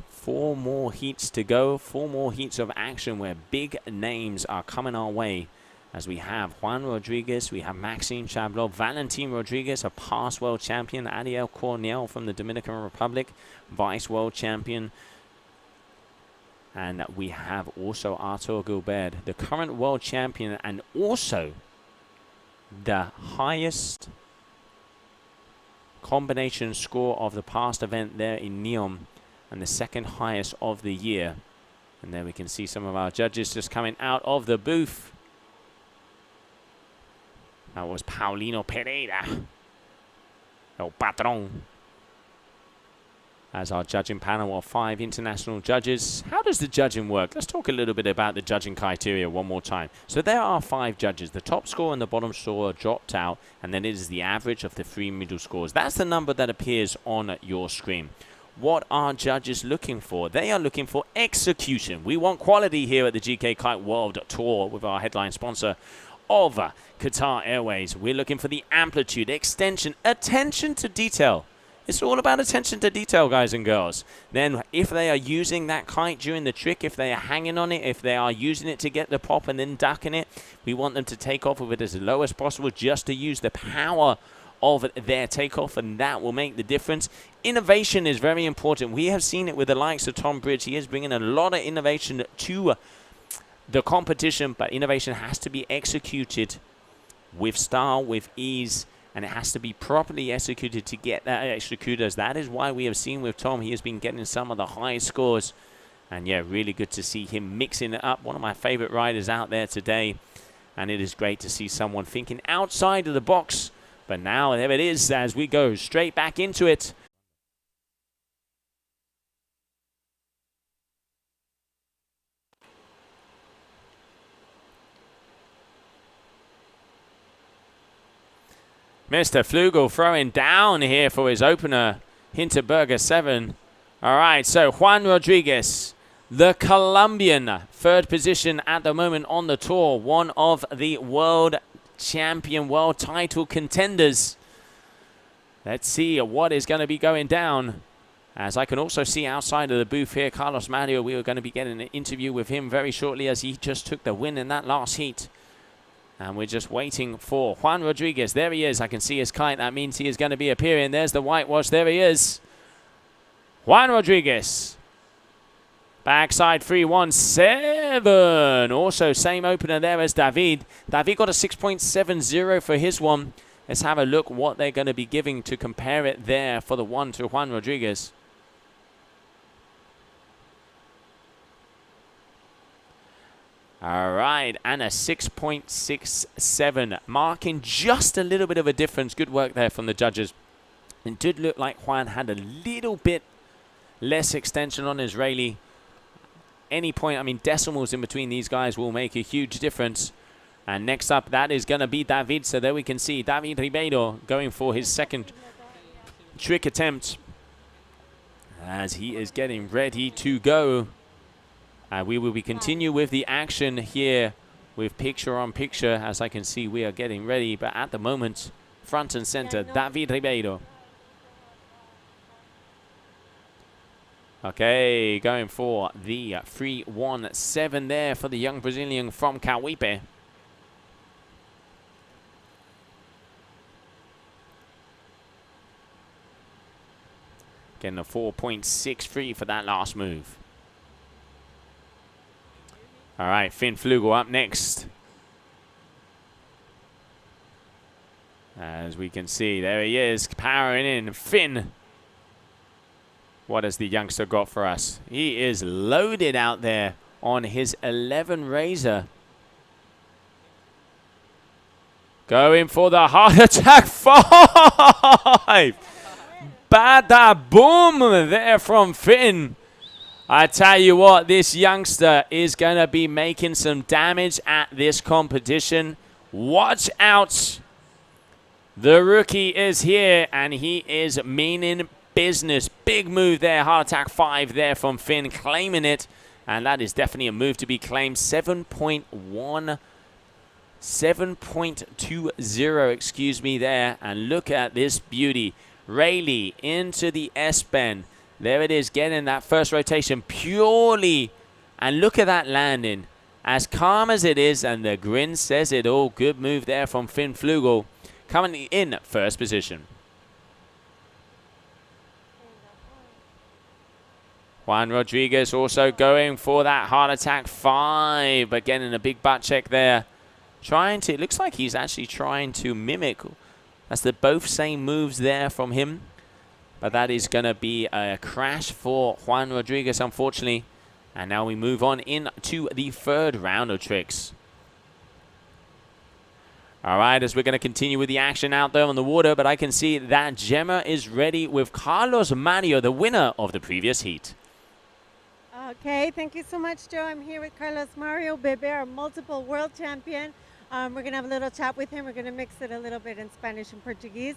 4 more heats to go, 4 more heats of action where big names are coming our way. As we have Juan Rodriguez, we have Maxime Chablot, Valentin Rodriguez, a past world champion, Ariel Cornell from the Dominican Republic, vice world champion. And we have also Artur Gilbert, the current world champion and also the highest combination score of the past event there in Neom, and the 2nd highest of the year. And there we can see some of our judges just coming out of the booth. That was Paulino Pereira, El Patron, as our judging panel of 5 international judges. How does the judging work? Let's talk a little bit about the judging criteria one more time. So there are 5 judges. The top score and the bottom score are dropped out, and then it is the average of the 3 middle scores. That's the number that appears on your screen. What are judges looking for? They are looking for execution. We want quality here at the GK Kite World Tour with our headline sponsor of Qatar Airways. We're looking for the amplitude, extension, attention to detail. It's all about attention to detail, guys and girls. Then if they are using that kite during the trick, if they are hanging on it, if they are using it to get the pop and then ducking it, we want them to take off with it as low as possible just to use the power of their takeoff, and that will make the difference. Innovation is very important. We have seen it with the likes of Tom Bridge. He is bringing a lot of innovation to the competition, but innovation has to be executed with style, with ease, and it has to be properly executed to get that extra kudos. That is why we have seen with Tom, he has been getting some of the highest scores. And yeah, really good to see him mixing it up. One of my favorite riders out there today. And it is great to see someone thinking outside of the box. But now there it is as we go straight back into it. Mr. Flugel throwing down here for his opener, Hinterberger 7. All right, so Juan Rodriguez, the Colombian, 3rd position at the moment on the tour, one of the world champion, world title contenders. Let's see what is going to be going down. As I can also see outside of the booth here, Carlos Mario, we are going to be getting an interview with him very shortly as he just took the win in that last heat. And we're just waiting for Juan Rodriguez. There he is. I can see his kite. That means he is going to be appearing. There's the whitewash. There he is. Juan Rodriguez. Backside 3-1-7. Also, same opener there as David. David got a 6.70 for his one. Let's have a look what they're going to be giving to compare it there for the one to Juan Rodriguez. All right, and a 6.67, marking just a little bit of a difference. Good work there from the judges. It did look like Juan had a little bit less extension on his rayleigh. Any point, I mean, decimals in between these guys will make a huge difference. And next up, that is going to be David. So there we can see David Ribeiro going for his second trick attempt as he is getting ready to go. We will continue with the action here with picture on picture. As I can see, we are getting ready. But at the moment, front and center, David Ribeiro. Okay, going for the 3-1-7 there for the young Brazilian from Cauipe. Getting a 4.63 for that last move. All right, Finn Flugel up next. As we can see, there he is, powering in. Finn. What has the youngster got for us? He is loaded out there on his 11 Razor. Going for the heart attack 5. Bada boom there from Finn. I tell you what, this youngster is going to be making some damage at this competition. Watch out. The rookie is here, and he is meaning business. Big move there. Heart attack 5 there from Finn, claiming it. And that is definitely a move to be claimed. 7.20, excuse me, there. And look at this beauty. Rayleigh into the S-bend. There it is, getting that first rotation purely. And look at that landing. As calm as it is, and the grin says it all. Good move there from Finn Flugel. Coming in first position. Juan Rodriguez also going for that heart attack 5. But getting a big butt check there. Trying to, it looks like he's actually trying to mimic. That's the both same moves there from him. But that is going to be a crash for Juan Rodriguez, unfortunately. And now we move on into the third round of tricks. All right, as we're going to continue with the action out there on the water. But I can see that Gemma is ready with Carlos Mario, the winner of the previous heat. Okay, thank you so much, Joe. I'm here with Carlos Mario Bebe, our multiple world champion. We're going to have a little chat with him. We're going to mix it a little bit in Spanish and Portuguese.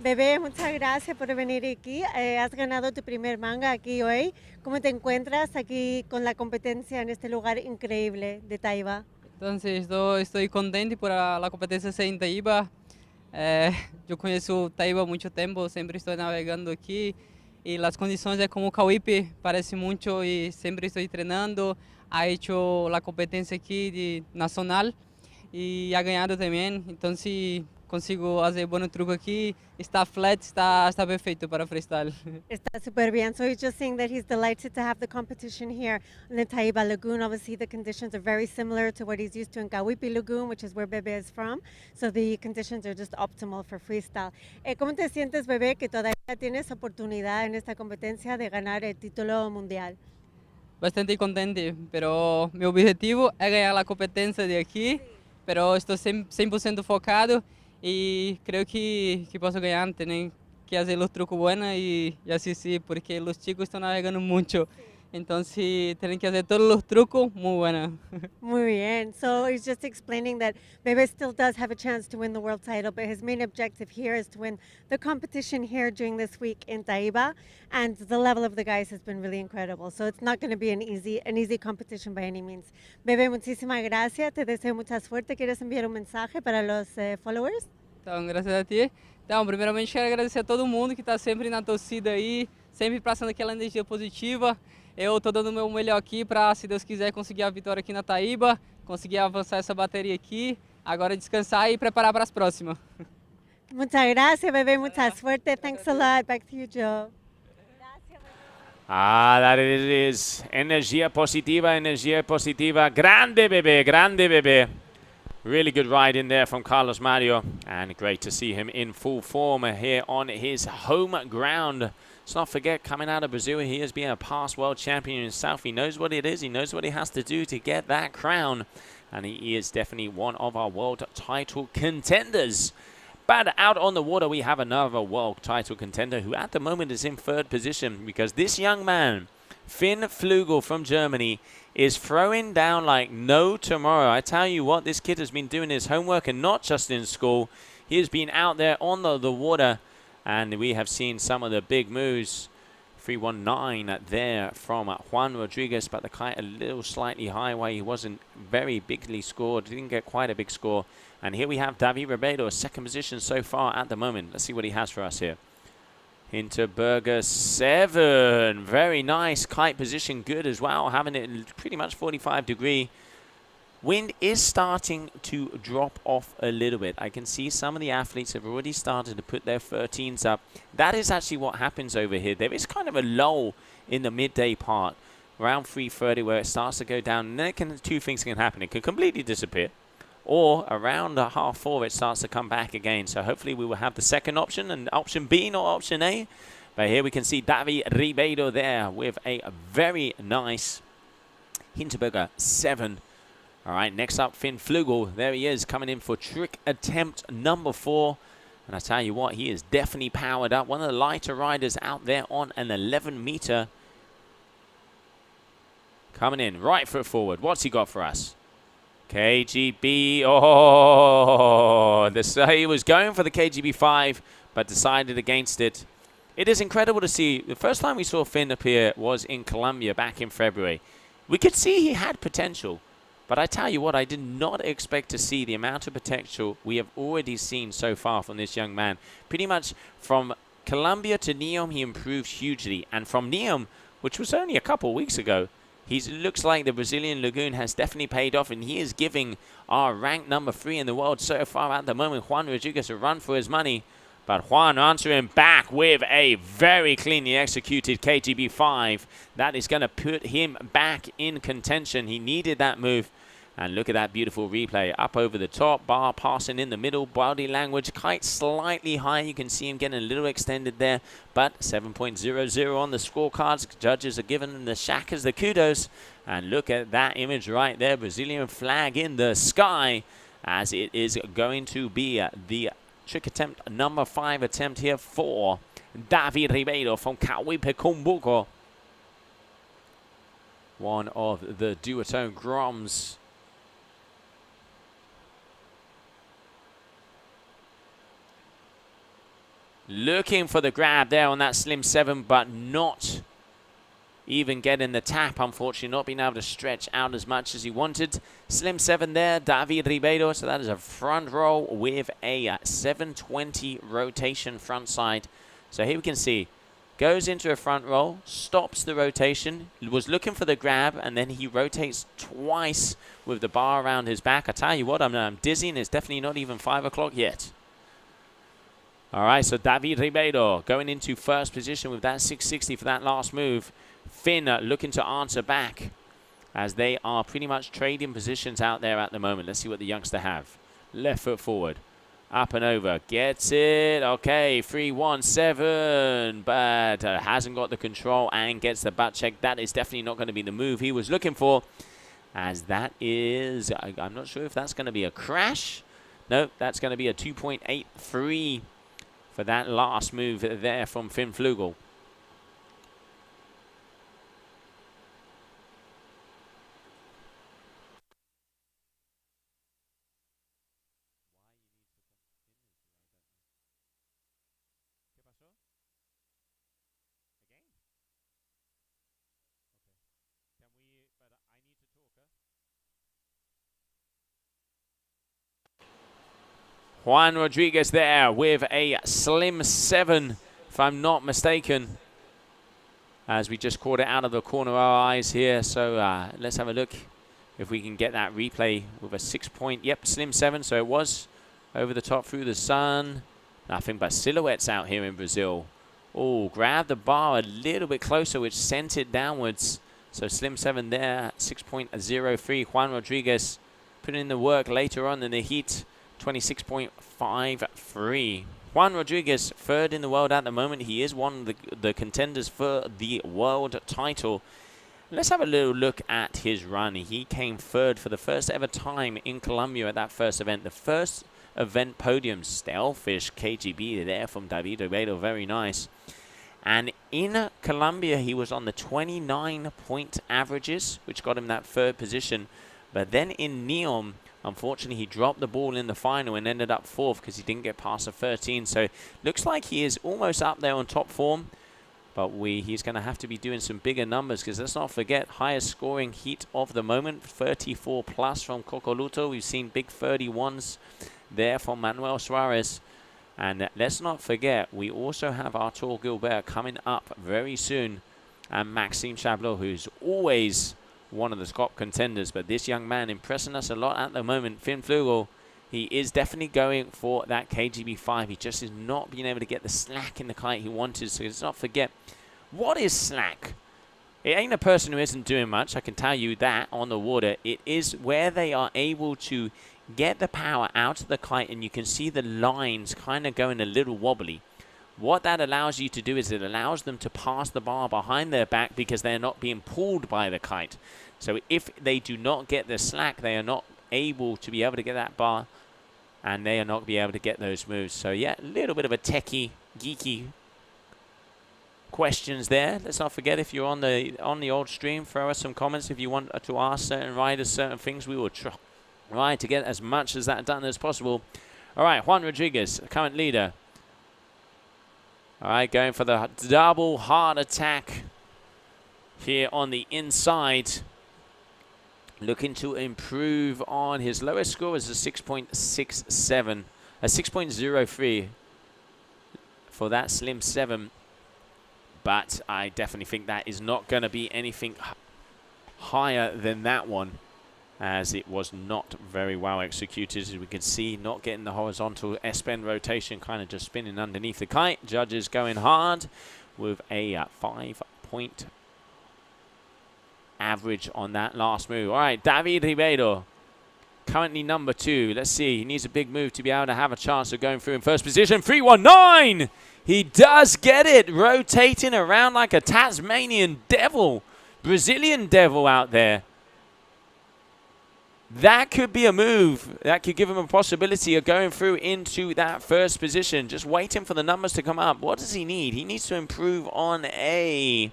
Bebé, muchas gracias por venir aquí. Has ganado tu primer manga aquí hoy. ¿Cómo te encuentras aquí con la competencia en este lugar increíble de Taiba? Entonces, estoy contente por la competencia ser en Taiba. Eu conheço Taiba há muito tempo, sempre estou navegando aqui. E as condições é como Cauipe, parece muito e sempre estou treinando. Ha hecho la competencia aquí de nacional y ha ganado también. Entonces consigo hacer buen truco aquí. Está flat, está perfecto para freestyle. Está super bien. So he's just saying that he's delighted to have the competition here in the Taiba Lagoon. Obviously the conditions are very similar to what he's used to in Cauipe Lagoon, which is where Bebe is from. So the conditions are just optimal for freestyle. ¿Cómo te sientes, Bebe, que todavía tienes oportunidad en esta competencia de ganar el título mundial? Bastante contente, pero mi objetivo es ganar la competencia de aquí, pero estoy 100% focado y creo que posso ganhar. Tenho que fazer os trucos buenos y así sí, porque los chicos están navegando mucho. Entonces tienen que hacer todos los trucos muy buenos. Muy bien. So he's just explaining that Bebe still does have a chance to win the world title, but his main objective here is to win the competition here during this week in Taiba. And the level of the guys has been really incredible. So it's not going to be an easy competition by any means. Bebe, muchísimas gracias. Te deseo mucha suerte. ¿Quieres enviar un mensaje para los followers? Então, graças a ti. Então, primeiramente, quero agradecer a todo mundo que está sempre na torcida aí, sempre passando aquela energia positiva. Eu estou dando o meu melhor aqui para, se Deus quiser, conseguir a vitória aqui na Taiba, conseguir avançar essa bateria aqui, agora descansar e preparar para as próximas. Muchas gracias, Bebe. Mucha suerte. Thanks a lot. Back to you, Joe. That it is. Energía positiva. Grande, Bebe. Really good ride in there from Carlos Mario. And great to see him in full form here on his home ground. Let's not forget, coming out of Brazil, he has been a past world champion himself. He knows what it is. He knows what he has to do to get that crown. And he is definitely one of our world title contenders. But out on the water, we have another world title contender who at the moment is in third position, because this young man Finn Flugel from Germany is throwing down like no tomorrow. I tell you what, this kid has been doing his homework, and not just in school. He has been out there on the water, and we have seen some of the big moves. 319 there from Juan Rodriguez, but the kite a little slightly high where he wasn't very bigly scored. He didn't get quite a big score. And here we have David Ribeiro, second position so far at the moment. Let's see what he has for us here. Hinterberger 7. Very nice. Kite position good as well. Having it pretty much 45-degree. Wind is starting to drop off a little bit. I can see some of the athletes have already started to put their 13s up. That is actually what happens over here. There is kind of a lull in the midday part, around 3:30, where it starts to go down. And then two things can happen. It can completely disappear, or around 3:30 it starts to come back again. So hopefully we will have the second option, and option B, not option A. But here we can see David Ribeiro there with a very nice Hinterberger 7. All right, next up, Finn Flugel. There he is, coming in for trick attempt number 4. And I tell you what, he is definitely powered up. One of the lighter riders out there on an 11-meter. Coming in, right foot forward. What's he got for us? KGB. Oh, he was going for the KGB 5, but decided against it. It is incredible to see. The first time we saw Finn appear was in Colombia back in February. We could see he had potential. But I tell you what, I did not expect to see the amount of potential we have already seen so far from this young man. Pretty much from Colombia to Neom, he improved hugely. And from Neom, which was only a couple weeks ago, he looks like the Brazilian Lagoon has definitely paid off. And he is giving our ranked number 3 in the world so far at the moment, Juan Rodriguez, a run for his money. But Juan answering back with a very cleanly executed KGB 5. That is going to put him back in contention. He needed that move. And look at that beautiful replay. Up over the top, bar passing in the middle, body language, kite slightly high. You can see him getting a little extended there. But 7.00 on the scorecards. Judges are giving the shackers the kudos. And look at that image right there. Brazilian flag in the sky, as it is going to be the trick attempt number 5 attempt here for David Ribeiro from Cumbuco. One of the duotone Groms. Looking for the grab there on that slim 7, but not even getting the tap, unfortunately, not being able to stretch out as much as he wanted. Slim 7 there, David Ribeiro. So that is a front roll with a 720 rotation front side. So here we can see, goes into a front roll, stops the rotation, was looking for the grab, and then he rotates twice with the bar around his back. I tell you what, I'm dizzy, and it's definitely not even 5 o'clock yet. All right, so David Ribeiro going into first position with that 660 for that last move. Finn looking to answer back, as they are pretty much trading positions out there at the moment. Let's see what the youngster have. Left foot forward, up and over, gets it. Okay, 317, but hasn't got the control and gets the butt check. That is definitely not going to be the move he was looking for, as that is, I'm not sure if that's going to be a crash. No, that's going to be a 2.83 for that last move there from Finn Flugel. Juan Rodriguez there with a slim 7, if I'm not mistaken, as we just caught it out of the corner of our eyes here. So let's have a look if we can get that replay with a 6 point. Yep, slim 7. So it was over the top through the sun. Nothing but silhouettes out here in Brazil. Oh, grabbed the bar a little bit closer, which sent it downwards. So slim 7 there, 6.03. Juan Rodriguez putting in the work later on in the heat. 26.53. Juan Rodriguez, 3rd in the world at the moment. He is one of the contenders for the world title. Let's have a little look at his run. He came 3rd for the first ever time in Colombia at that first event. The first event podium, Stalefish KGB there from David Ribeiro. Very nice. And in Colombia, he was on the 29-point averages, which got him that 3rd position. But then in Neom, unfortunately, he dropped the ball in the final and ended up 4th because he didn't get past the 13. So looks like he is almost up there on top form. But he's going to have to be doing some bigger numbers because let's not forget, highest scoring heat of the moment, 34 plus from Cocoluto. We've seen big 31s there from Manuel Suarez. And let's not forget, we also have Artur Gilbert coming up very soon. And Maxime Chablot, who's always one of the top contenders. But this young man impressing us a lot at the moment. Finn Flugel, he is definitely going for that KGB5. He just is not being able to get the slack in the kite he wanted. So let's not forget, what is slack? It ain't a person who isn't doing much. I can tell you that on the water. It is where they are able to get the power out of the kite and you can see the lines kind of going a little wobbly. What that allows you to do is it allows them to pass the bar behind their back because they're not being pulled by the kite. So if they do not get the slack, they are not able to be able to get that bar and they are not be able to get those moves. So yeah, a little bit of a techie, geeky questions there. Let's not forget, if you're on the old stream, throw us some comments if you want to ask certain riders certain things. We will try to get as much as that done as possible. All right, Juan Rodriguez, current leader. All right, going for the double hard attack here on the inside. Looking to improve on his lowest score is a 6.67, a 6.03 for that slim 7. But I definitely think that is not going to be anything higher than that one, as it was not very well executed. As we can see, not getting the horizontal S-bend rotation, kind of just spinning underneath the kite. Judges going hard with a 5-point average on that last move. All right, David Ribeiro, currently number 2. Let's see. He needs a big move to be able to have a chance of going through in first position. 319! He does get it, rotating around like a Tasmanian devil, Brazilian devil out there. That could be a move that could give him a possibility of going through into that first position. Just waiting for the numbers to come up. What does he need? He needs to improve on a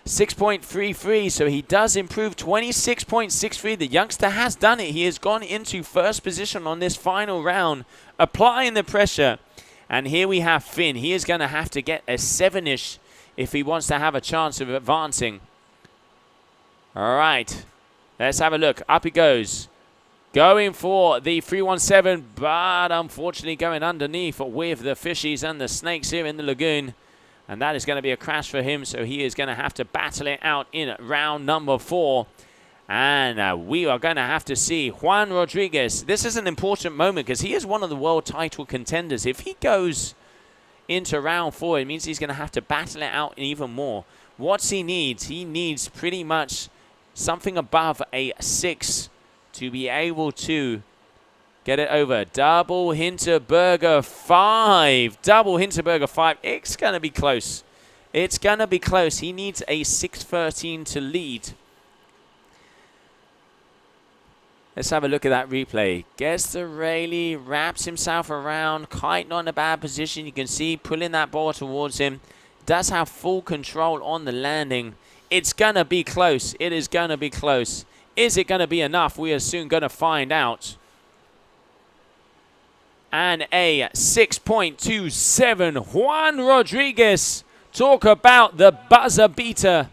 6.33, so he does improve 26.63. The youngster has done it. He has gone into first position on this final round, applying the pressure. And here we have Finn. He is going to have to get a 7-ish if he wants to have a chance of advancing. All right. Let's have a look. Up he goes. Going for the 317, but unfortunately going underneath with the fishies and the snakes here in the lagoon. And that is going to be a crash for him, so he is going to have to battle it out in round number 4. And we are going to have to see Juan Rodriguez. This is an important moment because he is one of the world title contenders. If he goes into round 4, it means he's going to have to battle it out even more. What's he needs? He needs pretty much something above a 6 to be able to get it over. Double Hinterberger 5. Double Hinterberger 5. It's going to be close. It's going to be close. He needs a 6.13 to lead. Let's have a look at that replay. Gets the Rayleigh, wraps himself around. Kite not in a bad position. You can see pulling that ball towards him. Does have full control on the landing. It's going to be close. It is going to be close. Is it going to be enough? We are soon going to find out. And a 6.27. Juan Rodriguez. Talk about the buzzer beater.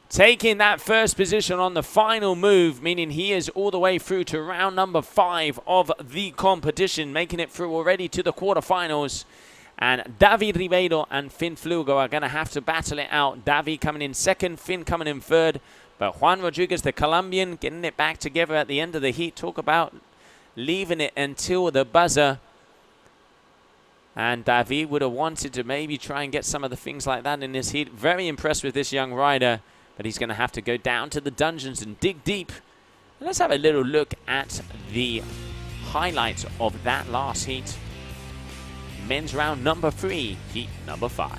Taking that first position on the final move, meaning he is all the way through to round number 5 of the competition, making it through already to the quarterfinals. And David Ribeiro and Finn Flugel are going to have to battle it out. David coming in second, Finn coming in third. But Juan Rodriguez, the Colombian, getting it back together at the end of the heat. Talk about leaving it until the buzzer. And David would have wanted to maybe try and get some of the things like that in this heat. Very impressed with this young rider. But he's going to have to go down to the dungeons and dig deep. And let's have a little look at the highlights of that last heat. Men's round number 3, heat number 5.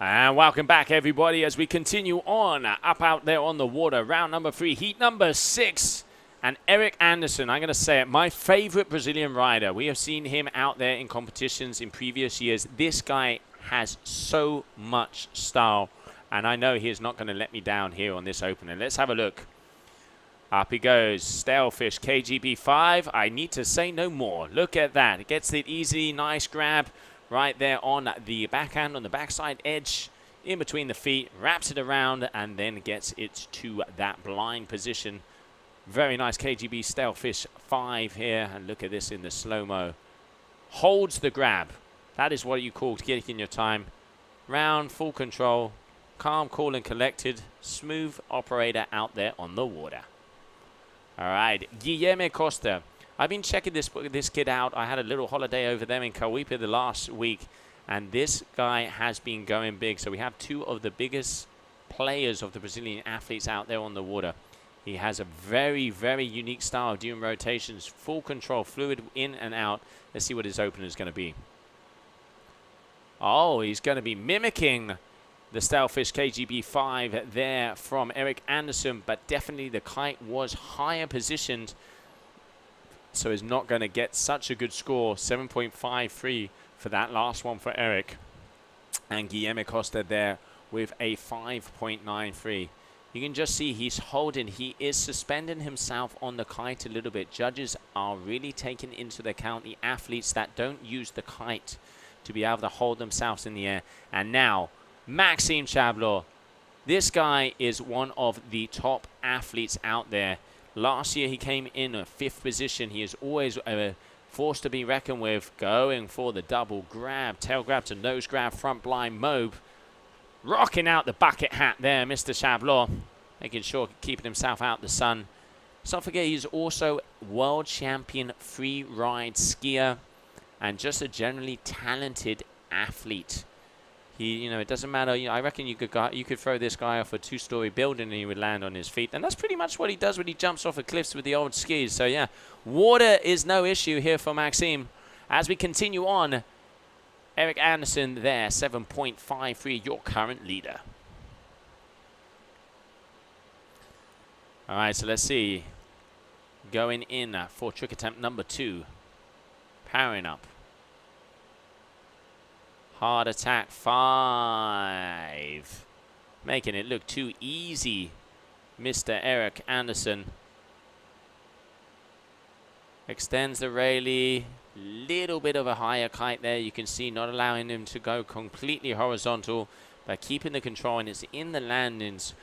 And welcome back, everybody, as we continue on up out there on the water. Round number 3, heat number 6. And Eric Anderson, I'm going to say it, my favorite Brazilian rider. We have seen him out there in competitions in previous years. This guy has so much style. And I know he is not going to let me down here on this opener. Let's have a look. Up he goes. Stalefish, KGB 5. I need to say no more. Look at that. It gets it easy. Nice grab. Right there on the backhand, on the backside edge, in between the feet, wraps it around, and then gets it to that blind position. Very nice KGB Stalefish 5 here, and look at this in the slow-mo. Holds the grab. That is what you call taking your time. Round, full control, calm, cool, and collected. Smooth operator out there on the water. All right, Guilherme Costa. I've been checking this kid out. I had a little holiday over there in Copa the last week, and this guy has been going big. So we have 2 of the biggest players of the Brazilian athletes out there on the water. He has a very, very unique style of doing rotations, full control, fluid in and out. Let's see what his opener is going to be. Oh, he's going to be mimicking the Stalefish KGB 5 there from Eric Anderson, but definitely the Kite was higher positioned, so is not going to get such a good score. 7.53 for that last one for Eric. And Guilherme Costa there with a 5.93. You can just see he's holding. He is suspending himself on the kite a little bit. Judges are really taking into account the athletes that don't use the kite to be able to hold themselves in the air. And now, Maxime Chablot. This guy is one of the top athletes out there. Last year, he came in a 5th position. He is always a force to be reckoned with. Going for the double grab, tail grab to nose grab, front blind mobe. Rocking out the bucket hat there, Mr. Chablot. Making sure keeping himself out the sun. Let's not forget he's also world champion free ride skier and just a generally talented athlete. It doesn't matter. I reckon you could throw this guy off a 2-story building and he would land on his feet. And that's pretty much what he does when he jumps off of cliffs with the old skis. So, yeah, water is no issue here for Maxime. As we continue on, Eric Anderson there, 7.53, your current leader. All right, so let's see. Going in for trick attempt number 2. Powering up. Hard attack 5. Making it look too easy, Mr. Eric Anderson. Extends the railie. Little bit of a higher kite there. You can see not allowing him to go completely horizontal, but keeping the control. And it's in the landings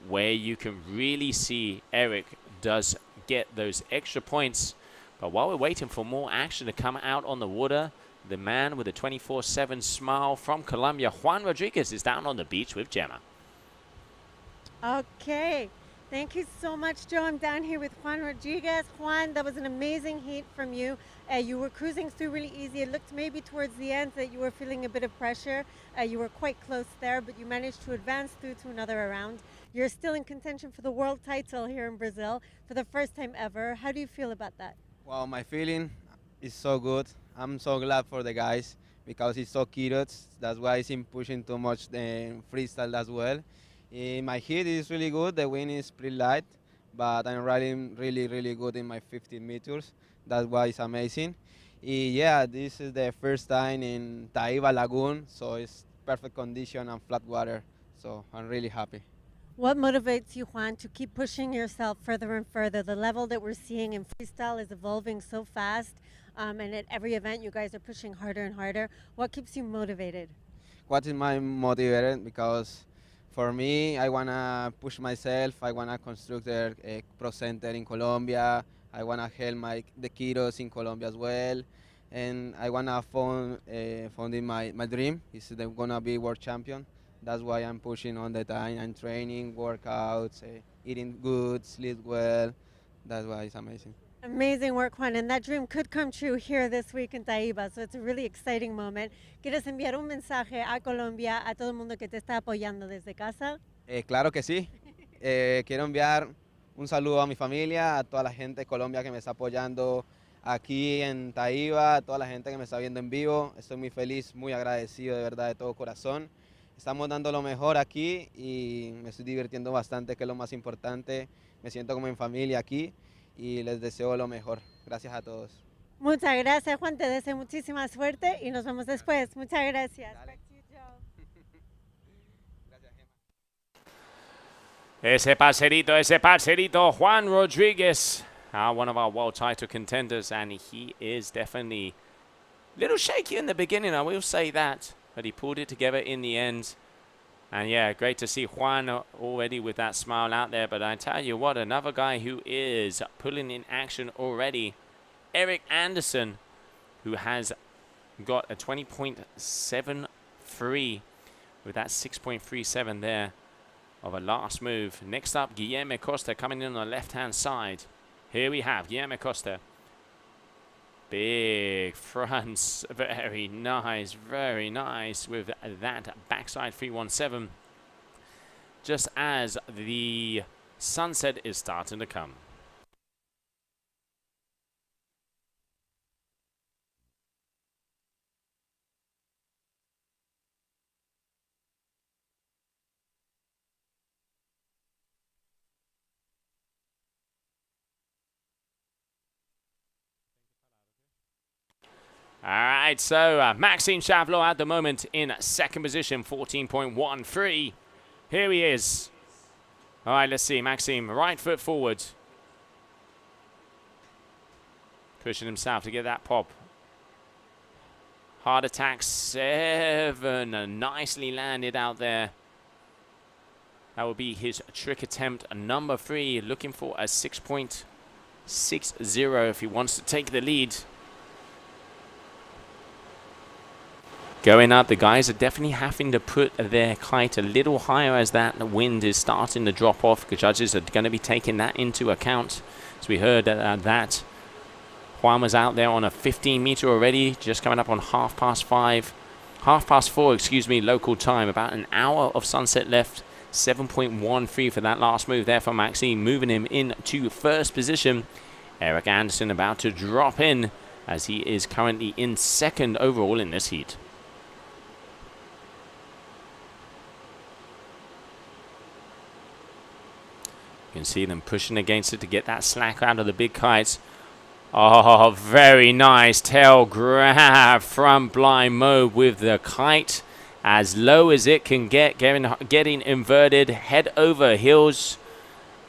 where you can really see Eric does get those extra points. But while we're waiting for more action to come out on the water, the man with a 24/7 smile from Colombia, Juan Rodriguez, is down on the beach with Gemma. Okay. Thank you so much, Joe. I'm down here with Juan Rodriguez. Juan, that was an amazing heat from you. You were cruising through really easy. It looked maybe towards the end that you were feeling a bit of pressure. You were quite close there, but you managed to advance through to another round. You're still in contention for the world title here in Brazil for the first time ever. How do you feel about that? Well, my feeling is so good. I'm so glad for the guys because it's so curious. That's why he's pushing too much the freestyle as well. My heat is really good. The wind is pretty light, but I'm riding really, really good in my 15 meters. That's why it's amazing. Yeah, this is the first time in Taiba Lagoon, so it's perfect condition and flat water. So I'm really happy. What motivates you, Juan, to keep pushing yourself further and further? The level that we're seeing in freestyle is evolving so fast. And at every event, you guys are pushing harder and harder. What keeps you motivated? What is my motivator? Because for me, I want to push myself. I want to construct a pro center in Colombia. I want to help the kiddos in Colombia as well. And I want to found my dream is that I'm going to be world champion. That's why I'm pushing all the time. I'm training, workouts, eating good, sleep well. That's why it's amazing. Amazing work, Juan, and that dream could come true here this week in Taiba, so it's a really exciting moment. ¿Quieres enviar un mensaje a Colombia, a todo el mundo que te está apoyando desde casa? Claro que sí. Quiero enviar un saludo a mi familia, a toda la gente de Colombia que me está apoyando aquí en Taiba, a toda la gente que me está viendo en vivo. Estoy muy feliz, muy agradecido de verdad de todo corazón. estamos dando lo mejor aquí y me estoy divirtiendo bastante, que es lo más importante. Me siento como en familia aquí y les deseo lo mejor. Gracias a todos. Muchas gracias, Juan. Te deseo muchísima suerte y nos vemos después. Muchas gracias. Ese parcerito, Juan Rodriguez, one of our world title contenders, and he is definitely a little shaky in the beginning, I will say that, but he pulled it together in the end. And yeah, great to see Juan already with that smile out there, but I tell you what, another guy who is pulling in action already, Eric Anderson, who has got a 20.73 with that 6.37 there of a last move. Next up, Guillermo Costa coming in on the left-hand side. Here we have Guillermo Costa. Big fronts, very nice with that backside 317. Just as the sunset is starting to come. All right, so Maxime Chavelot at the moment in second position, 14.13. Here he is. All right, let's see. Maxime, right foot forward. Pushing himself to get that pop. Hard attack 7. Nicely landed out there. That will be his trick attempt number 3. Looking for a 6.60 if he wants to take the lead. Going up, the guys are definitely having to put their kite a little higher as that wind is starting to drop off. The judges are going to be taking that into account. As we heard that Juan was out there on a 15 meter already, just coming up on 4, excuse me, local time. About an hour of sunset left. 7.13 for that last move there from Maxime, moving him into first position. Eric Anderson about to drop in as he is currently in second overall in this heat. You can see them pushing against it to get that slack out of the big kites. Oh, very nice tail grab from blind mode with the kite as low as it can get, getting inverted head over heels.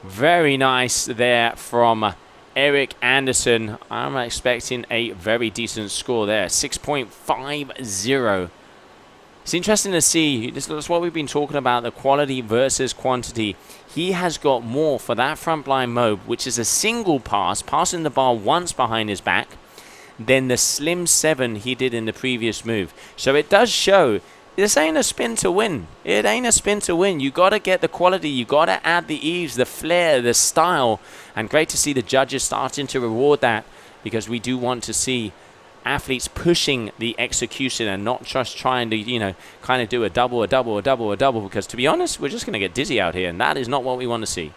Very nice there from Eric Anderson. I'm expecting a very decent score there, 6.50. It's interesting to see, this is what we've been talking about, the quality versus quantity. He has got more for that front blind mobe, which is a single pass, passing the bar once behind his back, than the slim 7 he did in the previous move. So it does show, this ain't a spin to win. It ain't a spin to win. You got to get the quality. You got to add the ease, the flair, the style. And great to see the judges starting to reward that, because we do want to see athletes pushing the execution and not just trying to, you know, kind of do a double, because to be honest, we're just going to get dizzy out here, and that is not what we want to see.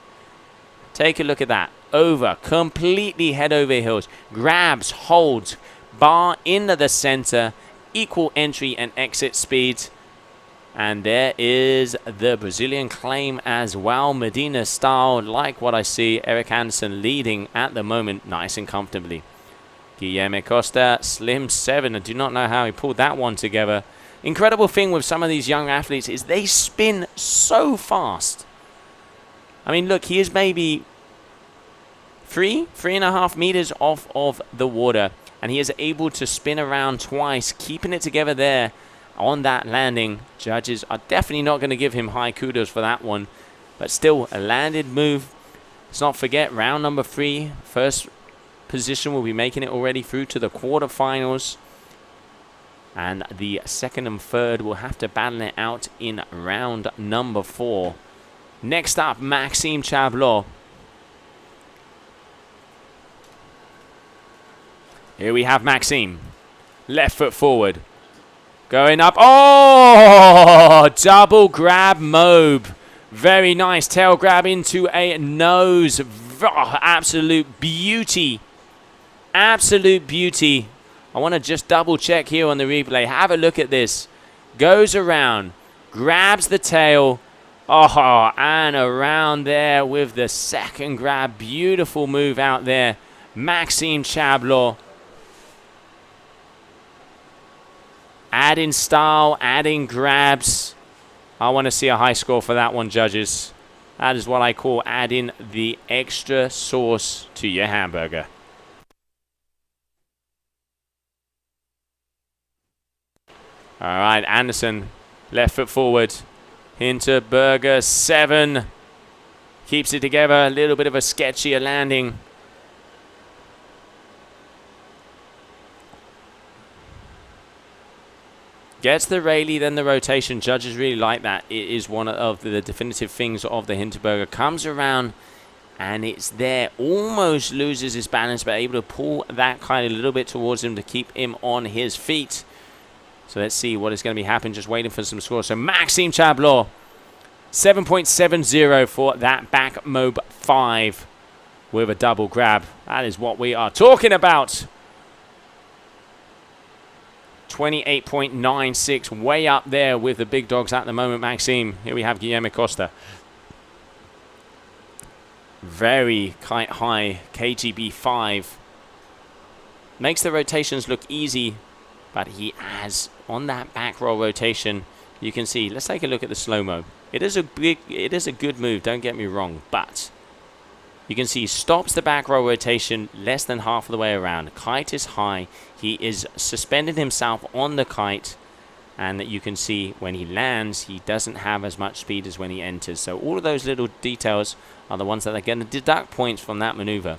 Take a look at that. Over, completely head over heels, grabs, holds, bar into the center, equal entry and exit speed. And there is the Brazilian claim as well, Medina style, like what I see. Eric Anderson leading at the moment, nice and comfortably. Guillermo Costa, slim 7. I do not know how he pulled that one together. Incredible thing with some of these young athletes is they spin so fast. I mean, look, he is maybe 3.5 meters off of the water, and he is able to spin around twice, keeping it together there on that landing. Judges are definitely not going to give him high kudos for that one, but still a landed move. Let's not forget round number 3, first position will be making it already through to the quarterfinals, and the second and third will have to battle it out in round number 4. Next up, Maxime Chavelot. Here we have Maxime, left foot forward, going up. Oh, double grab mobe, very nice tail grab into a nose. Oh, absolute beauty. Absolute beauty. I want to just double check here on the replay. Have a look at this. Goes around, grabs the tail. Oh, and around there with the second grab. Beautiful move out there. Maxime Chablot. Adding style, adding grabs. I want to see a high score for that one, judges. That is what I call adding the extra sauce to your hamburger. All right, Anderson, left foot forward. Hinterberger, 7. Keeps it together, a little bit of a sketchier landing. Gets the Rayleigh, then the rotation. Judges really like that. It is one of the definitive things of the Hinterberger. Comes around, and it's there. Almost loses his balance, but able to pull that Kite a little bit towards him to keep him on his feet. So let's see what is going to be happening. Just waiting for some scores. So Maxime Chablot, 7.70 for that back mob 5 with a double grab. That is what we are talking about. 28.96, way up there with the big dogs at the moment, Maxime. Here we have Guillermo Costa. Very Kite high, KGB 5. Makes the rotations look easy, but he has, on that back roll rotation, you can see, let's take a look at the slow-mo. It is a good move, don't get me wrong, but you can see he stops the back roll rotation less than half of the way around. Kite is high. He is suspended himself on the Kite, and that you can see when he lands, he doesn't have as much speed as when he enters. So all of those little details are the ones that are going to deduct points from that maneuver.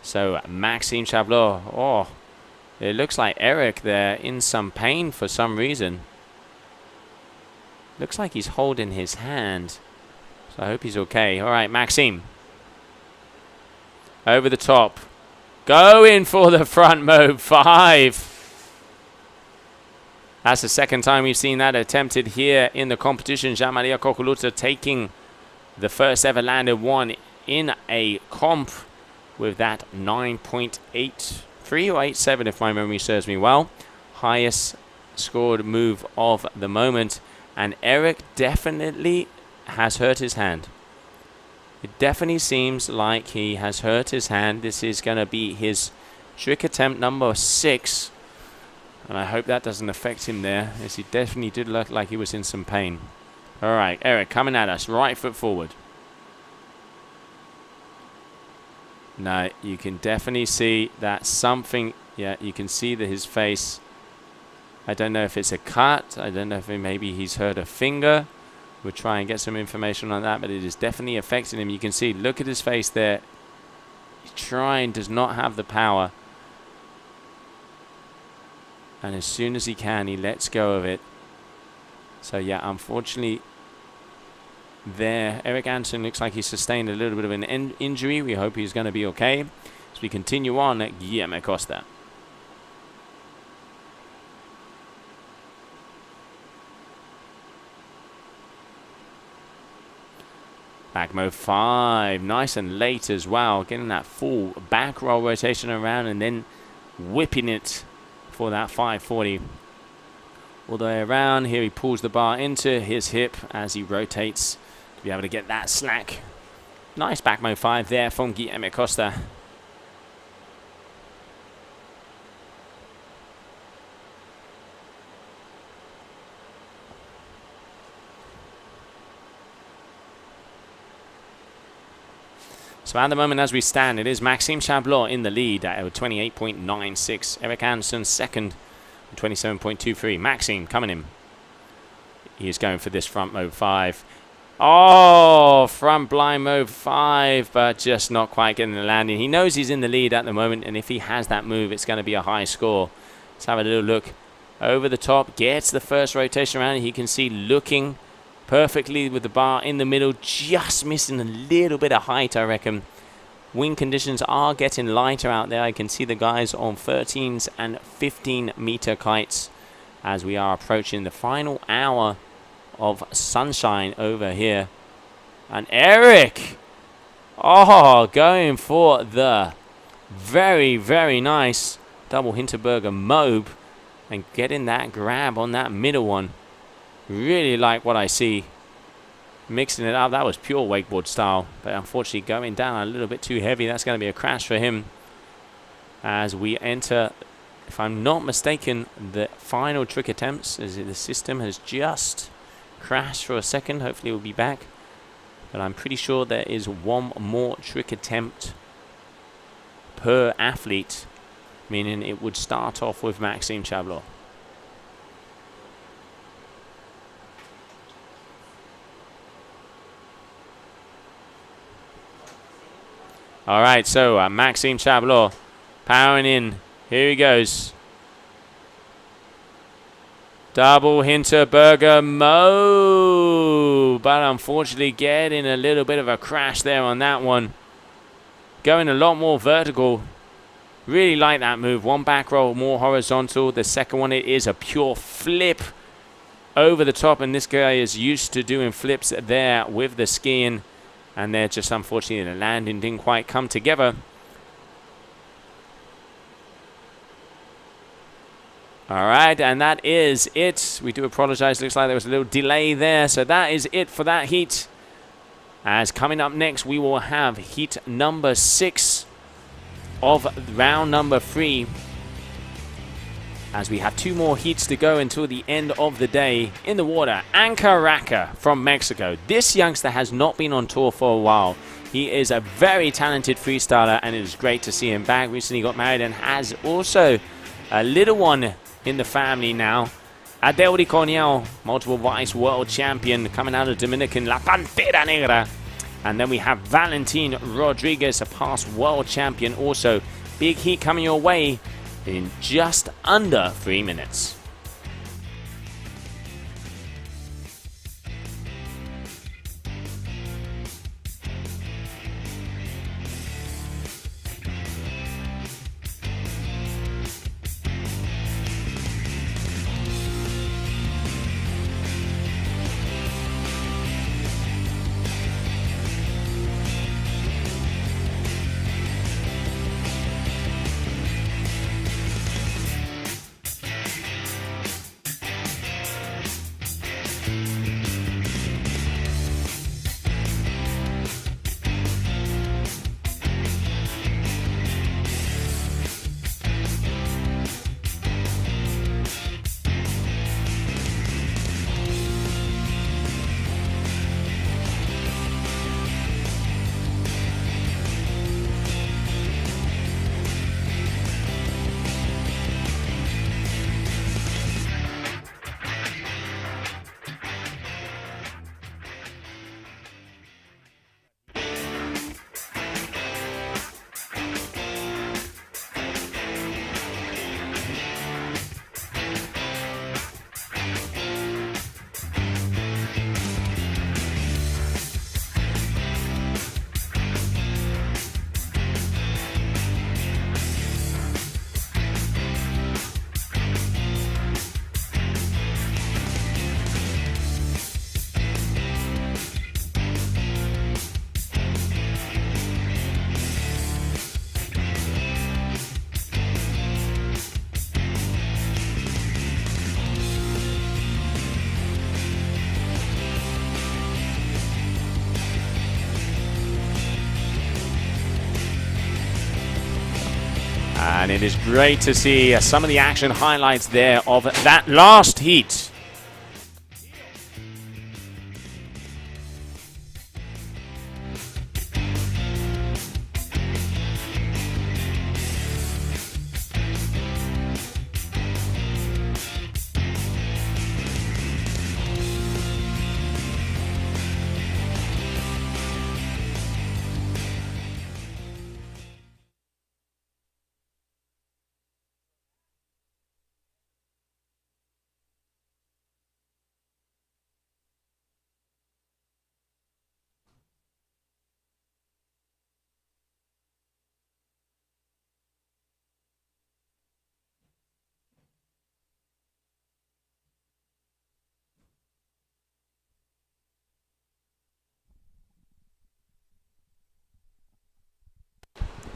So Maxime Chablot, oh, it looks like Eric there in some pain for some reason. Looks like he's holding his hand. So I hope he's okay. All right, Maxime. Over the top. Going for the front mob 5. That's the second time we've seen that attempted here in the competition. Jean-Maria Cucuruza taking the first ever landed one in a comp with that 9.83 or 87 if my memory serves me well. Highest scored move of the moment. And Eric definitely has hurt his hand. It definitely seems like he has hurt his hand. This is going to be his trick attempt number 6. And I hope that doesn't affect him there, as he definitely did look like he was in some pain. All right, Eric coming at us. Right foot forward. Now, you can definitely see that something... Yeah, you can see that his face... I don't know if it's a cut. I don't know if maybe he's hurt a finger. We'll try and get some information on that, but it is definitely affecting him. You can see, look at his face there. He's trying, does not have the power. And as soon as he can, he lets go of it. So yeah, unfortunately, there, Eric Anderson looks like he sustained a little bit of an injury. We hope he's going to be okay. As we continue on at Guillermo Costa. Back mode 5, nice and late as well, getting that full back roll rotation around and then whipping it for that 540. All the way around, here he pulls the bar into his hip as he rotates to be able to get that slack. Nice back mode 5 there from Guillermo Costa. So at the moment as we stand, it is Maxime Chablot in the lead at 28.96. Eric Anderson second, 27.23. Maxime coming in. He is going for this front mode 5. Oh, front blind mode 5, but just not quite getting the landing. He knows he's in the lead at the moment, and if he has that move, it's going to be a high score. Let's have a little look. Over the top, gets the first rotation around. He can see looking perfectly with the bar in the middle, just missing a little bit of height, I reckon. Wind conditions are getting lighter out there. I can see the guys on 13s and 15 meter kites as we are approaching the final hour of sunshine over here. And Eric, oh, going for the very, very nice double Hinterberger mob. and getting that grab on that middle one. Really like what I see. Mixing it up. That was pure wakeboard style, but unfortunately going down a little bit too heavy. That's going to be a crash for him as we enter, if I'm not mistaken, the final trick attempts, as the system has just crashed for a second. Hopefully we'll be back, but I'm pretty sure there is one more trick attempt per athlete, meaning it would start off with Maxime Chablot. All right, so Maxime Chablot powering in. Here he goes. Double Hinterberger Mo. But unfortunately getting a little bit of a crash there on that one. Going a lot more vertical. Really like that move. One back roll, more horizontal. The second one, it is a pure flip over the top. And this guy is used to doing flips there with the skiing. And they're just, unfortunately, the landing didn't quite come together. All right, and that is it. We do apologize. Looks like there was a little delay there. So that is it for that heat. As coming up next, we will have heat number 6 of round number 3. As we have 2 more heats to go until the end of the day. In the water, Ankaraka from Mexico. This youngster has not been on tour for a while. He is a very talented freestyler, and it is great to see him back. Recently got married and has also a little one in the family now. Adel Riconiel, multiple vice world champion, coming out of Dominican, La Pantera Negra. And then we have Valentin Rodriguez, a past world champion also. Big heat coming your way in just under 3 minutes. And it is great to see some of the action highlights there of that last heat.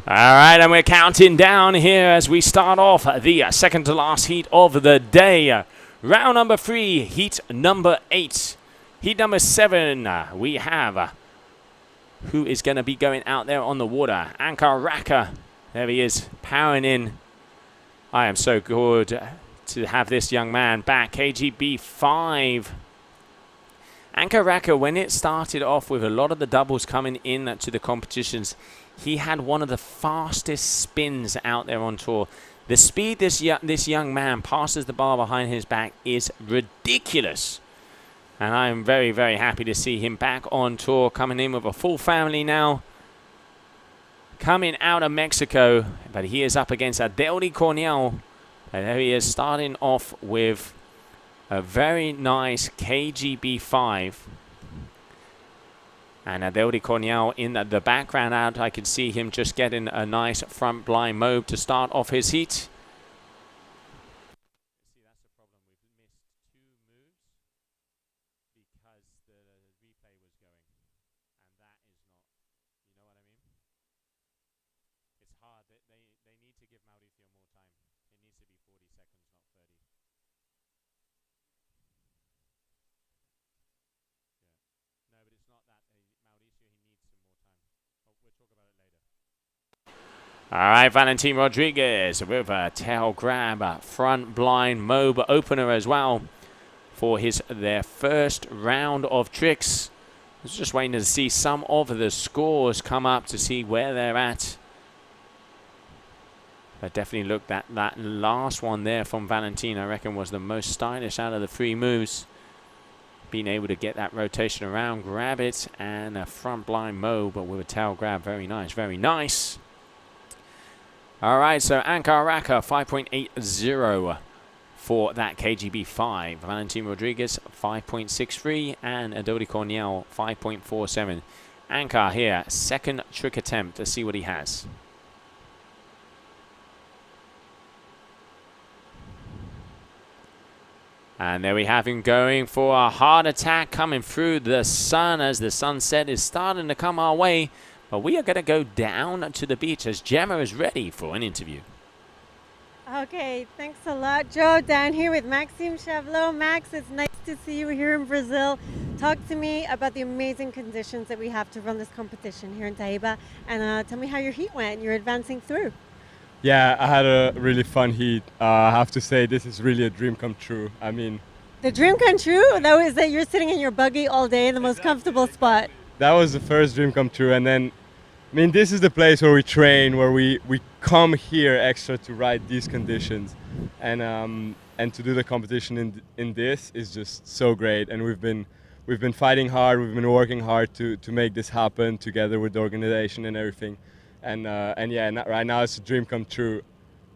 All right, and we're counting down here as we start off the second to last heat of the day. Round number 3, heat number 8. Heat number 7, we have who is going to be going out there on the water. Ankar Raka. There he is, powering in. I am so good to have this young man back. KGB 5. Ankar Raka, when it started off with a lot of the doubles coming in to the competitions, he had one of the fastest spins out there on tour. The speed this young man passes the bar behind his back is ridiculous. And I am very, very happy to see him back on tour, coming in with a full family now. Coming out of Mexico, but he is up against Adeudi Corniel. And there he is, starting off with a very nice KGB 5. And Adeudi Corniel in the background out, I can see him just getting a nice front blind mobe to start off his heat. See, that's the problem. We've missed 2 moves because the replay was going. And that is not, you know what I mean? It's hard. They need to give Mauricio more time. It needs to be 40 seconds, not 30. No, but it's not that. Mauricio, he needs some more time. Oh, we'll talk about it later. All right, Valentin Rodriguez with a tail grab, front blind mobe opener as well for their first round of tricks. I was just waiting to see some of the scores come up to see where they're at. But definitely look, that last one there from Valentin, I reckon, was the most stylish out of the 3 moves. Being able to get that rotation around, grab it, and a front blind mobe, but with a tail grab. Very nice, very nice. All right, so Ankar Raka, 5.80 for that KGB 5. Valentin Rodriguez, 5.63, and Adeudi Corniel, 5.47. Ankar here, second trick attempt. Let's see what he has. And there we have him going for a hard attack coming through the sun as the sunset is starting to come our way. But we are going to go down to the beach as Gemma is ready for an interview. Okay, thanks a lot, Joe. Down here with Maxime Chavelot. Max, it's nice to see you here in Brazil. Talk to me about the amazing conditions that we have to run this competition here in Taiba. And tell me how your heat went. You're advancing through. Yeah, I had a really fun heat. I have to say, this is really a dream come true. I mean, the dream come true? That was that you're sitting in your buggy all day in the most comfortable spot. That was the first dream come true. And then, I mean, this is the place where we train, where we come here extra to ride these conditions. And to do the competition in this is just so great. And we've been fighting hard, we've been working hard to make this happen together with the organization and everything. And yeah, right now it's a dream come true.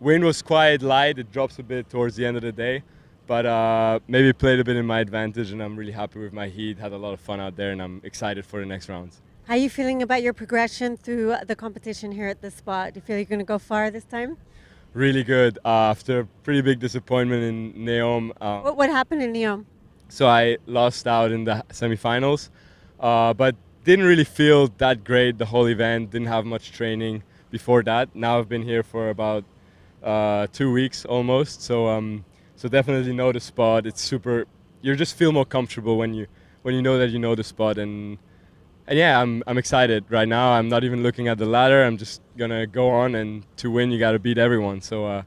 Wind was quite light, it drops a bit towards the end of the day, but maybe it played a bit in my advantage, and I'm really happy with my heat, had a lot of fun out there, and I'm excited for the next rounds. How are you feeling about your progression through the competition here at this spot? Do you feel you're going to go far this time? Really good. After a pretty big disappointment in Neom. What happened in Neom? So I lost out in the semifinals, but didn't really feel that great the whole event, didn't have much training before that. Now I've been here for about 2 weeks almost, so definitely know the spot. It's super, you just feel more comfortable when you know that you know the spot, and yeah, I'm excited right now. I'm not even looking at the ladder, I'm just gonna go on, and to win you gotta beat everyone. So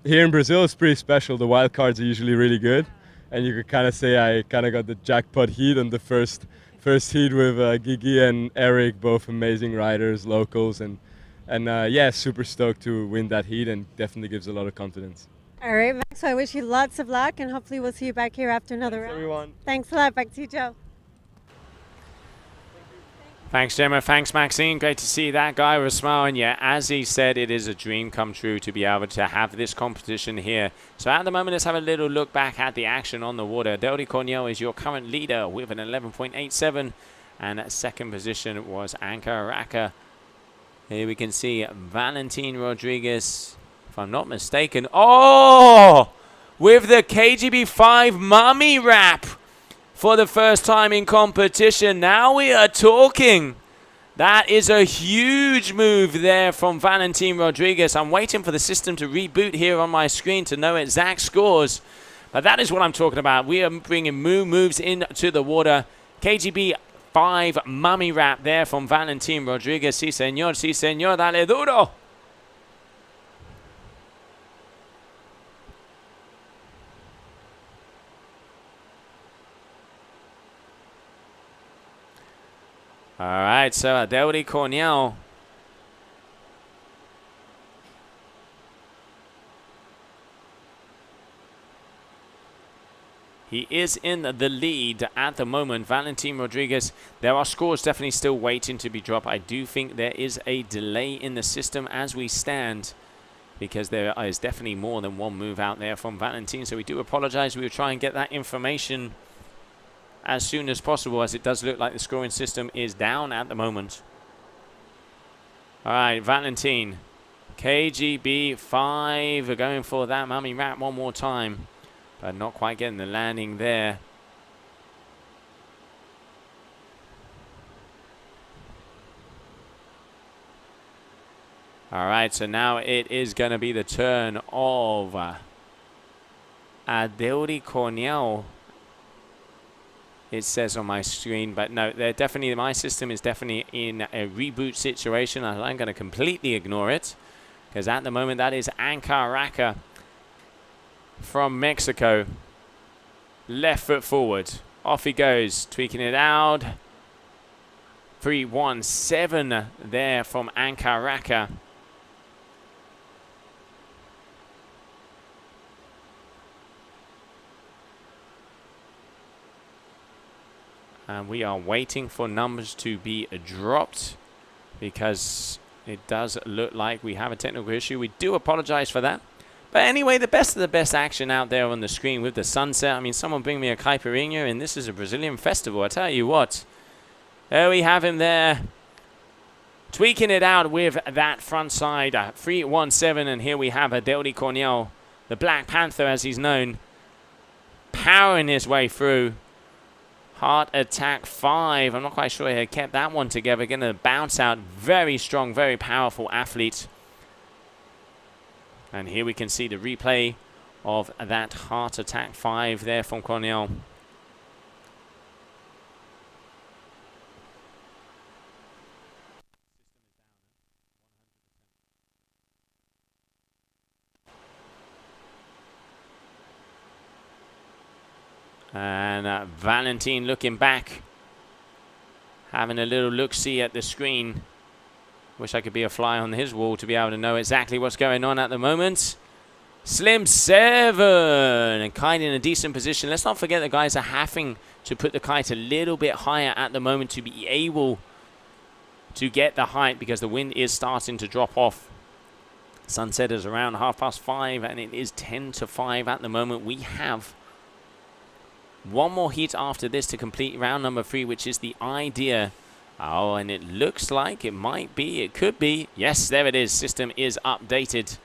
here in Brazil it's pretty special. The wild cards are usually really good, and you could kind of say I kind of got the jackpot heat on the first heat with Gigi and Eric, both amazing riders, locals, and yeah, super stoked to win that heat, and definitely gives a lot of confidence. All right, Max, so I wish you lots of luck, and hopefully we'll see you back here after another round. Everyone. Thanks a lot. Back to you, Joe. Thanks, Gemma. Thanks, Maxine. Great to see that guy with a smile. And yeah, as he said, it is a dream come true to be able to have this competition here. So at the moment, let's have a little look back at the action on the water. Adeudi Corniel is your current leader with an 11.87. And at second position was Ankar Raka. Here we can see Valentin Rodriguez, if I'm not mistaken. Oh! With the KGB 5 mummy wrap for the first time in competition. Now we are talking. That is a huge move there from Valentin Rodriguez. I'm waiting for the system to reboot here on my screen to know exact scores. But that is what I'm talking about. We are bringing moves into the water. KGB 5 mummy wrap there from Valentin Rodriguez. Sí, señor, dale duro. All right, so Adeudi Cornell. He is in the lead at the moment. Valentin Rodriguez, there are scores definitely still waiting to be dropped. I do think there is a delay in the system as we stand, because there is definitely more than one move out there from Valentin. So we do apologize. We will try and get that information as soon as possible, as it does look like the scoring system is down at the moment. All right, Valentin. KGB 5 are going for that mummy wrap one more time, but not quite getting the landing there. All right, so now it is going to be the turn of Adeudi Cornell. It says on my screen, but no, they're definitely, my system is definitely in a reboot situation. I'm going to completely ignore it, because at the moment that is Ankar Raka from Mexico. Left foot forward, off he goes, tweaking it out. 3-1-7 there from Ankar Raka. And we are waiting for numbers to be dropped, because it does look like we have a technical issue. We do apologize for that. But anyway, the best of the best action out there on the screen with the sunset. I mean, someone bring me a caipirinha, and this is a Brazilian festival. I tell you what. There we have him there, tweaking it out with that front side. 3-1-7, and here we have Adeudi Cornell, the Black Panther as he's known, powering his way through. Heart Attack 5. I'm not quite sure he had kept that one together. Going to bounce out. Very strong, very powerful athlete. And here we can see the replay of that Heart Attack 5 there from Cornell. And Valentin looking back, having a little look-see at the screen. Wish I could be a fly on his wall to be able to know exactly what's going on at the moment. Slim 7, and Kite in a decent position. Let's not forget the guys are having to put the kite a little bit higher at the moment to be able to get the height, because the wind is starting to drop off. Sunset is around 5:30, and it is 10-5 at the moment. We have one more heat after this to complete round number 3, which is the idea. Oh, and it looks like it might be, it could be. Yes, there it is. System is updated.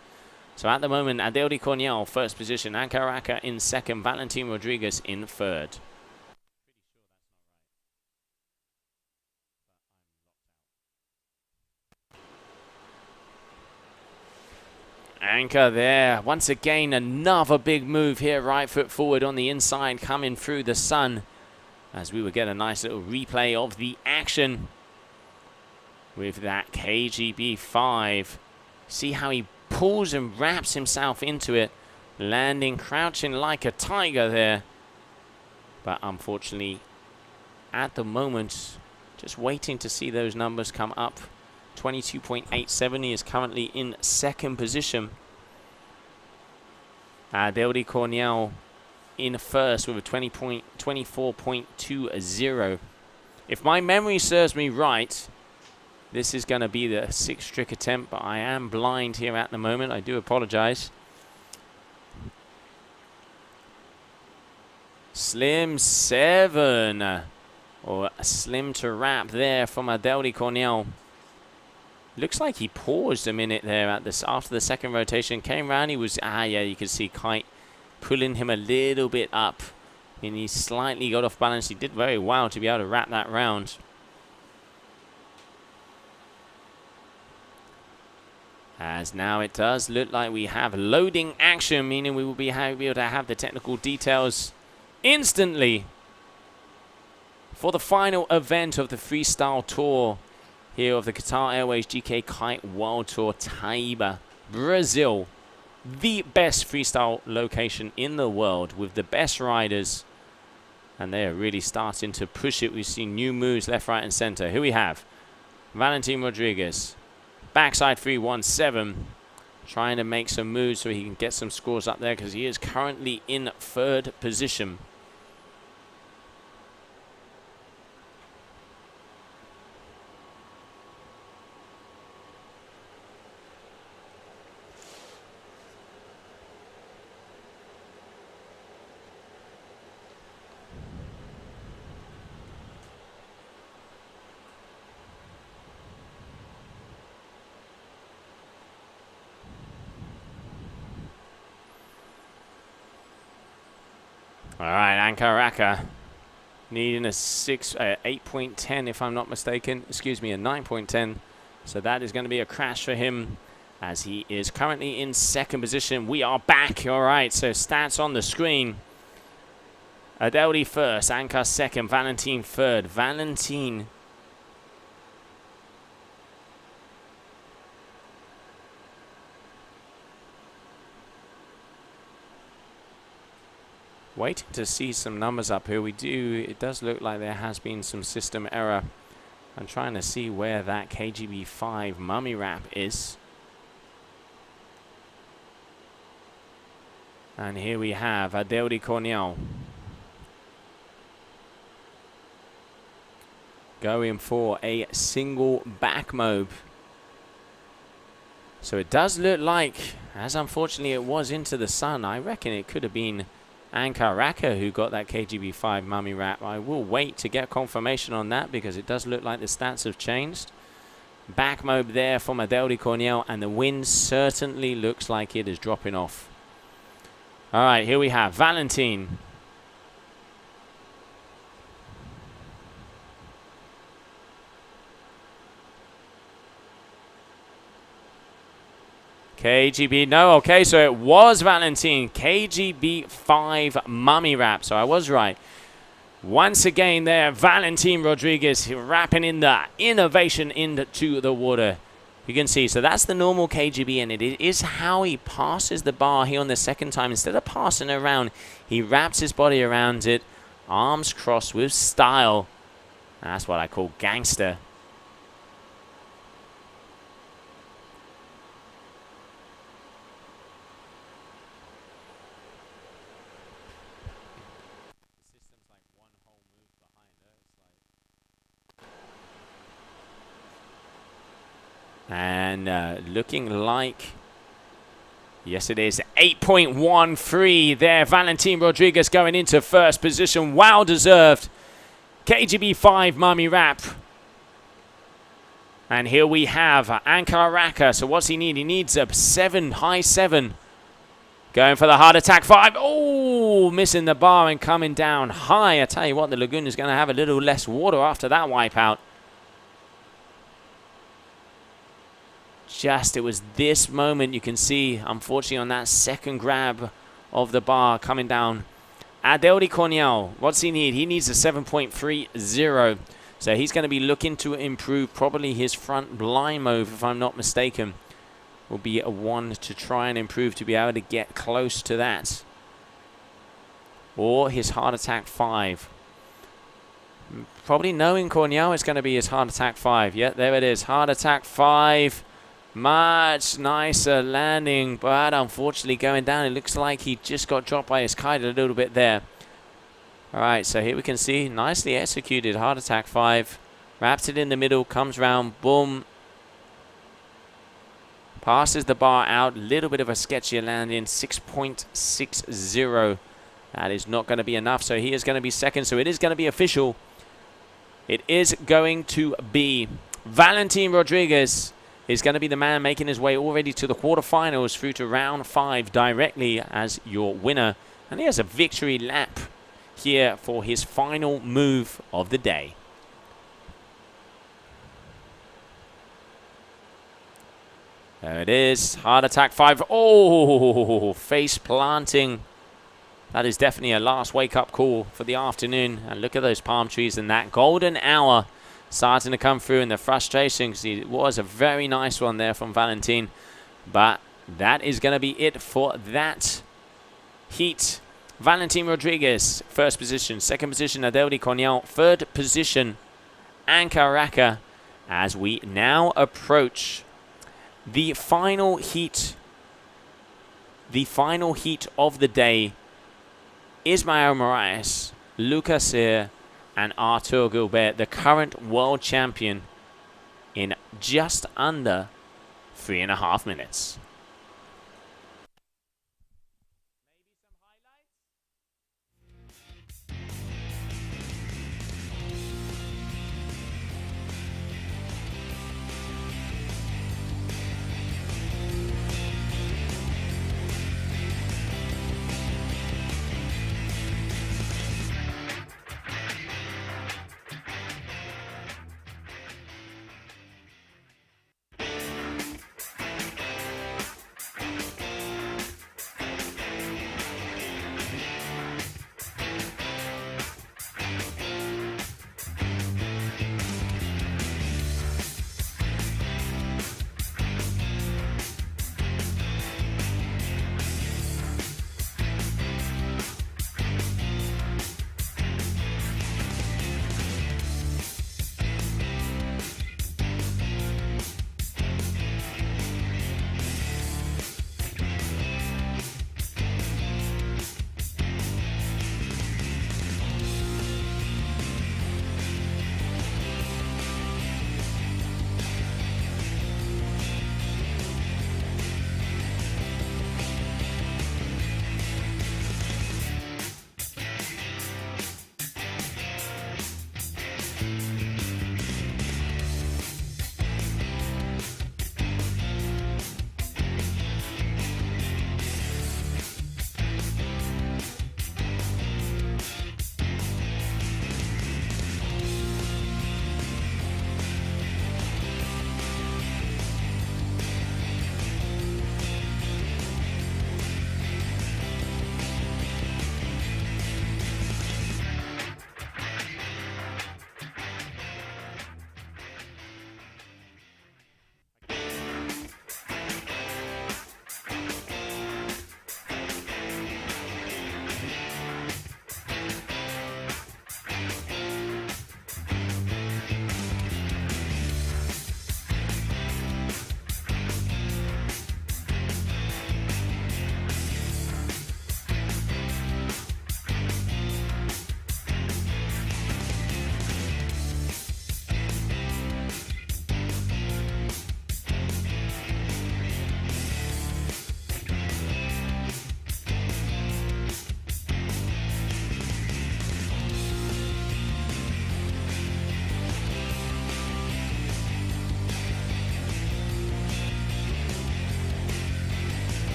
So at the moment, Adeudi Cornell, first position. Ankar Raka in second. Valentin Rodriguez in third. Anchor there. Once again, another big move here. Right foot forward on the inside, coming through the sun, as we would get a nice little replay of the action with that KGB 5. See how he pulls and wraps himself into it, landing crouching like a tiger there. But unfortunately, at the moment, just waiting to see those numbers come up. 22.870 is currently in second position. Adeudi Cornell in first with a 24.20. If my memory serves me right, this is going to be the 6th trick attempt, but I am blind here at the moment. I do apologize. Slim 7, or a slim to wrap there from Adeudi Cornell. Looks like he paused a minute there at this after the second rotation. Came round, he was, yeah, you can see Kite pulling him a little bit up. And he slightly got off balance. He did very well to be able to wrap that round. As now it does look like we have loading action, meaning we will be able to have the technical details instantly for the final event of the freestyle tour here of the Qatar Airways GKA Kite World Tour, Taiba, Brazil. The best freestyle location in the world with the best riders. And they are really starting to push it. We've seen new moves left, right, and center. Here we have Valentin Rodriguez. Backside 317. Trying to make some moves so he can get some scores up there because he is currently in third position. All right, Ankaraka needing a 8.10 if I'm not mistaken. Excuse me, a 9.10. So that is going to be a crash for him as he is currently in second position. We are back. All right, so stats on the screen. Adeldi first, Ankar second, Valentin third. Valentin waiting to see some numbers up here. It does look like there has been some system error. I'm trying to see where that KGB 5 mummy wrap is. And here we have Adeldi Cornell going for a single back mob. So it does look like, as unfortunately it was into the sun, I reckon it could have been Ankaraka who got that KGB 5 mummy wrap. I will wait to get confirmation on that because it does look like the stats have changed. Back mob there from Adeldi Cornell, and the wind certainly looks like it is dropping off. All right, here we have Valentin. KGB, no, okay, so it was Valentin. KGB 5 mummy wrap, so I was right. Once again there, Valentin Rodriguez wrapping in the innovation into the water. You can see, so that's the normal KGB, and it is how he passes the bar here on the second time. Instead of passing around, he wraps his body around it, arms crossed with style. That's what I call gangster. And looking like, yes it is, 8.13 there. Valentin Rodriguez going into first position. Well deserved. KGB 5 mummy wrap. And here we have Ankaraka. So what's he need? He needs a 7, high 7. Going for the heart attack 5. Oh, missing the bar and coming down high. I tell you what, the lagoon is going to have a little less water after that wipeout. It was this moment you can see, unfortunately, on that second grab of the bar coming down. Adeldi Cornell, what's he need? He needs a 7.30. So he's going to be looking to improve probably his front blind move, if I'm not mistaken. Will be a 1 to try and improve to be able to get close to that. Or his heart attack 5. Probably knowing Cornell, it's going to be his heart attack 5. Yeah, there it is. Heart attack 5. Much nicer landing, but unfortunately going down. It looks like he just got dropped by his kite a little bit there. All right, so here we can see nicely executed heart attack 5. Wraps it in the middle, comes round, boom. Passes the bar out, little bit of a sketchy landing, 6.60. That is not going to be enough, so he is going to be second. So it is going to be official. It is going to be Valentin Rodriguez is going to be the man making his way already to the quarterfinals through to round 5 directly as your winner. And he has a victory lap here for his final move of the day. There it is. Hard attack 5. Oh, face planting. That is definitely a last wake-up call for the afternoon. And look at those palm trees and that golden hour starting to come through, and the frustration, because it was a very nice one there from Valentin. But that is going to be it for that heat. Valentin Rodriguez, first position. Second position, Adel Di Cognal. Third position, Anka Raka. As we now approach the final heat. The final heat of the day. Ismael Moraes, Lucas Sear, and Artur Gilbert, the current world champion, in just under 3.5 minutes.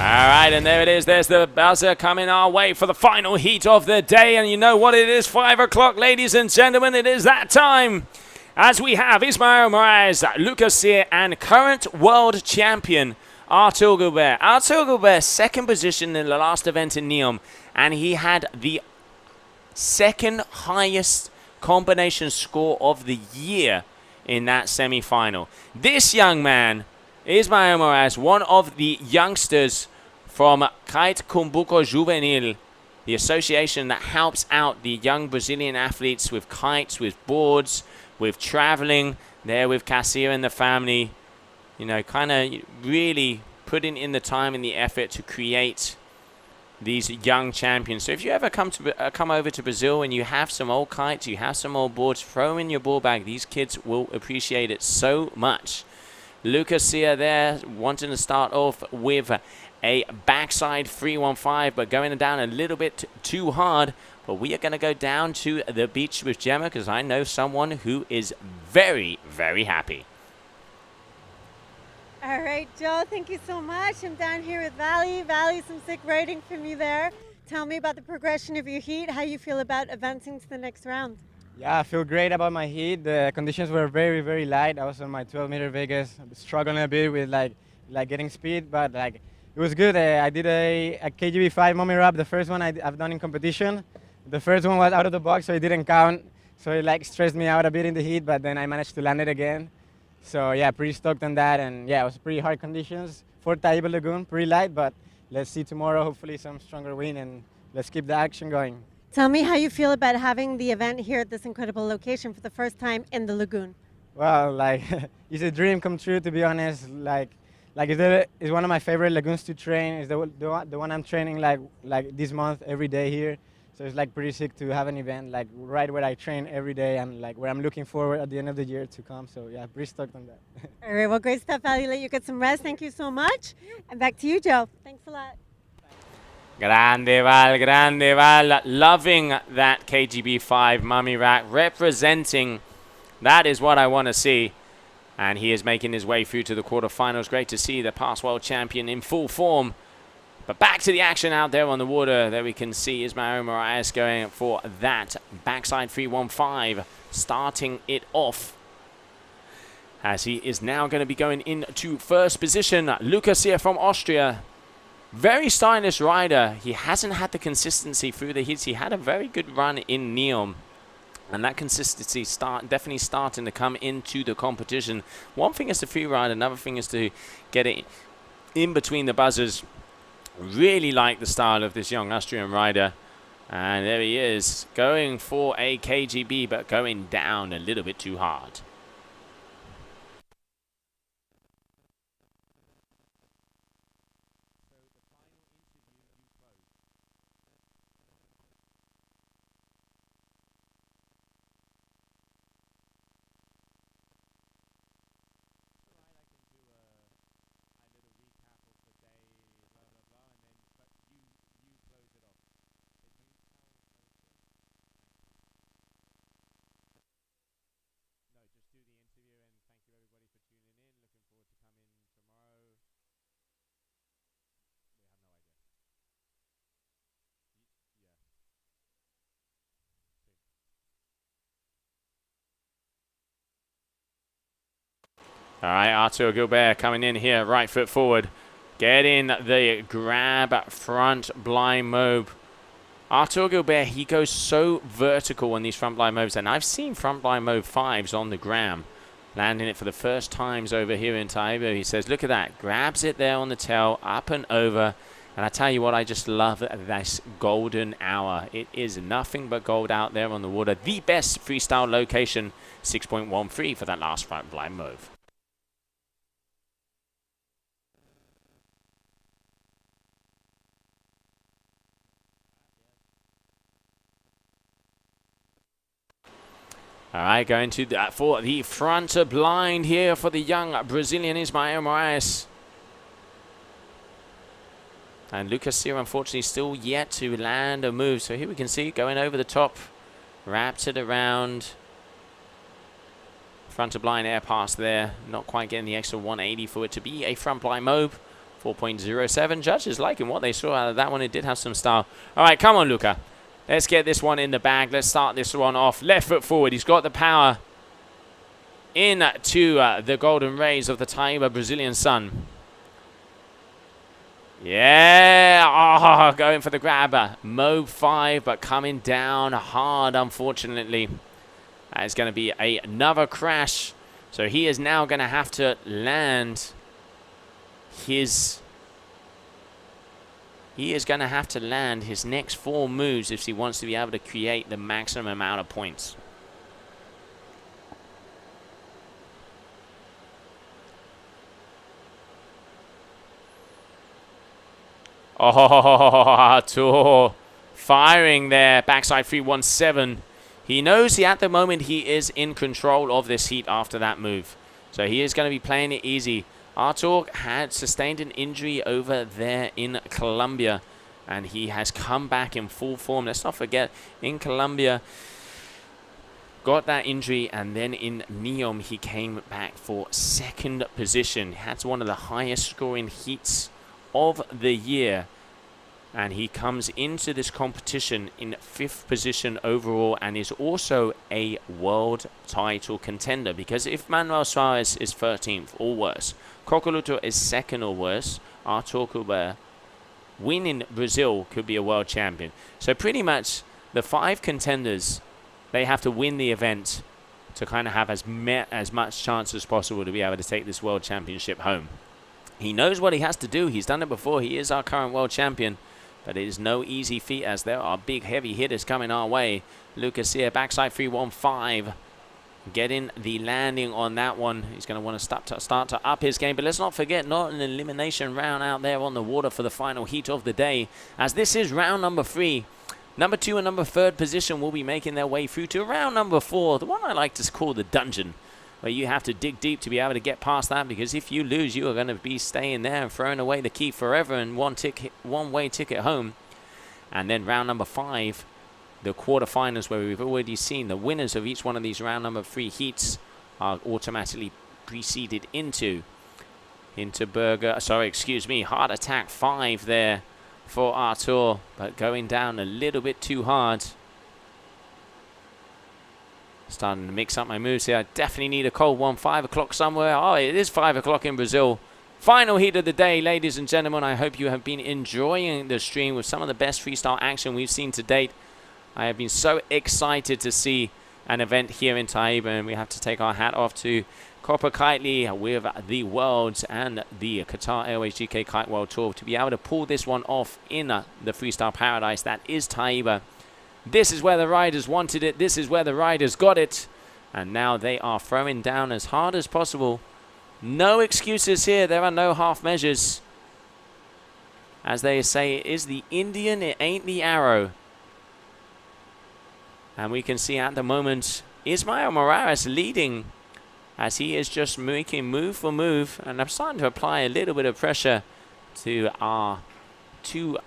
All right, and there it is. There's the buzzer coming our way for the final heat of the day. And you know what it is, 5 o'clock, ladies and gentlemen. It is that time. As we have Ismael Moraes, Lucas Sear, and current world champion Artur Gilbert. Artur Gilbert, second position in the last event in Neom. And he had the second highest combination score of the year in that semi-final. This young man, Ismael Moraes, one of the youngsters from Kite Cumbuco Juvenil, the association that helps out the young Brazilian athletes with kites, with boards, with traveling, there with Cassia and the family, you know, kind of really putting in the time and the effort to create these young champions. So if you ever come over to Brazil and you have some old kites, you have some old boards, throw in your ball bag. These kids will appreciate it so much. Lucas Sear there wanting to start off with a backside 315, but going down a little bit too hard. But we are going to go down to the beach with Gemma because I know someone who is very, very happy. All right, Joe, thank you so much. I'm down here with Valley. Valley, some sick riding from you there. Tell me about the progression of your heat, how you feel about advancing to the next round. Yeah, I feel great about my heat. The conditions were very, very light. I was on my 12-meter Vegas, struggling a bit with like getting speed, but like it was good. I did a KGB 5 mummy wrap, the first one I've done in competition. The first one was out of the box, so it didn't count. So it like stressed me out a bit in the heat, but then I managed to land it again. So yeah, pretty stoked on that. And yeah, it was pretty hard conditions for Taiba Lagoon, pretty light, but let's see tomorrow, hopefully some stronger wind, and let's keep the action going. Tell me how you feel about having the event here at this incredible location for the first time in the lagoon. Well, like it's a dream come true, to be honest. Like it's one of my favorite lagoons to train. It's the one I'm training like this month every day here. So it's like pretty sick to have an event like right where I train every day and like where I'm looking forward at the end of the year to come. So yeah, pretty stoked on that. All right, well, great stuff, Valley. Let you get some rest. Thank you so much. And back to you, Joe. Thanks a lot. Grande Val. Loving that KGB 5 mummy rack, representing. That is what I want to see. And he is making his way through to the quarterfinals. Great to see the past world champion in full form. But back to the action out there on the water. There we can see Ismael Moraes going for that backside 315, starting it off. As he is now going to be going into first position. Lucas here from Austria. Very stylish rider. He hasn't had the consistency through the heats. He had a very good run in Neom. And that consistency definitely starting to come into the competition. One thing is to free ride, another thing is to get it in between the buzzers. Really like the style of this young Austrian rider. And there he is, going for a KGB, but going down a little bit too hard. All right, Arthur Gilbert coming in here, right foot forward. Getting the grab front blind mobe. Arthur Gilbert, he goes so vertical on these front blind mobes, and I've seen front blind mobe 5s on the gram. Landing it for the first times over here in Taiba. He says, look at that. Grabs it there on the tail, up and over. And I tell you what, I just love this golden hour. It is nothing but gold out there on the water. The best freestyle location, 6.13 for that last front blind move. All right, going to that for the front blind here for the young Brazilian Ismael Moraes. And Lucas Sear, unfortunately, still yet to land a move. So here we can see going over the top, wraps it around. Front blind air pass there. Not quite getting the extra 180 for it to be a front blind mobe. 4.07. Judges liking what they saw out of that one. It did have some style. All right, come on, Luca. Let's get this one in the bag. Let's start this one off. Left foot forward. He's got the power into the golden rays of the Taiba Brazilian sun. Yeah. Oh, going for the grabber. Mobe 5, but coming down hard, unfortunately. That is going to be another crash. So he is now going to have to land his... He is going to have to land his next 4 moves if he wants to be able to create the maximum amount of points. Oh, Artur firing there, backside 317. He knows at the moment he is in control of this heat after that move. So he is going to be playing it easy. Artur had sustained an injury over there in Colombia, and he has come back in full form. Let's not forget, in Colombia, got that injury, and then in Neom, he came back for 2nd position. Had one of the highest scoring heats of the year. And he comes into this competition in 5th position overall, and is also a world title contender. Because if Manuel Suarez is 13th or worse, Cocoluto is 2nd or worse, Artur Gilbert winning Brazil could be a world champion. So pretty much the 5 contenders, they have to win the event to kind of have as much chance as possible to be able to take this world championship home. He knows what he has to do. He's done it before. He is our current world champion. But it is no easy feat, as there are big heavy hitters coming our way. Lucas here, backside 3-1-5. Getting the landing on that one. He's going to want to start to up his game. But let's not forget, not an elimination round out there on the water for the final heat of the day, as this is round number 3. Number 2 and number 3rd position will be making their way through to round number 4. The one I like to call the dungeon, where you have to dig deep to be able to get past that, because if you lose, you are going to be staying there and throwing away the key forever and one-way ticket home. And then round number 5, the quarterfinals, where we've already seen the winners of each one of these round number 3 heats are automatically preceded into Heart Attack 5 there for Artur, but going down a little bit too hard. Starting to mix up my moves here. I definitely need a cold one. 5 o'clock somewhere. Oh, it is 5 o'clock in Brazil. Final heat of the day, ladies and gentlemen. I hope you have been enjoying the stream with some of the best freestyle action we've seen to date. I have been so excited to see an event here in Taiba, and we have to take our hat off to Copa Kitley with the Worlds and the Qatar Airways GKA Kite World Tour to be able to pull this one off in the freestyle paradise that is Taiba. This is where the riders wanted it. This is where the riders got it. And now they are throwing down as hard as possible. No excuses here. There are no half measures. As they say, it is the Indian, it ain't the arrow. And we can see at the moment Ismael Morales leading, as he is just making move for move. And I'm starting to apply a little bit of pressure to our 2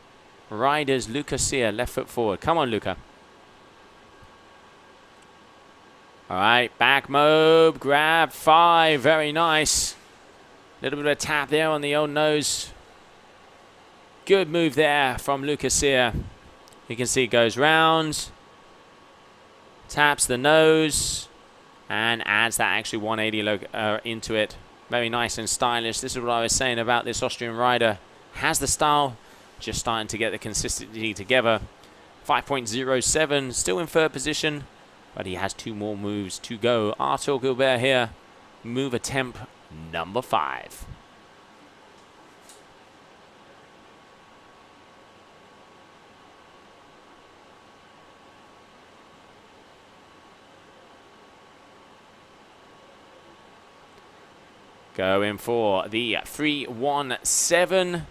riders. Lucas here, left foot forward. Come on, Luca. All right, back mob, grab 5. Very nice. Little bit of a tap there on the old nose. Good move there from Lucas here. You can see it goes round, taps the nose, and adds that actually 180 into it. Very nice and stylish. This is what I was saying about this Austrian rider. Has the style, just starting to get the consistency together. 5.07, still in 3rd position, but he has 2 more moves to go. Artur Gilbert here, move attempt number 5. Going for the 3-1-7.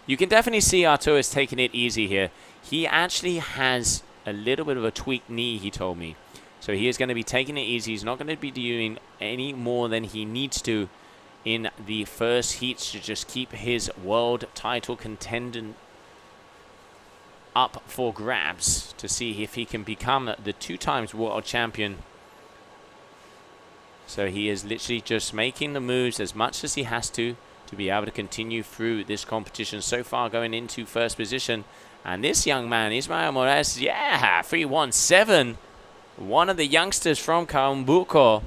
You can definitely see Artur is taking it easy here. He actually has a little bit of a tweaked knee, he told me. So he is going to be taking it easy. He's not going to be doing any more than he needs to in the first heats to just keep his world title contendant up for grabs to see if he can become the 2 times world champion. So he is literally just making the moves as much as he has to be able to continue through this competition. So far going into 1st position. And this young man, Ismael Morales, yeah, 3-1-7. One of the youngsters from Caumbuco.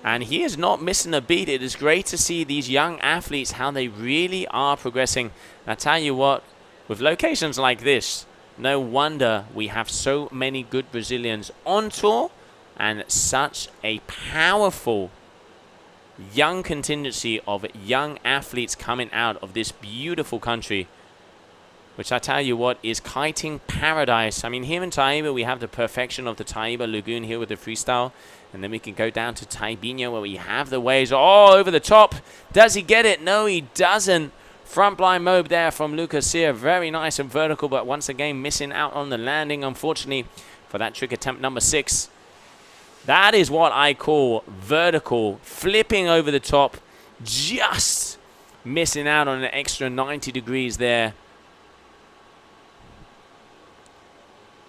And he is not missing a beat. It is great to see these young athletes, how they really are progressing. And I tell you what, with locations like this, no wonder we have so many good Brazilians on tour and such a powerful young contingency of young athletes coming out of this beautiful country, which I tell you what is kiting paradise. I mean, here in Taiba, we have the perfection of the Taiba Lagoon here with the freestyle. And then we can go down to Taibinho, where we have the waves all over the top. Does he get it? No, he doesn't. Front blind mob there from Lucas here. Very nice and vertical, but once again missing out on the landing, unfortunately, for that trick attempt number 6. That is what I call vertical, flipping over the top, just missing out on an extra 90 degrees there.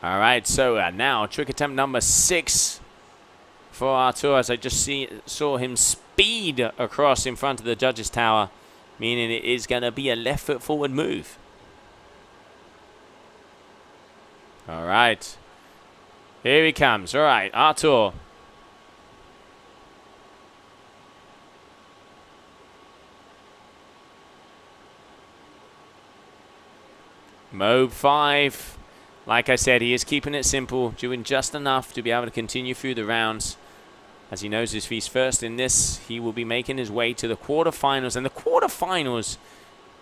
All right, so now trick attempt number 6 for Artur, as I just saw him speed across in front of the judges' tower, meaning it is going to be a left foot forward move. All right, here he comes. All right, Artur. Mode 5. Like I said, he is keeping it simple, doing just enough to be able to continue through the rounds. As he knows if he's first in this, he will be making his way to the quarterfinals. And the quarterfinals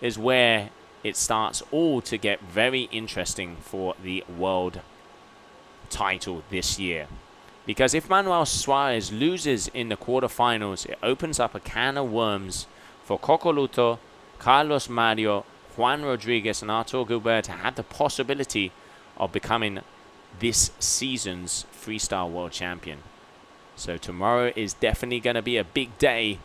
is where it starts all to get very interesting for the world title this year. Because if Manuel Suarez loses in the quarterfinals, it opens up a can of worms for Cocoluto, Carlos Mario, Juan Rodriguez and Artur Gilbert to have the possibility of becoming this season's freestyle world champion. So tomorrow is definitely going to be a big day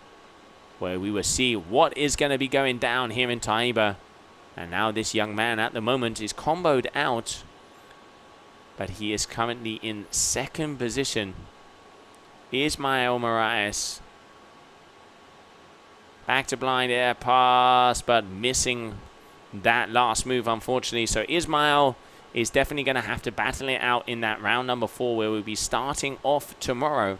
where we will see what is going to be going down here in Taiba. And now this young man at the moment is comboed out, but he is currently in second position. Ismael Moraes. Back to blind air pass, but missing that last move, unfortunately. So Ismael is definitely going to have to battle it out in that round number 4, where we'll be starting off tomorrow.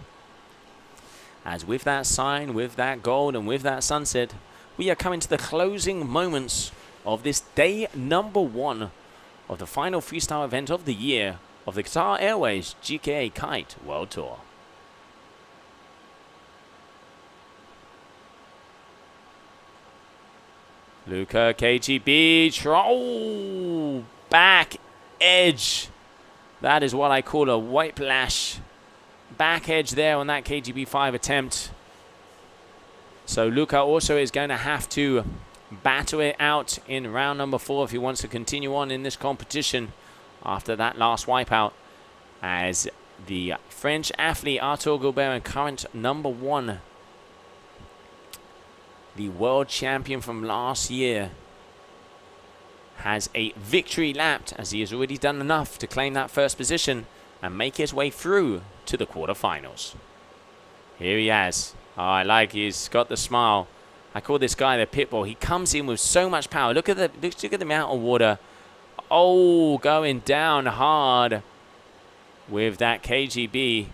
As with that sign, with that gold, and with that sunset, we are coming to the closing moments of this day number 1 of the final freestyle event of the year of the Qatar Airways GKA Kite World Tour. Luca KGB, oh, back edge. That is what I call a whiplash. Back edge there on that KGB5 attempt. So Luca also is going to have to battle it out in round number 4 if he wants to continue on in this competition after that last wipeout, as the French athlete Artur Gilbert, and current number 1, the world champion from last year, has a victory lapped, as he has already done enough to claim that first position and make his way through to the quarterfinals. Here he has. Oh, I like, he's got the smile. I call this guy the pitbull. He comes in with so much power. Look at the amount of water. Oh, going down hard with that KGB.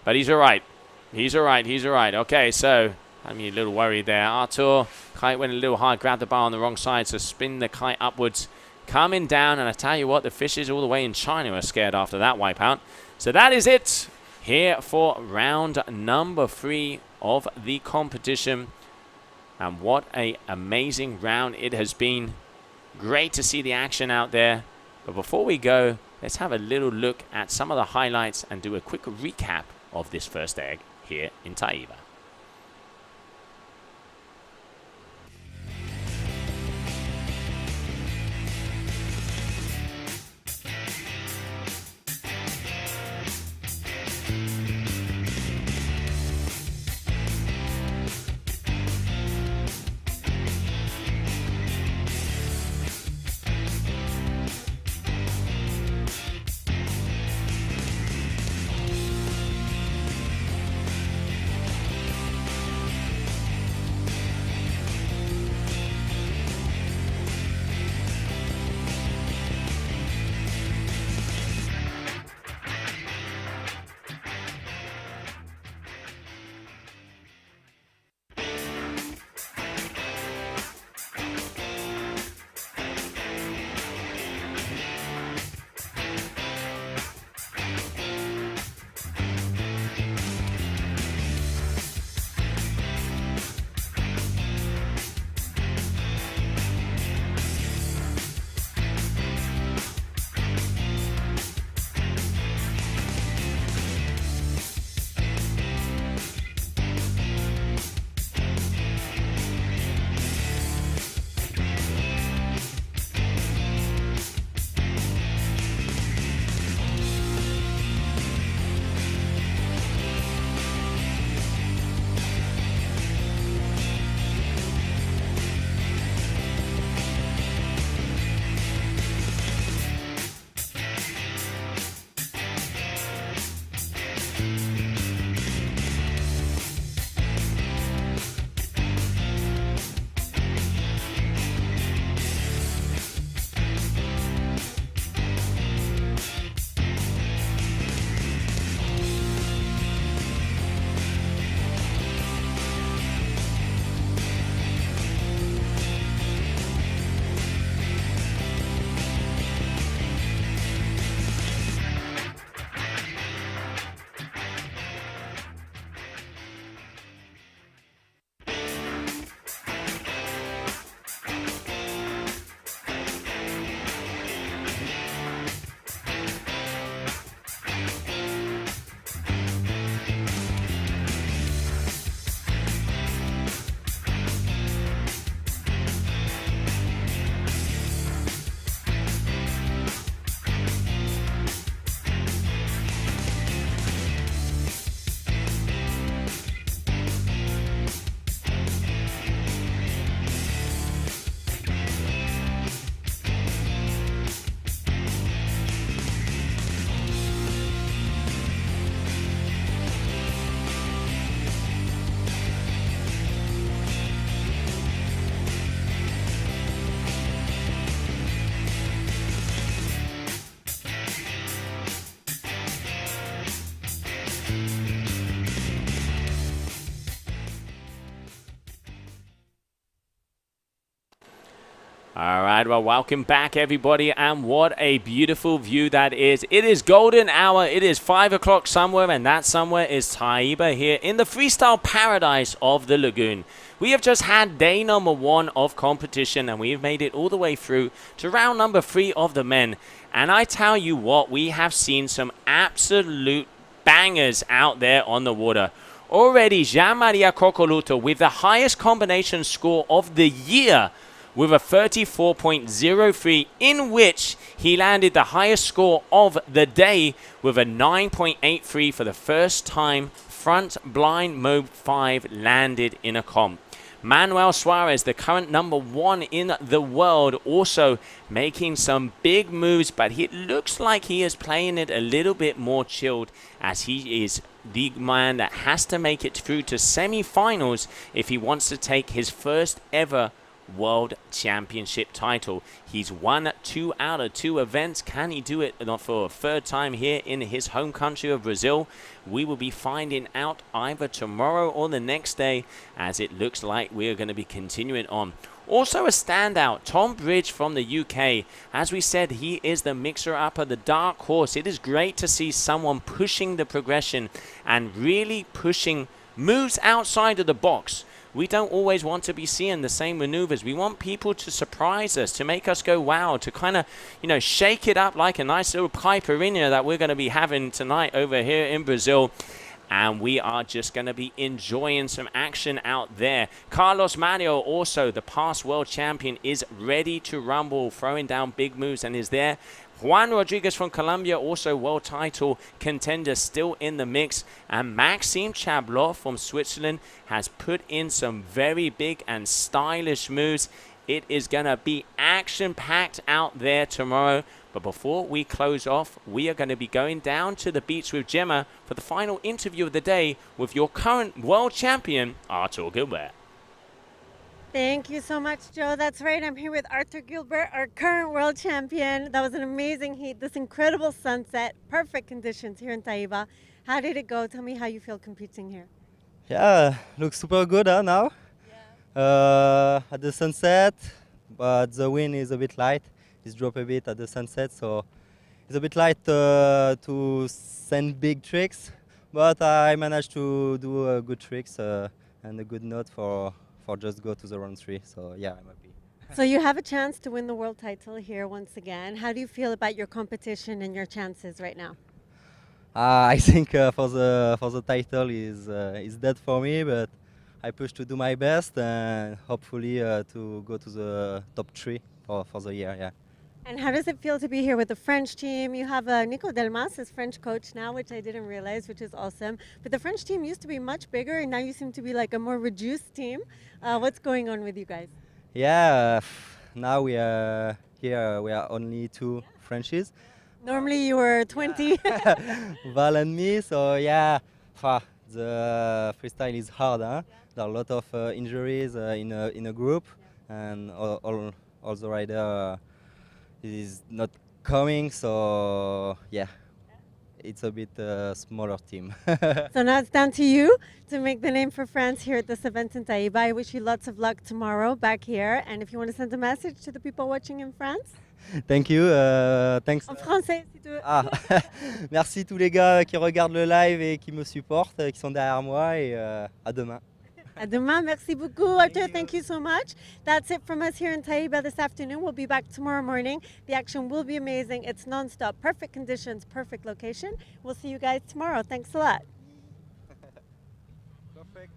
But he's all right. He's all right. He's all right. Okay, so I'm a little worried there. Artur, kite went a little hard, grabbed the bar on the wrong side, so spin the kite upwards. Coming down, and I tell you what, the fishes all the way in China are scared after that wipeout. So that is it here for round number 3 of the competition. And what an amazing round it has been. Great to see the action out there. But before we go, let's have a little look at some of the highlights and do a quick recap of this first egg here in Taiba. All right, well, welcome back, everybody, and what a beautiful view that is. It is golden hour. It is 5 o'clock somewhere, and that somewhere is Taiba here in the freestyle paradise of the lagoon. We have just had day number 1 of competition, and we have made it all the way through to round number 3 of the men. And I tell you what, we have seen some absolute bangers out there on the water. Already, Jean-Maria Cocoluto with the highest combination score of the year, with a 34.03, in which he landed the highest score of the day with a 9.83 for the first time. Front blind mode 5 landed in a comp. Manuel Suarez, the current number 1 in the world, also making some big moves, but it looks like he is playing it a little bit more chilled, as he is the man that has to make it through to semi-finals if he wants to take his first ever World Championship title. He's won 2 out of 2 events. Can he do it for a third time here in his home country of Brazil? We will be finding out either tomorrow or the next day, as it looks like we are going to be continuing on. Also a standout, Tom Bridge from the UK. As we said, he is the mixer-upper, the dark horse. It is great to see someone pushing the progression and really pushing moves outside of the box. We don't always want to be seeing the same maneuvers. We want people to surprise us, to make us go wow, to kind of, shake it up like a nice little caipirinha that we're going to be having tonight over here in Brazil. And we are just going to be enjoying some action out there. Carlos Mario, also the past world champion, is ready to rumble, throwing down big moves and is there. Juan Rodriguez from Colombia, also world title contender, still in the mix. And Maxime Chablot from Switzerland has put in some very big and stylish moves. It is going to be action-packed out there tomorrow. But before we close off, we are going to be going down to the beach with Gemma for the final interview of the day with your current world champion, Arthur Gilbert. Thank you so much, Joe. That's right. I'm here with Arthur Gilbert, our current world champion. That was an amazing heat, this incredible sunset, perfect conditions here in Taiba. How did it go? Tell me how you feel competing here. Yeah, looks super good now. Yeah. At the sunset, but the wind is a bit light. It's dropped a bit at the sunset, so it's a bit light to send big tricks. But I managed to do good tricks and a good note for just go to the round 3. So yeah, I'm happy. So you have a chance to win the world title here once again. How do you feel about your competition and your chances right now? I think for the title is dead for me, but I push to do my best and hopefully to go to the top 3 for the year. Yeah. And how does it feel to be here with the French team? You have Nico Delmas as French coach now, which I didn't realize, which is awesome. But the French team used to be much bigger, and now you seem to be like a more reduced team. What's going on with you guys? Yeah, now we are here. We are only 2 Frenchies. Normally you were 20. Val and me. So yeah, the freestyle is hard. Huh? There are a lot of injuries in a group, and all the rider is not coming, so yeah, it's a bit smaller team. So now it's down to you to make the name for France here at this event in Taiba. I wish you lots of luck tomorrow back here, and if you want to send a message to the people watching in France. Thank you, thanks. En français, si tu veux. Merci tous les gars qui regardent le live et qui me supportent, qui sont derrière moi, et à demain. À demain. Merci beaucoup, Arthur. Thank you so much. That's it from us here in Taiba this afternoon. We'll be back tomorrow morning. The action will be amazing. It's non-stop. Perfect conditions, perfect location. We'll see you guys tomorrow. Thanks a lot. Perfect.